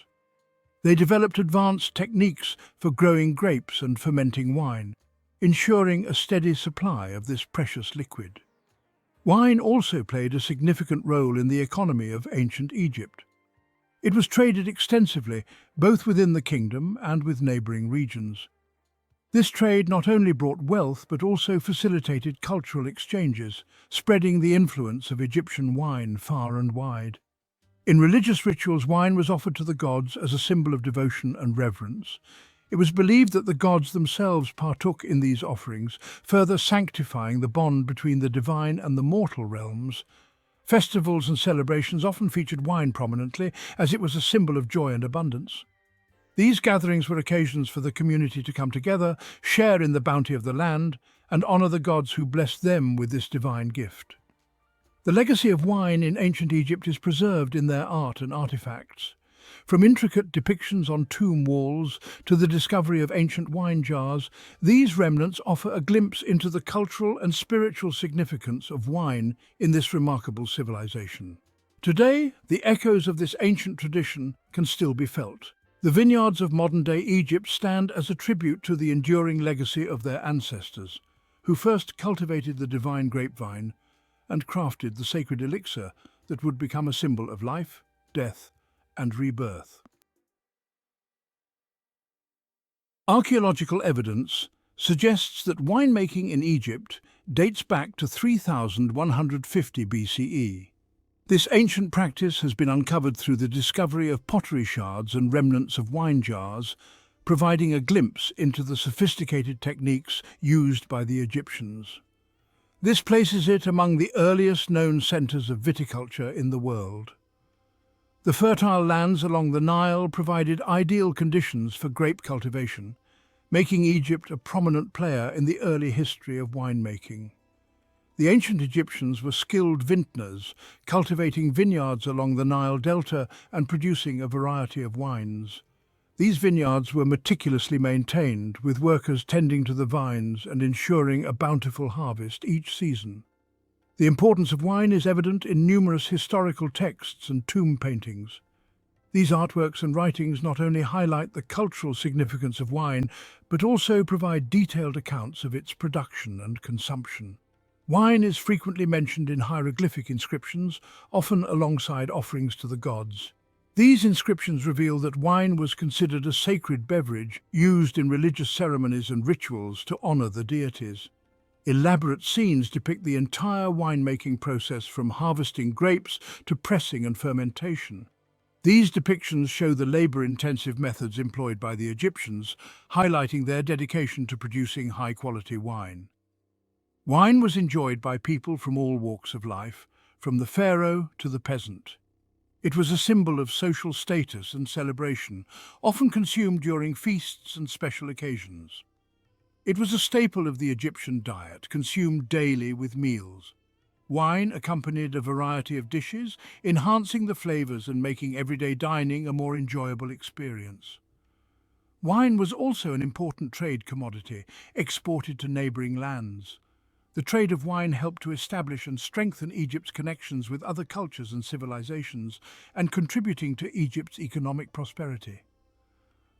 They developed advanced techniques for growing grapes and fermenting wine, ensuring a steady supply of this precious liquid. Wine also played a significant role in the economy of ancient Egypt. It was traded extensively, both within the kingdom and with neighbouring regions. This trade not only brought wealth but also facilitated cultural exchanges, spreading the influence of Egyptian wine far and wide. In religious rituals, wine was offered to the gods as a symbol of devotion and reverence. It was believed that the gods themselves partook in these offerings, further sanctifying the bond between the divine and the mortal realms. Festivals and celebrations often featured wine prominently, as it was a symbol of joy and abundance. These gatherings were occasions for the community to come together, share in the bounty of the land, and honour the gods who blessed them with this divine gift. The legacy of wine in ancient Egypt is preserved in their art and artifacts. From intricate depictions on tomb walls to the discovery of ancient wine jars, these remnants offer a glimpse into the cultural and spiritual significance of wine in this remarkable civilization. Today, the echoes of this ancient tradition can still be felt. The vineyards of modern-day Egypt stand as a tribute to the enduring legacy of their ancestors, who first cultivated the divine grapevine and crafted the sacred elixir that would become a symbol of life, death, and rebirth. Archaeological evidence suggests that winemaking in Egypt dates back to 3150 BCE. This ancient practice has been uncovered through the discovery of pottery shards and remnants of wine jars, providing a glimpse into the sophisticated techniques used by the Egyptians. This places it among the earliest known centers of viticulture in the world. The fertile lands along the Nile provided ideal conditions for grape cultivation, making Egypt a prominent player in the early history of winemaking. The ancient Egyptians were skilled vintners, cultivating vineyards along the Nile Delta and producing a variety of wines. These vineyards were meticulously maintained, with workers tending to the vines and ensuring a bountiful harvest each season. The importance of wine is evident in numerous historical texts and tomb paintings. These artworks and writings not only highlight the cultural significance of wine, but also provide detailed accounts of its production and consumption. Wine is frequently mentioned in hieroglyphic inscriptions, often alongside offerings to the gods. These inscriptions reveal that wine was considered a sacred beverage used in religious ceremonies and rituals to honor the deities. Elaborate scenes depict the entire winemaking process, from harvesting grapes to pressing and fermentation. These depictions show the labor-intensive methods employed by the Egyptians, highlighting their dedication to producing high-quality wine. Wine was enjoyed by people from all walks of life, from the pharaoh to the peasant. It was a symbol of social status and celebration, often consumed during feasts and special occasions. It was a staple of the Egyptian diet, consumed daily with meals. Wine accompanied a variety of dishes, enhancing the flavors and making everyday dining a more enjoyable experience. Wine was also an important trade commodity, exported to neighboring lands. The trade of wine helped to establish and strengthen Egypt's connections with other cultures and civilizations, and contributing to Egypt's economic prosperity.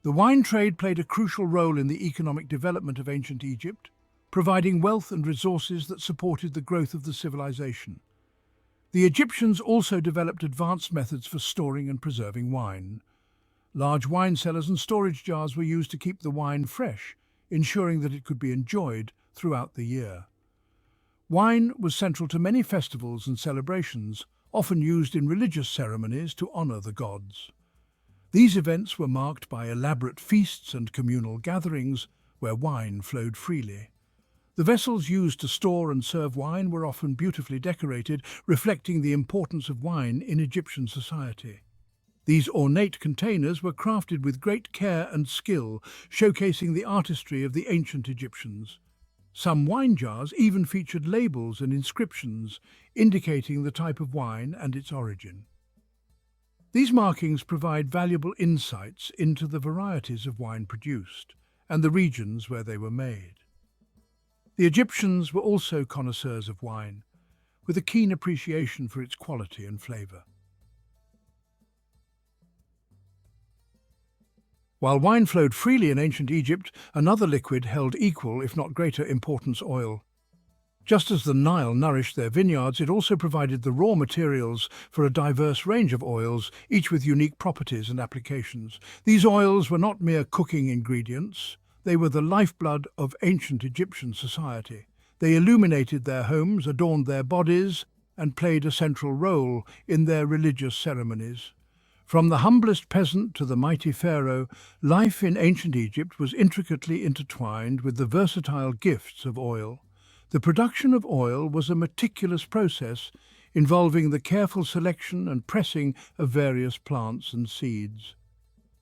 The wine trade played a crucial role in the economic development of ancient Egypt, providing wealth and resources that supported the growth of the civilization. The Egyptians also developed advanced methods for storing and preserving wine. Large wine cellars and storage jars were used to keep the wine fresh, ensuring that it could be enjoyed throughout the year. Wine was central to many festivals and celebrations, often used in religious ceremonies to honor the gods. These events were marked by elaborate feasts and communal gatherings where wine flowed freely. The vessels used to store and serve wine were often beautifully decorated, reflecting the importance of wine in Egyptian society. These ornate containers were crafted with great care and skill, showcasing the artistry of the ancient Egyptians. Some wine jars even featured labels and inscriptions indicating the type of wine and its origin. These markings provide valuable insights into the varieties of wine produced and the regions where they were made. The Egyptians were also connoisseurs of wine, with a keen appreciation for its quality and flavor. While wine flowed freely in ancient Egypt, another liquid held equal, if not greater importance: oil. Just as the Nile nourished their vineyards, it also provided the raw materials for a diverse range of oils, each with unique properties and applications. These oils were not mere cooking ingredients. They were the lifeblood of ancient Egyptian society. They illuminated their homes, adorned their bodies, and played a central role in their religious ceremonies. From the humblest peasant to the mighty pharaoh, life in ancient Egypt was intricately intertwined with the versatile gifts of oil. The production of oil was a meticulous process involving the careful selection and pressing of various plants and seeds.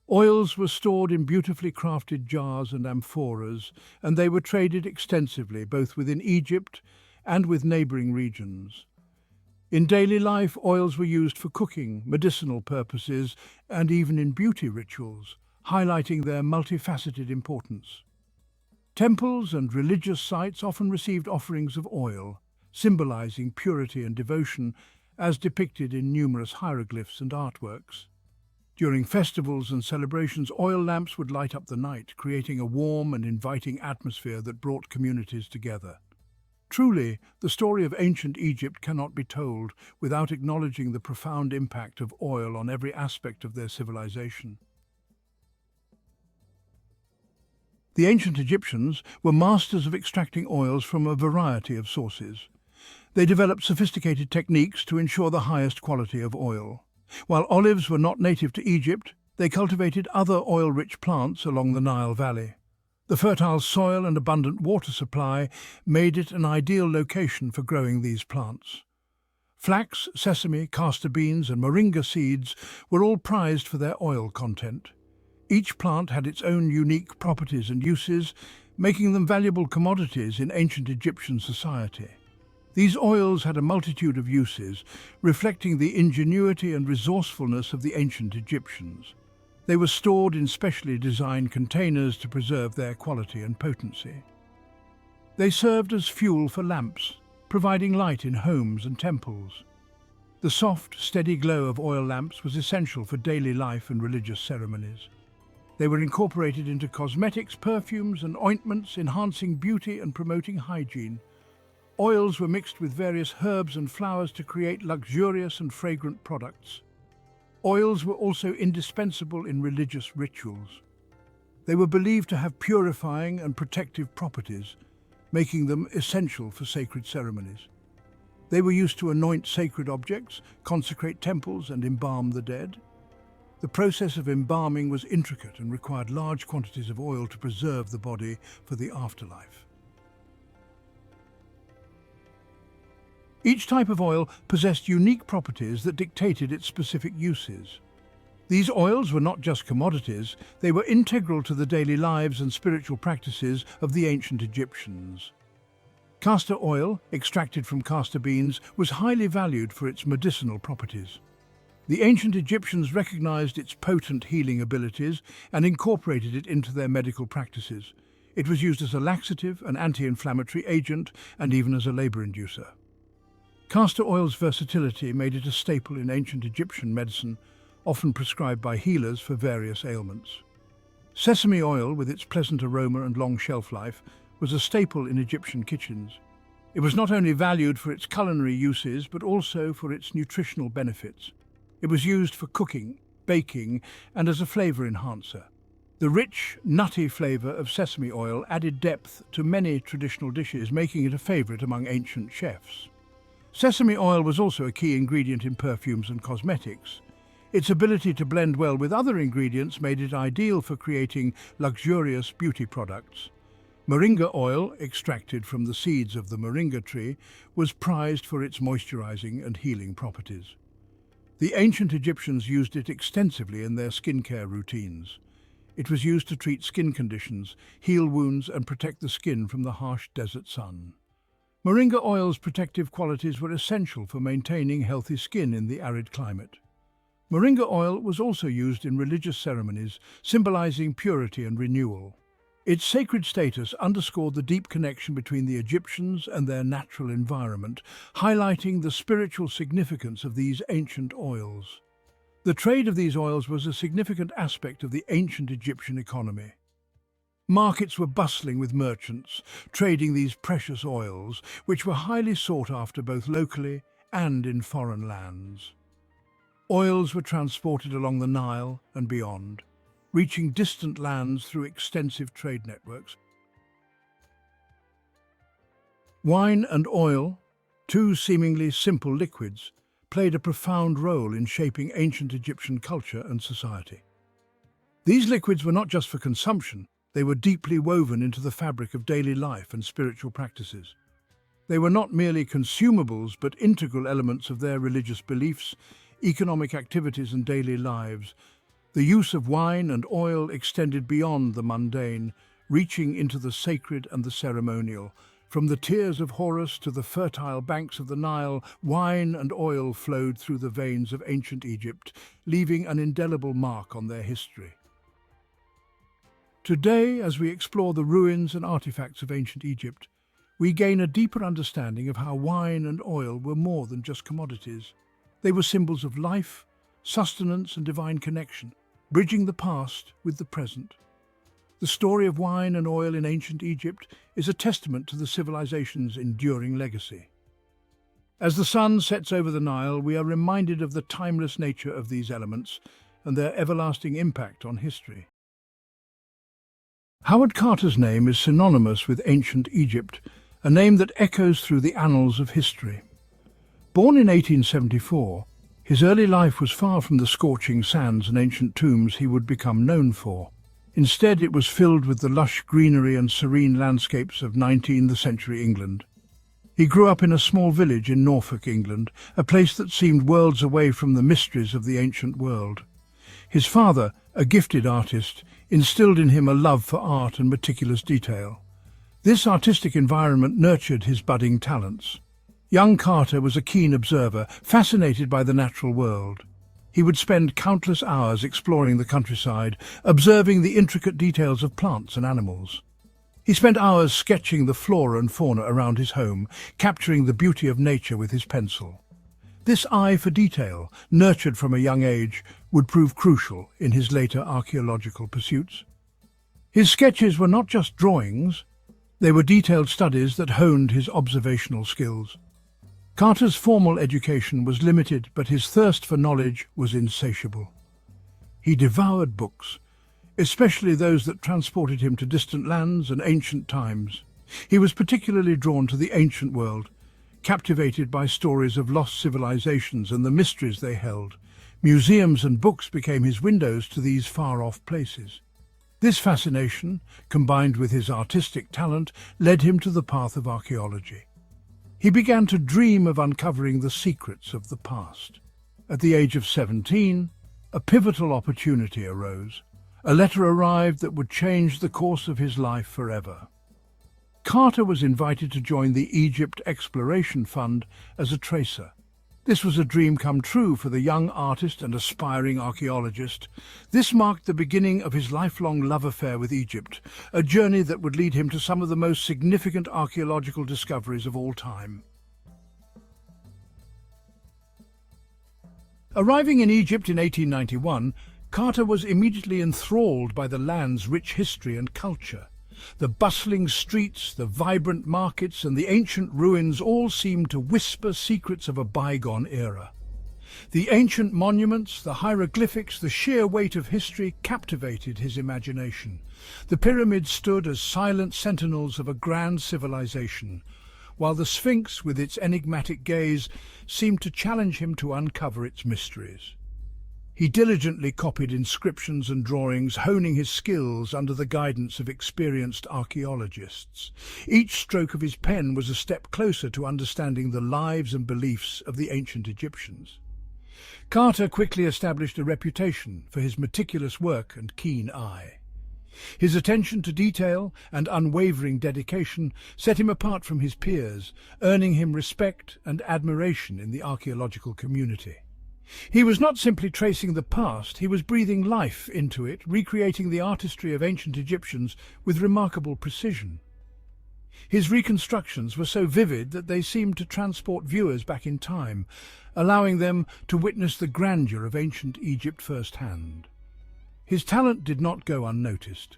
Oils were stored in beautifully crafted jars and amphoras, and they were traded extensively both within Egypt and with neighboring regions. In daily life, oils were used for cooking, medicinal purposes, and even in beauty rituals, highlighting their multifaceted importance. Temples and religious sites often received offerings of oil, symbolizing purity and devotion, as depicted in numerous hieroglyphs and artworks. During festivals and celebrations, oil lamps would light up the night, creating a warm and inviting atmosphere that brought communities together. Truly, the story of ancient Egypt cannot be told without acknowledging the profound impact of oil on every aspect of their civilization. The ancient Egyptians were masters of extracting oils from a variety of sources. They developed sophisticated techniques to ensure the highest quality of oil. While olives were not native to Egypt, they cultivated other oil-rich plants along the Nile Valley. The fertile soil and abundant water supply made it an ideal location for growing these plants. Flax, sesame, castor beans, and moringa seeds were all prized for their oil content. Each plant had its own unique properties and uses, making them valuable commodities in ancient Egyptian society. These oils had a multitude of uses, reflecting the ingenuity and resourcefulness of the ancient Egyptians. They were stored in specially designed containers to preserve their quality and potency. They served as fuel for lamps, providing light in homes and temples. The soft, steady glow of oil lamps was essential for daily life and religious ceremonies. They were incorporated into cosmetics, perfumes, and ointments, enhancing beauty and promoting hygiene. Oils were mixed with various herbs and flowers to create luxurious and fragrant products. Oils were also indispensable in religious rituals. They were believed to have purifying and protective properties, making them essential for sacred ceremonies. They were used to anoint sacred objects, consecrate temples, and embalm the dead. The process of embalming was intricate and required large quantities of oil to preserve the body for the afterlife. Each type of oil possessed unique properties that dictated its specific uses. These oils were not just commodities, they were integral to the daily lives and spiritual practices of the ancient Egyptians. Castor oil, extracted from castor beans, was highly valued for its medicinal properties. The ancient Egyptians recognized its potent healing abilities and incorporated it into their medical practices. It was used as a laxative, an anti-inflammatory agent, and even as a labor inducer. Castor oil's versatility made it a staple in ancient Egyptian medicine, often prescribed by healers for various ailments. Sesame oil, with its pleasant aroma and long shelf life, was a staple in Egyptian kitchens. It was not only valued for its culinary uses, but also for its nutritional benefits. It was used for cooking, baking, and as a flavor enhancer. The rich, nutty flavor of sesame oil added depth to many traditional dishes, making it a favorite among ancient chefs. Sesame oil was also a key ingredient in perfumes and cosmetics. Its ability to blend well with other ingredients made it ideal for creating luxurious beauty products. Moringa oil, extracted from the seeds of the moringa tree, was prized for its moisturizing and healing properties. The ancient Egyptians used it extensively in their skincare routines. It was used to treat skin conditions, heal wounds, and protect the skin from the harsh desert sun. Moringa oil's protective qualities were essential for maintaining healthy skin in the arid climate. Moringa oil was also used in religious ceremonies, symbolizing purity and renewal. Its sacred status underscored the deep connection between the Egyptians and their natural environment, highlighting the spiritual significance of these ancient oils. The trade of these oils was a significant aspect of the ancient Egyptian economy. Markets were bustling with merchants, trading these precious oils, which were highly sought after both locally and in foreign lands. Oils were transported along the Nile and beyond, reaching distant lands through extensive trade networks. Wine and oil, two seemingly simple liquids, played a profound role in shaping ancient Egyptian culture and society. These liquids were not just for consumption, they were deeply woven into the fabric of daily life and spiritual practices. They were not merely consumables, but integral elements of their religious beliefs, economic activities, and daily lives. The use of wine and oil extended beyond the mundane, reaching into the sacred and the ceremonial, From the tears of Horus to the fertile banks of the Nile, wine and oil flowed through the veins of ancient Egypt, leaving an indelible mark on their history. Today, as we explore the ruins and artifacts of ancient Egypt, we gain a deeper understanding of how wine and oil were more than just commodities. They were symbols of life, sustenance and divine connection, bridging the past with the present. The story of wine and oil in ancient Egypt is a testament to the civilization's enduring legacy. As the sun sets over the Nile, we are reminded of the timeless nature of these elements and their everlasting impact on history. Howard Carter's name is synonymous with ancient Egypt, a name that echoes through the annals of history. Born in 1874, his early life was far from the scorching sands and ancient tombs he would become known for. Instead, it was filled with the lush greenery and serene landscapes of 19th century England. He grew up in a small village in Norfolk, England, a place that seemed worlds away from the mysteries of the ancient world. His father, a gifted artist, instilled in him a love for art and meticulous detail. This artistic environment nurtured his budding talents. Young Carter was a keen observer, fascinated by the natural world. He would spend countless hours exploring the countryside, observing the intricate details of plants and animals. He spent hours sketching the flora and fauna around his home, capturing the beauty of nature with his pencil. This eye for detail, nurtured from a young age, would prove crucial in his later archaeological pursuits. His sketches were not just drawings, they were detailed studies that honed his observational skills. Carter's formal education was limited, but his thirst for knowledge was insatiable. He devoured books, especially those that transported him to distant lands and ancient times. He was particularly drawn to the ancient world, captivated by stories of lost civilizations and the mysteries they held. Museums and books became his windows to these far-off places. This fascination, combined with his artistic talent, led him to the path of archaeology. He began to dream of uncovering the secrets of the past. At the age of 17, a pivotal opportunity arose. A letter arrived that would change the course of his life forever. Carter was invited to join the Egypt Exploration Fund as a tracer. This was a dream come true for the young artist and aspiring archaeologist. This marked the beginning of his lifelong love affair with Egypt, a journey that would lead him to some of the most significant archaeological discoveries of all time. Arriving in Egypt in 1891, Carter was immediately enthralled by the land's rich history and culture. The bustling streets, the vibrant markets, and the ancient ruins all seemed to whisper secrets of a bygone era. The ancient monuments, the hieroglyphics, the sheer weight of history captivated his imagination. The pyramids stood as silent sentinels of a grand civilization, while the Sphinx, with its enigmatic gaze, seemed to challenge him to uncover its mysteries. He diligently copied inscriptions and drawings, honing his skills under the guidance of experienced archaeologists. Each stroke of his pen was a step closer to understanding the lives and beliefs of the ancient Egyptians. Carter quickly established a reputation for his meticulous work and keen eye. His attention to detail and unwavering dedication set him apart from his peers, earning him respect and admiration in the archaeological community. He was not simply tracing the past, he was breathing life into it, recreating the artistry of ancient Egyptians with remarkable precision. His reconstructions were so vivid that they seemed to transport viewers back in time, allowing them to witness the grandeur of ancient Egypt firsthand. His talent did not go unnoticed.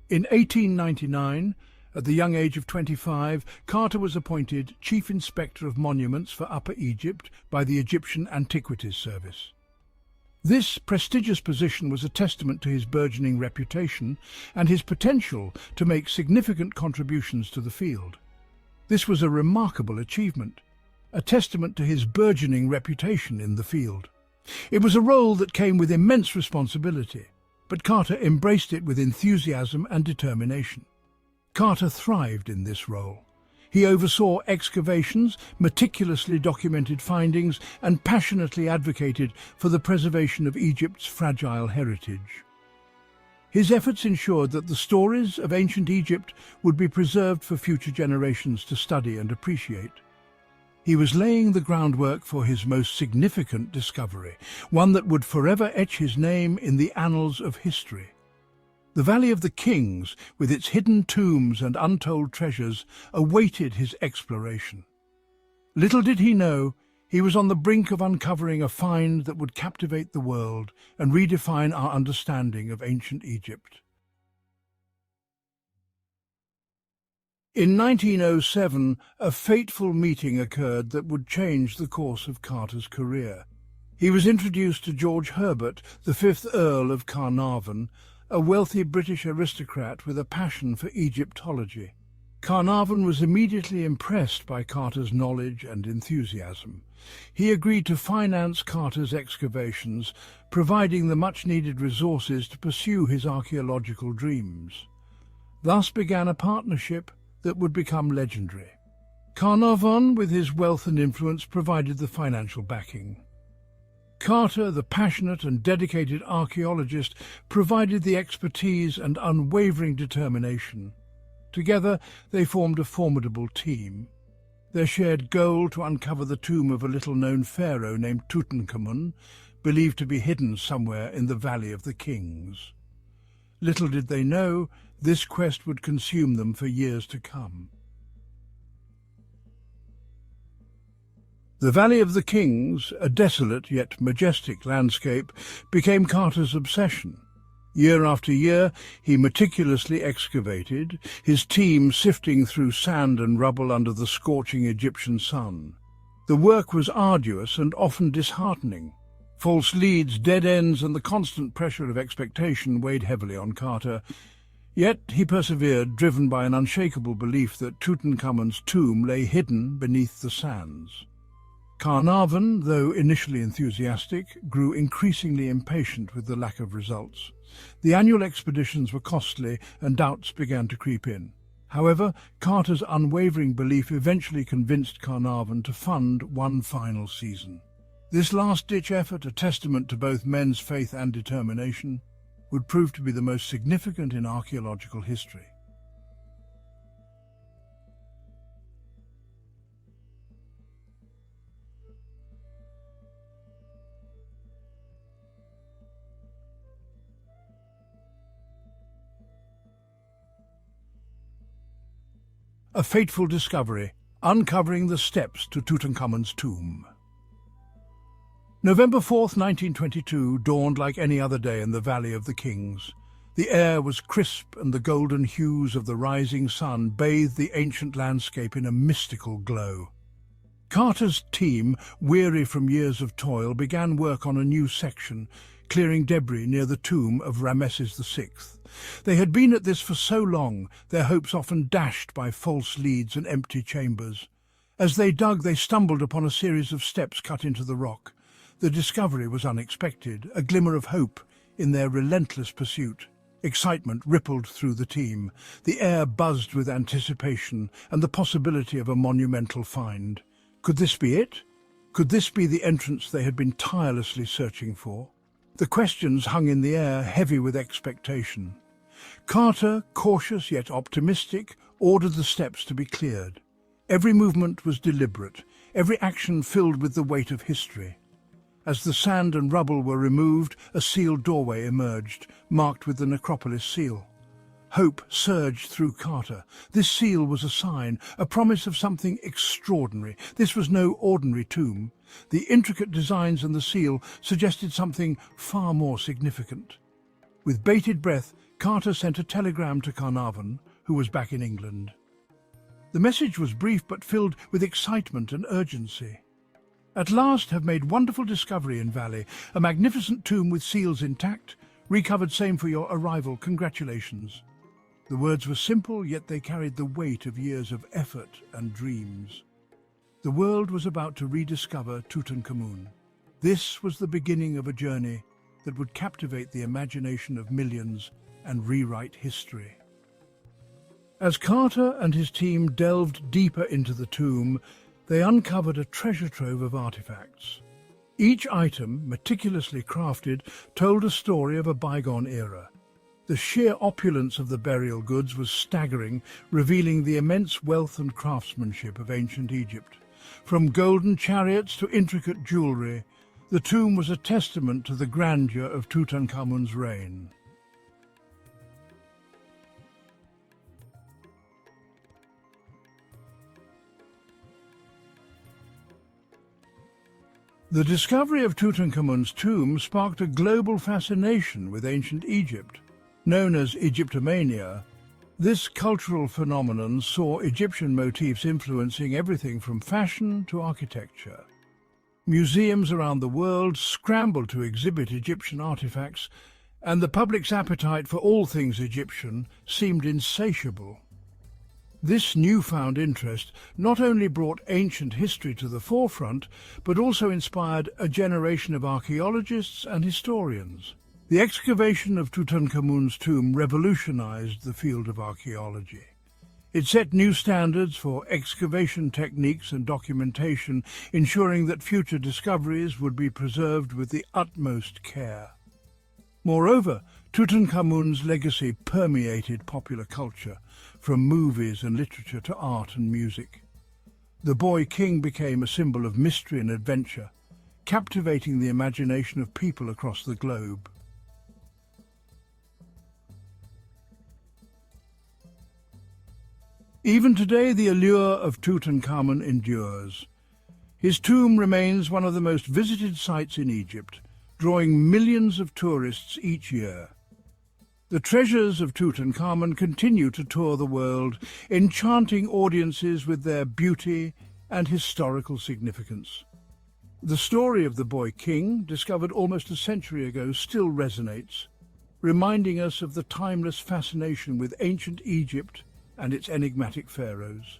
In 1899, at the young age of 25, Carter was appointed Chief Inspector of Monuments for Upper Egypt by the Egyptian Antiquities Service. This prestigious position was a testament to his burgeoning reputation and his potential to make significant contributions to the field. This was a remarkable achievement, a testament to his burgeoning reputation in the field. It was a role that came with immense responsibility, but Carter embraced it with enthusiasm and determination. Carter thrived in this role. He oversaw excavations, meticulously documented findings, and passionately advocated for the preservation of Egypt's fragile heritage. His efforts ensured that the stories of ancient Egypt would be preserved for future generations to study and appreciate. He was laying the groundwork for his most significant discovery, one that would forever etch his name in the annals of history. The Valley of the Kings, with its hidden tombs and untold treasures, awaited his exploration. Little did he know, he was on the brink of uncovering a find that would captivate the world and redefine our understanding of ancient Egypt. In 1907, a fateful meeting occurred that would change the course of Carter's career. He was introduced to George Herbert, the 5th Earl of Carnarvon, a wealthy British aristocrat with a passion for Egyptology. Carnarvon was immediately impressed by Carter's knowledge and enthusiasm. He agreed to finance Carter's excavations, providing the much-needed resources to pursue his archaeological dreams. Thus began a partnership that would become legendary. Carnarvon, with his wealth and influence, provided the financial backing. Carter, the passionate and dedicated archaeologist, provided the expertise and unwavering determination. Together, they formed a formidable team. Their shared goal to uncover the tomb of a little-known pharaoh named Tutankhamun, believed to be hidden somewhere in the Valley of the Kings. Little did they know, this quest would consume them for years to come. The Valley of the Kings, a desolate yet majestic landscape, became Carter's obsession. Year after year, he meticulously excavated, his team sifting through sand and rubble under the scorching Egyptian sun. The work was arduous and often disheartening. False leads, dead ends, and the constant pressure of expectation weighed heavily on Carter. Yet he persevered, driven by an unshakable belief that Tutankhamun's tomb lay hidden beneath the sands. Carnarvon, though initially enthusiastic, grew increasingly impatient with the lack of results. The annual expeditions were costly and doubts began to creep in. However, Carter's unwavering belief eventually convinced Carnarvon to fund one final season. This last-ditch effort, a testament to both men's faith and determination, would prove to be the most significant in archaeological history. A fateful discovery, uncovering the steps to Tutankhamun's tomb. November 4th, 1922, dawned like any other day in the Valley of the Kings. The air was crisp and the golden hues of the rising sun bathed the ancient landscape in a mystical glow. Carter's team, weary from years of toil, began work on a new section, clearing debris near the tomb of Ramesses VI. They had been at this for so long, their hopes often dashed by false leads and empty chambers. As they dug, they stumbled upon a series of steps cut into the rock. The discovery was unexpected, a glimmer of hope in their relentless pursuit. Excitement rippled through the team. The air buzzed with anticipation and the possibility of a monumental find. Could this be it? Could this be the entrance they had been tirelessly searching for? The questions hung in the air, heavy with expectation. Carter, cautious yet optimistic, ordered the steps to be cleared. Every movement was deliberate, every action filled with the weight of history. As the sand and rubble were removed, a sealed doorway emerged, marked with the necropolis seal. Hope surged through Carter. This seal was a sign, a promise of something extraordinary. This was no ordinary tomb. The intricate designs and the seal suggested something far more significant. With bated breath, Carter sent a telegram to Carnarvon, who was back in England. The message was brief but filled with excitement and urgency. At last have made wonderful discovery in Valley, a magnificent tomb with seals intact, recovered same for your arrival, congratulations. The words were simple, yet they carried the weight of years of effort and dreams. The world was about to rediscover Tutankhamun. This was the beginning of a journey that would captivate the imagination of millions and rewrite history. As Carter and his team delved deeper into the tomb, they uncovered a treasure trove of artifacts. Each item, meticulously crafted, told a story of a bygone era. The sheer opulence of the burial goods was staggering, revealing the immense wealth and craftsmanship of ancient Egypt. From golden chariots to intricate jewellery, the tomb was a testament to the grandeur of Tutankhamun's reign. The discovery of Tutankhamun's tomb sparked a global fascination with ancient Egypt. Known as Egyptomania, this cultural phenomenon saw Egyptian motifs influencing everything from fashion to architecture. Museums around the world scrambled to exhibit Egyptian artifacts, and the public's appetite for all things Egyptian seemed insatiable. This newfound interest not only brought ancient history to the forefront, but also inspired a generation of archaeologists and historians. The excavation of Tutankhamun's tomb revolutionized the field of archaeology. It set new standards for excavation techniques and documentation, ensuring that future discoveries would be preserved with the utmost care. Moreover, Tutankhamun's legacy permeated popular culture, from movies and literature to art and music. The boy king became a symbol of mystery and adventure, captivating the imagination of people across the globe. Even today, the allure of Tutankhamun endures. His tomb remains one of the most visited sites in Egypt, drawing millions of tourists each year. The treasures of Tutankhamun continue to tour the world, enchanting audiences with their beauty and historical significance. The story of the boy king, discovered almost a century ago, still resonates, reminding us of the timeless fascination with ancient Egypt and its enigmatic pharaohs.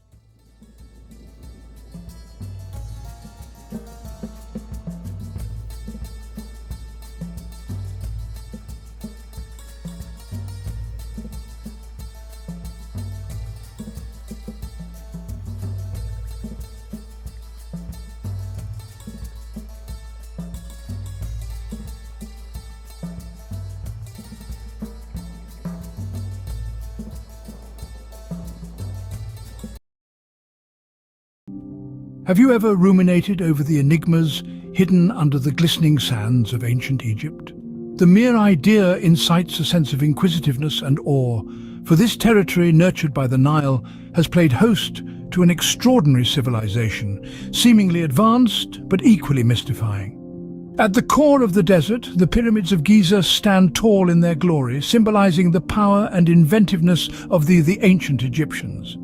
Have you ever ruminated over the enigmas hidden under the glistening sands of ancient Egypt? The mere idea incites a sense of inquisitiveness and awe, for this territory, nurtured by the Nile, has played host to an extraordinary civilization, seemingly advanced but equally mystifying. At the core of the desert, the pyramids of Giza stand tall in their glory, symbolizing the power and inventiveness of the ancient Egyptians.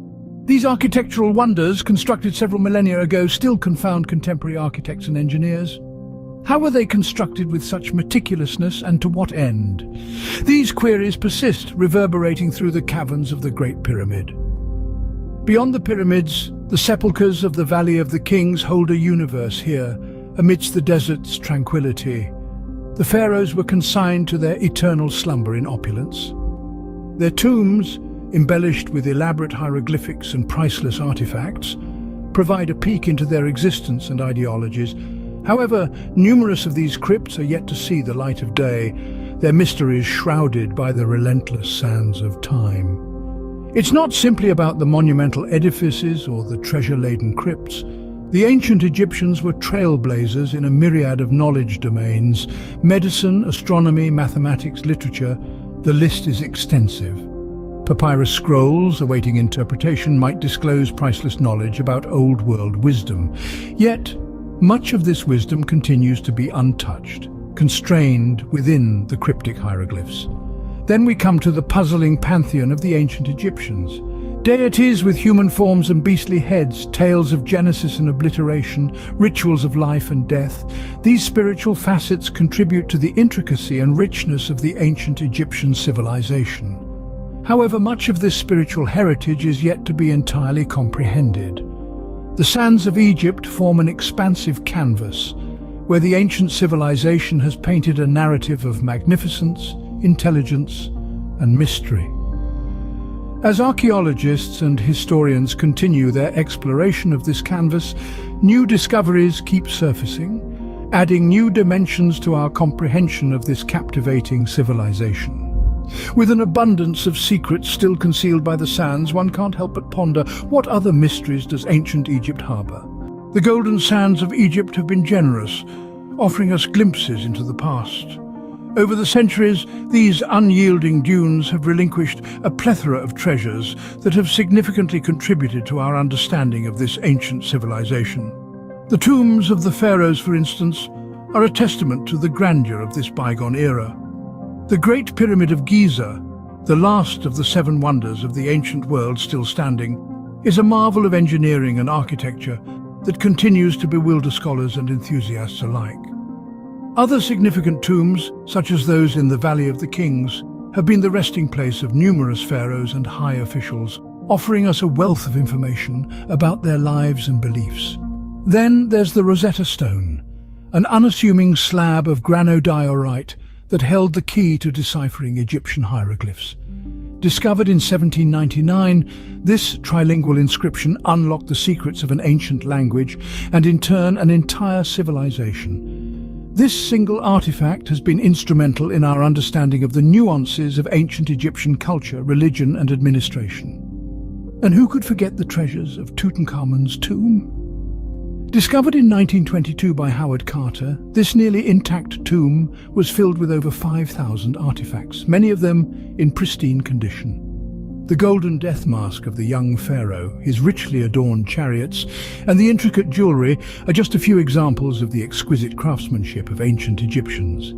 These architectural wonders, constructed several millennia ago, still confound contemporary architects and engineers. How were they constructed with such meticulousness, and to what end? These queries persist, reverberating through the caverns of the Great Pyramid. Beyond the pyramids, the sepulchres of the Valley of the Kings hold a universe here, amidst the desert's tranquility. The pharaohs were consigned to their eternal slumber in opulence. Their tombs, embellished with elaborate hieroglyphics and priceless artifacts, provide a peek into their existence and ideologies. However, numerous of these crypts are yet to see the light of day, their mysteries shrouded by the relentless sands of time. It's not simply about the monumental edifices or the treasure-laden crypts. The ancient Egyptians were trailblazers in a myriad of knowledge domains: medicine, astronomy, mathematics, literature. The list is extensive. Papyrus scrolls awaiting interpretation might disclose priceless knowledge about old-world wisdom. Yet, much of this wisdom continues to be untouched, constrained within the cryptic hieroglyphs. Then we come to the puzzling pantheon of the ancient Egyptians. Deities with human forms and beastly heads, tales of genesis and obliteration, rituals of life and death. These spiritual facets contribute to the intricacy and richness of the ancient Egyptian civilization. However, much of this spiritual heritage is yet to be entirely comprehended. The sands of Egypt form an expansive canvas, where the ancient civilization has painted a narrative of magnificence, intelligence, and mystery. As archaeologists and historians continue their exploration of this canvas, new discoveries keep surfacing, adding new dimensions to our comprehension of this captivating civilization. With an abundance of secrets still concealed by the sands, one can't help but ponder, what other mysteries does ancient Egypt harbour? The golden sands of Egypt have been generous, offering us glimpses into the past. Over the centuries, these unyielding dunes have relinquished a plethora of treasures that have significantly contributed to our understanding of this ancient civilization. The tombs of the pharaohs, for instance, are a testament to the grandeur of this bygone era. The Great Pyramid of Giza, the last of the 7 wonders of the ancient world still standing, is a marvel of engineering and architecture that continues to bewilder scholars and enthusiasts alike. Other significant tombs, such as those in the Valley of the Kings, have been the resting place of numerous pharaohs and high officials, offering us a wealth of information about their lives and beliefs. Then there's the Rosetta Stone, an unassuming slab of granodiorite that held the key to deciphering Egyptian hieroglyphs. Discovered in 1799, this trilingual inscription unlocked the secrets of an ancient language and in turn an entire civilization. This single artifact has been instrumental in our understanding of the nuances of ancient Egyptian culture, religion and administration. And who could forget the treasures of Tutankhamun's tomb? Discovered in 1922 by Howard Carter, this nearly intact tomb was filled with over 5,000 artifacts, many of them in pristine condition. The golden death mask of the young pharaoh, his richly adorned chariots, and the intricate jewellery are just a few examples of the exquisite craftsmanship of ancient Egyptians.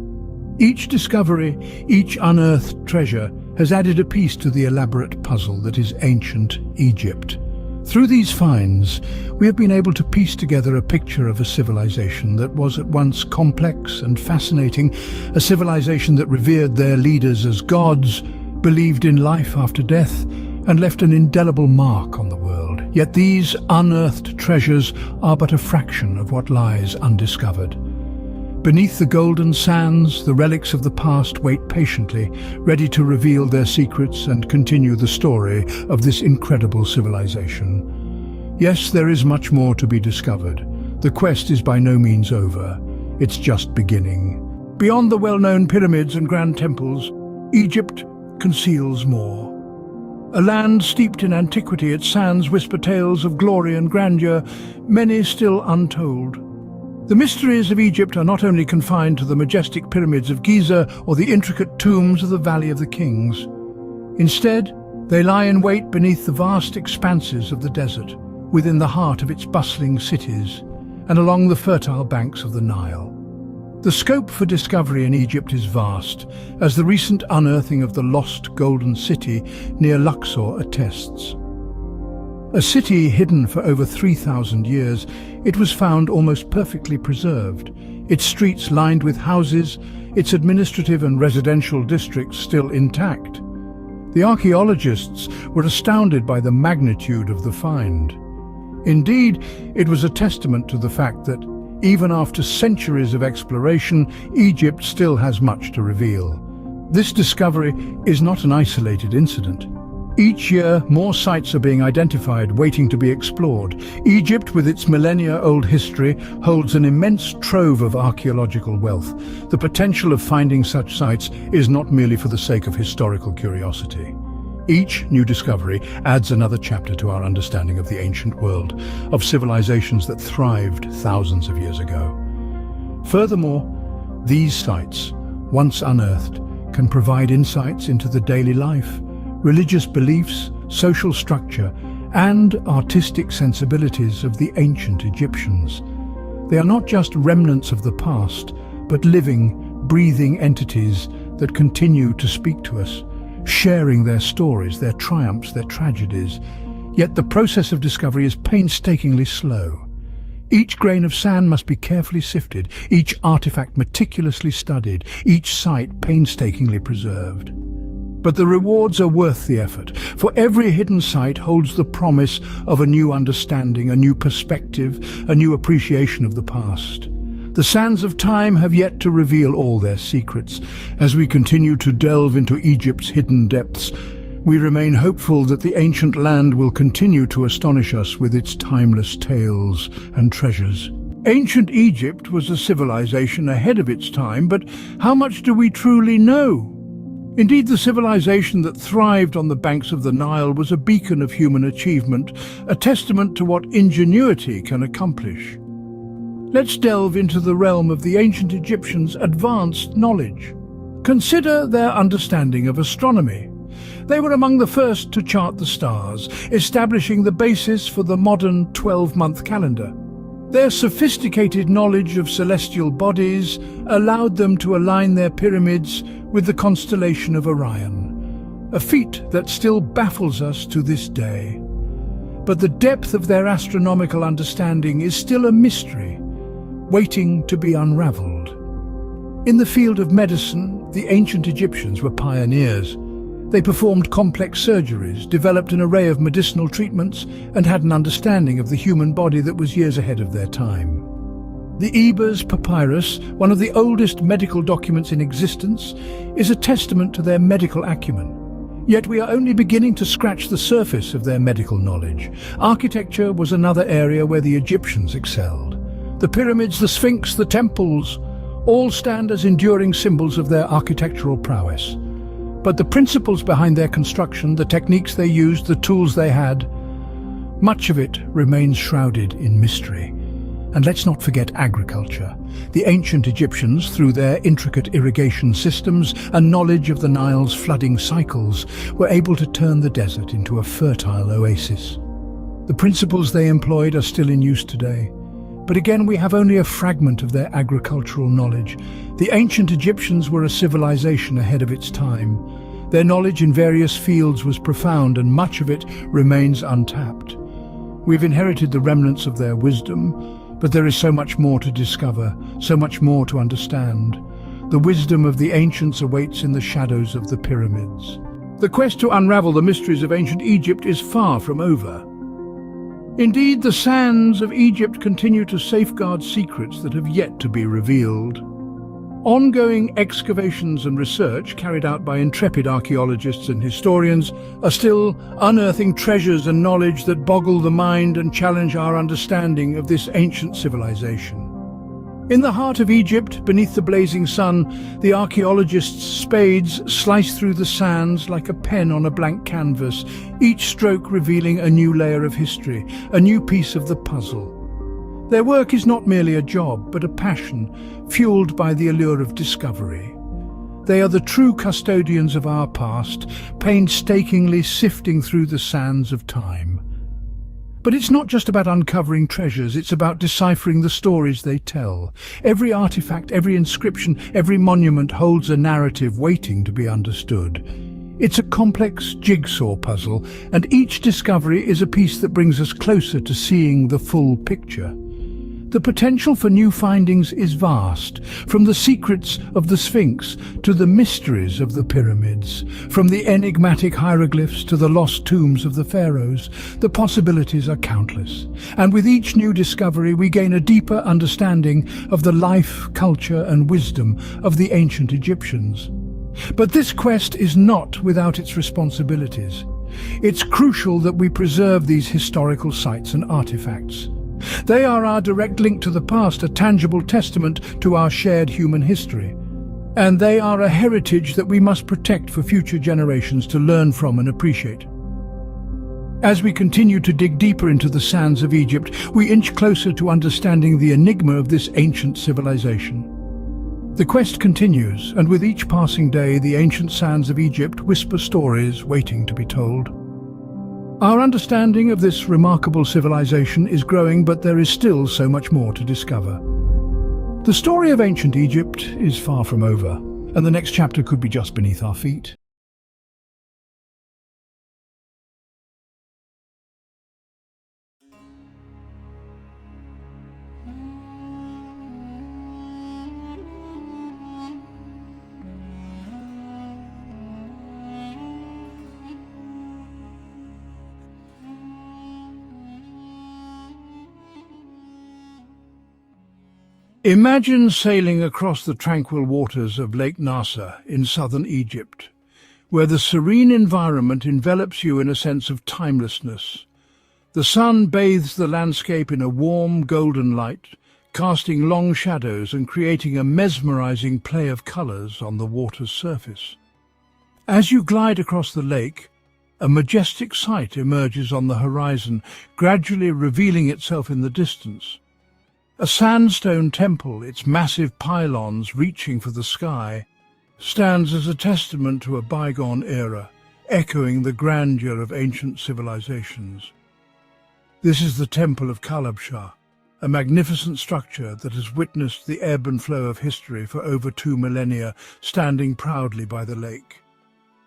Each discovery, each unearthed treasure, has added a piece to the elaborate puzzle that is ancient Egypt. Through these finds, we have been able to piece together a picture of a civilization that was at once complex and fascinating, a civilization that revered their leaders as gods, believed in life after death, and left an indelible mark on the world. Yet these unearthed treasures are but a fraction of what lies undiscovered. Beneath the golden sands, the relics of the past wait patiently, ready to reveal their secrets and continue the story of this incredible civilization. Yes, there is much more to be discovered. The quest is by no means over. It's just beginning. Beyond the well-known pyramids and grand temples, Egypt conceals more. A land steeped in antiquity, its sands whisper tales of glory and grandeur, many still untold. The mysteries of Egypt are not only confined to the majestic pyramids of Giza or the intricate tombs of the Valley of the Kings. Instead, they lie in wait beneath the vast expanses of the desert, within the heart of its bustling cities, and along the fertile banks of the Nile. The scope for discovery in Egypt is vast, as the recent unearthing of the lost Golden City near Luxor attests. A city hidden for over 3,000 years, it was found almost perfectly preserved, its streets lined with houses, its administrative and residential districts still intact. The archaeologists were astounded by the magnitude of the find. Indeed, it was a testament to the fact that even after centuries of exploration, Egypt still has much to reveal. This discovery is not an isolated incident. Each year, more sites are being identified, waiting to be explored. Egypt, with its millennia-old history, holds an immense trove of archaeological wealth. The potential of finding such sites is not merely for the sake of historical curiosity. Each new discovery adds another chapter to our understanding of the ancient world, of civilizations that thrived thousands of years ago. Furthermore, these sites, once unearthed, can provide insights into the daily life, religious beliefs, social structure, and artistic sensibilities of the ancient Egyptians. They are not just remnants of the past, but living, breathing entities that continue to speak to us, sharing their stories, their triumphs, their tragedies. Yet the process of discovery is painstakingly slow. Each grain of sand must be carefully sifted, each artifact meticulously studied, each site painstakingly preserved. But the rewards are worth the effort, for every hidden site holds the promise of a new understanding, a new perspective, a new appreciation of the past. The sands of time have yet to reveal all their secrets. As we continue to delve into Egypt's hidden depths, we remain hopeful that the ancient land will continue to astonish us with its timeless tales and treasures. Ancient Egypt was a civilization ahead of its time, but how much do we truly know? Indeed, the civilization that thrived on the banks of the Nile was a beacon of human achievement, a testament to what ingenuity can accomplish. Let's delve into the realm of the ancient Egyptians' advanced knowledge. Consider their understanding of astronomy. They were among the first to chart the stars, establishing the basis for the modern 12-month calendar. Their sophisticated knowledge of celestial bodies allowed them to align their pyramids with the constellation of Orion, a feat that still baffles us to this day. But the depth of their astronomical understanding is still a mystery, waiting to be unraveled. In the field of medicine, the ancient Egyptians were pioneers. They performed complex surgeries, developed an array of medicinal treatments, and had an understanding of the human body that was years ahead of their time. The Ebers Papyrus, one of the oldest medical documents in existence, is a testament to their medical acumen. Yet we are only beginning to scratch the surface of their medical knowledge. Architecture was another area where the Egyptians excelled. The pyramids, the Sphinx, the temples, all stand as enduring symbols of their architectural prowess. But the principles behind their construction, the techniques they used, the tools they had, much of it remains shrouded in mystery. And let's not forget agriculture. The ancient Egyptians, through their intricate irrigation systems and knowledge of the Nile's flooding cycles, were able to turn the desert into a fertile oasis. The principles they employed are still in use today. But again, we have only a fragment of their agricultural knowledge. The ancient Egyptians were a civilization ahead of its time. Their knowledge in various fields was profound, and much of it remains untapped. We've inherited the remnants of their wisdom, but there is so much more to discover, so much more to understand. The wisdom of the ancients awaits in the shadows of the pyramids. The quest to unravel the mysteries of ancient Egypt is far from over. Indeed, the sands of Egypt continue to safeguard secrets that have yet to be revealed. Ongoing excavations and research carried out by intrepid archaeologists and historians are still unearthing treasures and knowledge that boggle the mind and challenge our understanding of this ancient civilization. In the heart of Egypt, beneath the blazing sun, the archaeologists' spades slice through the sands like a pen on a blank canvas, each stroke revealing a new layer of history, a new piece of the puzzle. Their work is not merely a job, but a passion, fueled by the allure of discovery. They are the true custodians of our past, painstakingly sifting through the sands of time. But it's not just about uncovering treasures, it's about deciphering the stories they tell. Every artifact, every inscription, every monument holds a narrative waiting to be understood. It's a complex jigsaw puzzle, and each discovery is a piece that brings us closer to seeing the full picture. The potential for new findings is vast, from the secrets of the Sphinx to the mysteries of the pyramids, from the enigmatic hieroglyphs to the lost tombs of the pharaohs. The possibilities are countless, and with each new discovery we gain a deeper understanding of the life, culture and wisdom of the ancient Egyptians. But this quest is not without its responsibilities. It's crucial that we preserve these historical sites and artifacts. They are our direct link to the past, a tangible testament to our shared human history. And they are a heritage that we must protect for future generations to learn from and appreciate. As we continue to dig deeper into the sands of Egypt, we inch closer to understanding the enigma of this ancient civilization. The quest continues, and with each passing day, the ancient sands of Egypt whisper stories waiting to be told. Our understanding of this remarkable civilization is growing, but there is still so much more to discover. The story of ancient Egypt is far from over, and the next chapter could be just beneath our feet. Imagine sailing across the tranquil waters of Lake Nasser in southern Egypt, where the serene environment envelops you in a sense of timelessness. The sun bathes the landscape in a warm golden light, casting long shadows and creating a mesmerizing play of colors on the water's surface. As you glide across the lake, a majestic sight emerges on the horizon, gradually revealing itself in the distance. A sandstone temple, its massive pylons reaching for the sky, stands as a testament to a bygone era, echoing the grandeur of ancient civilizations. This is the Temple of Kalabshah, a magnificent structure that has witnessed the ebb and flow of history for over 2 millennia, standing proudly by the lake.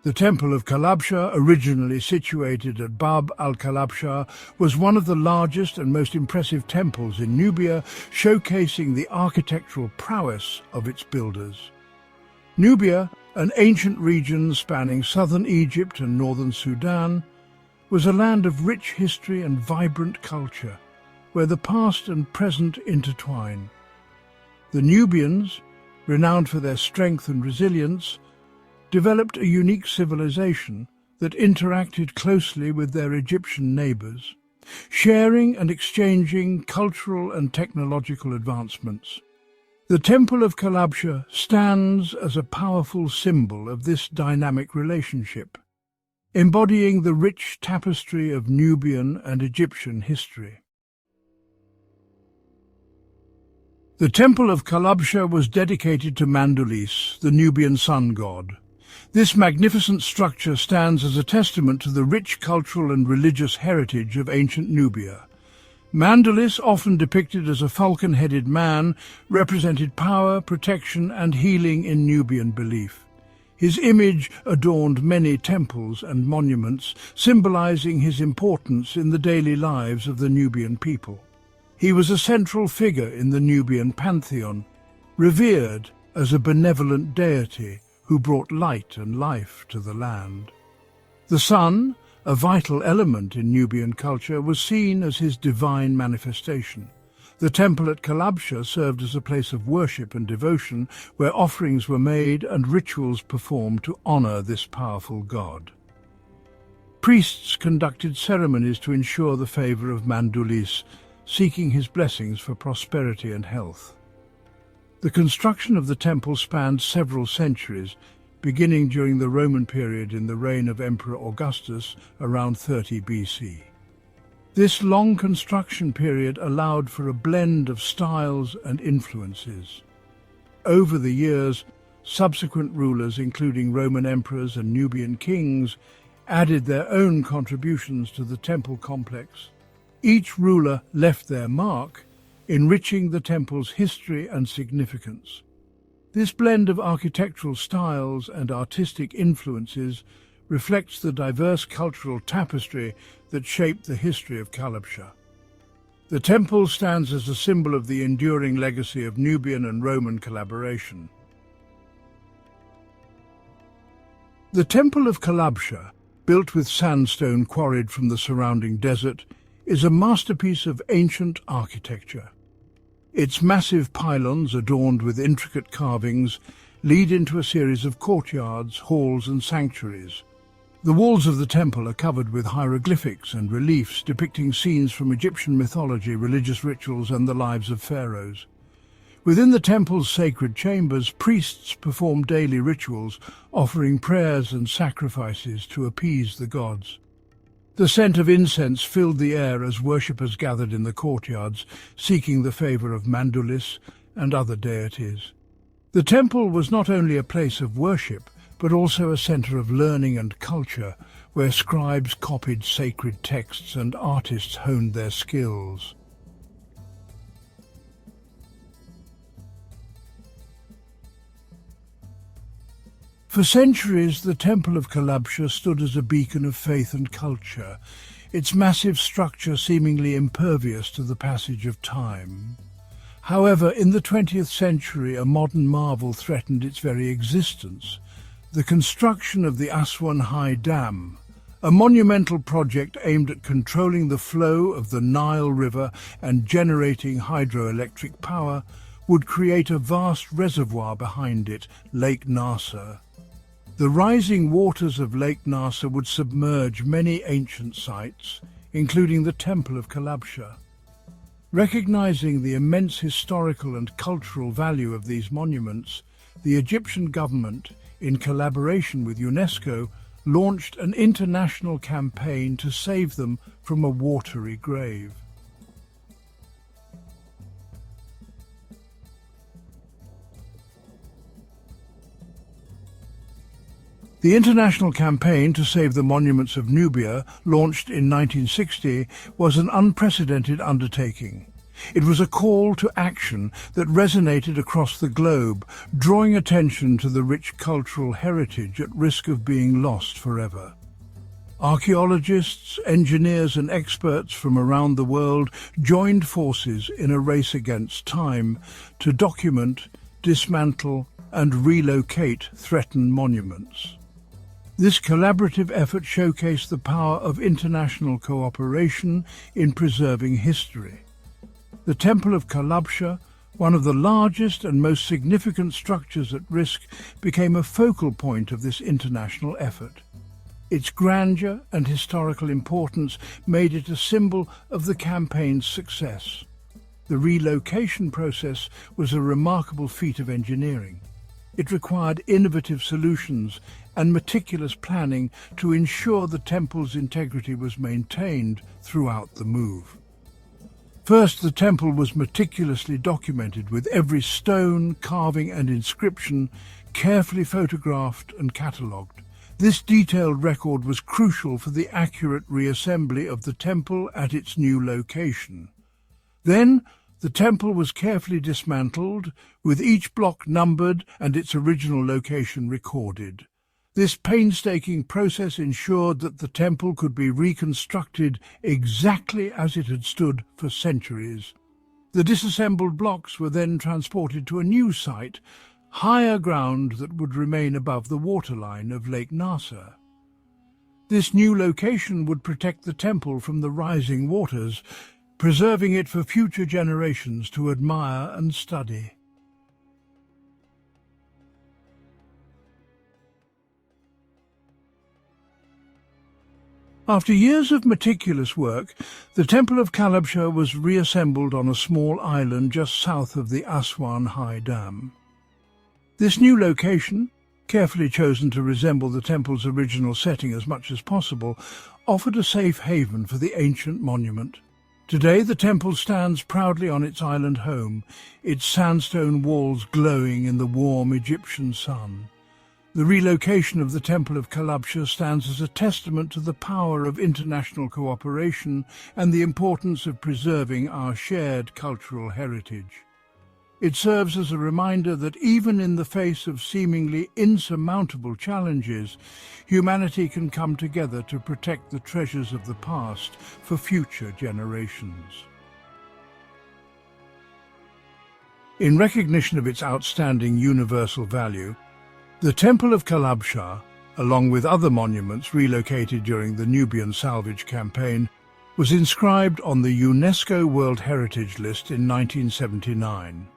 The Temple of Kalabshah, originally situated at Bab al-Kalabshah, was one of the largest and most impressive temples in Nubia, showcasing the architectural prowess of its builders. Nubia, an ancient region spanning southern Egypt and northern Sudan, was a land of rich history and vibrant culture, where the past and present intertwine. The Nubians, renowned for their strength and resilience, developed a unique civilization that interacted closely with their Egyptian neighbors, sharing and exchanging cultural and technological advancements. The Temple of Kalabshah stands as a powerful symbol of this dynamic relationship, embodying the rich tapestry of Nubian and Egyptian history. The Temple of Kalabshah was dedicated to Mandulis, the Nubian sun god. This magnificent structure stands as a testament to the rich cultural and religious heritage of ancient Nubia. Mandulis, often depicted as a falcon-headed man, represented power, protection and healing in Nubian belief. His image adorned many temples and monuments, symbolizing his importance in the daily lives of the Nubian people. He was a central figure in the Nubian pantheon, revered as a benevolent deity who brought light and life to the land. The sun, a vital element in Nubian culture, was seen as his divine manifestation. The temple at Kalabshah served as a place of worship and devotion, where offerings were made and rituals performed to honor this powerful god. Priests conducted ceremonies to ensure the favor of Mandulis, seeking his blessings for prosperity and health. The construction of the temple spanned several centuries, beginning during the Roman period in the reign of Emperor Augustus around 30 BC. This long construction period allowed for a blend of styles and influences. Over the years, subsequent rulers, including Roman emperors and Nubian kings, added their own contributions to the temple complex. Each ruler left their mark, enriching the temple's history and significance. This blend of architectural styles and artistic influences reflects the diverse cultural tapestry that shaped the history of Kalabshah. The temple stands as a symbol of the enduring legacy of Nubian and Roman collaboration. The Temple of Kalabshah, built with sandstone quarried from the surrounding desert, is a masterpiece of ancient architecture. Its massive pylons, adorned with intricate carvings, lead into a series of courtyards, halls and sanctuaries. The walls of the temple are covered with hieroglyphics and reliefs depicting scenes from Egyptian mythology, religious rituals and the lives of pharaohs. Within the temple's sacred chambers, priests perform daily rituals, offering prayers and sacrifices to appease the gods. The scent of incense filled the air as worshippers gathered in the courtyards, seeking the favor of Mandulis and other deities. The temple was not only a place of worship, but also a center of learning and culture, where scribes copied sacred texts and artists honed their skills. For centuries, the Temple of Kalabshah stood as a beacon of faith and culture, its massive structure seemingly impervious to the passage of time. However, in the 20th century, a modern marvel threatened its very existence: the construction of the Aswan High Dam, a monumental project aimed at controlling the flow of the Nile River and generating hydroelectric power, would create a vast reservoir behind it, Lake Nasser. The rising waters of Lake Nasser would submerge many ancient sites, including the Temple of Kalabshah. Recognizing the immense historical and cultural value of these monuments, the Egyptian government, in collaboration with UNESCO, launched an international campaign to save them from a watery grave. The international campaign to save the monuments of Nubia, launched in 1960, was an unprecedented undertaking. It was a call to action that resonated across the globe, drawing attention to the rich cultural heritage at risk of being lost forever. Archaeologists, engineers and experts from around the world joined forces in a race against time to document, dismantle and relocate threatened monuments. This collaborative effort showcased the power of international cooperation in preserving history. The Temple of Kalabsha, one of the largest and most significant structures at risk, became a focal point of this international effort. Its grandeur and historical importance made it a symbol of the campaign's success. The relocation process was a remarkable feat of engineering. It required innovative solutions and meticulous planning to ensure the temple's integrity was maintained throughout the move. First, the temple was meticulously documented, with every stone, carving and inscription carefully photographed and catalogued. This detailed record was crucial for the accurate reassembly of the temple at its new location. Then, the temple was carefully dismantled, with each block numbered and its original location recorded. This painstaking process ensured that the temple could be reconstructed exactly as it had stood for centuries. The disassembled blocks were then transported to a new site, higher ground that would remain above the waterline of Lake Nasser. This new location would protect the temple from the rising waters, preserving it for future generations to admire and study. After years of meticulous work, the Temple of Kalabsha was reassembled on a small island just south of the Aswan High Dam. This new location, carefully chosen to resemble the temple's original setting as much as possible, offered a safe haven for the ancient monument. Today the temple stands proudly on its island home, its sandstone walls glowing in the warm Egyptian sun. The relocation of the Temple of Kalabsha stands as a testament to the power of international cooperation and the importance of preserving our shared cultural heritage. It serves as a reminder that even in the face of seemingly insurmountable challenges, humanity can come together to protect the treasures of the past for future generations. In recognition of its outstanding universal value, the Temple of Kalabsha, along with other monuments relocated during the Nubian salvage campaign, was inscribed on the UNESCO World Heritage List in 1979.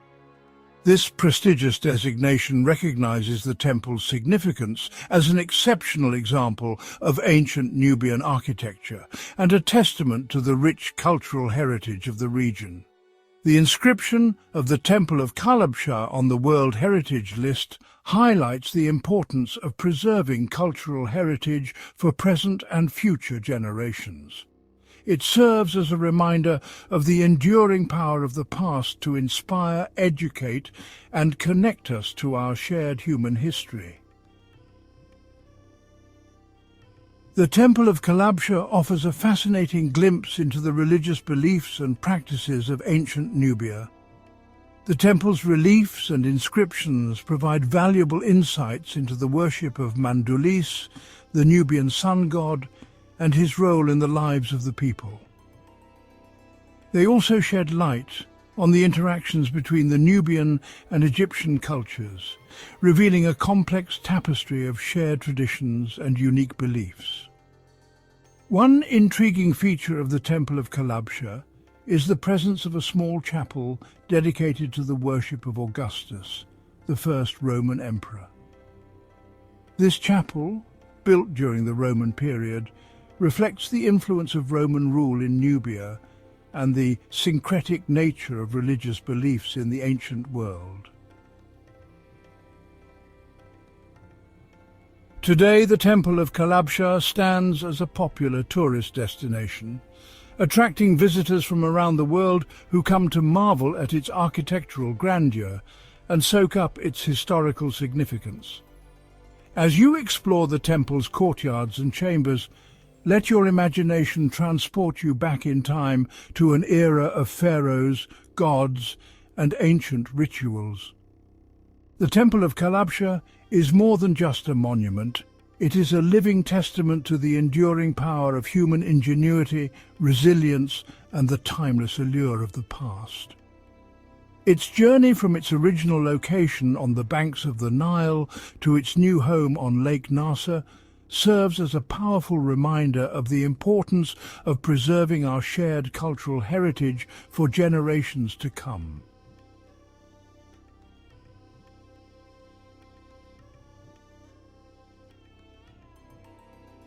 This prestigious designation recognizes the temple's significance as an exceptional example of ancient Nubian architecture and a testament to the rich cultural heritage of the region. The inscription of the Temple of Kalabsha on the World Heritage List highlights the importance of preserving cultural heritage for present and future generations. It serves as a reminder of the enduring power of the past to inspire, educate, and connect us to our shared human history. The Temple of Kalabsha offers a fascinating glimpse into the religious beliefs and practices of ancient Nubia. The temple's reliefs and inscriptions provide valuable insights into the worship of Mandulis, the Nubian sun god, and his role in the lives of the people. They also shed light on the interactions between the Nubian and Egyptian cultures, revealing a complex tapestry of shared traditions and unique beliefs. One intriguing feature of the Temple of Kalabsha is the presence of a small chapel dedicated to the worship of Augustus, the first Roman emperor. This chapel, built during the Roman period, reflects the influence of Roman rule in Nubia and the syncretic nature of religious beliefs in the ancient world. Today, the Temple of Kalabsha stands as a popular tourist destination, attracting visitors from around the world who come to marvel at its architectural grandeur and soak up its historical significance. As you explore the temple's courtyards and chambers, let your imagination transport you back in time to an era of pharaohs, gods, and ancient rituals. The Temple of Kalabsha is more than just a monument. It is a living testament to the enduring power of human ingenuity, resilience, and the timeless allure of the past. Its journey from its original location on the banks of the Nile to its new home on Lake Nasser serves as a powerful reminder of the importance of preserving our shared cultural heritage for generations to come.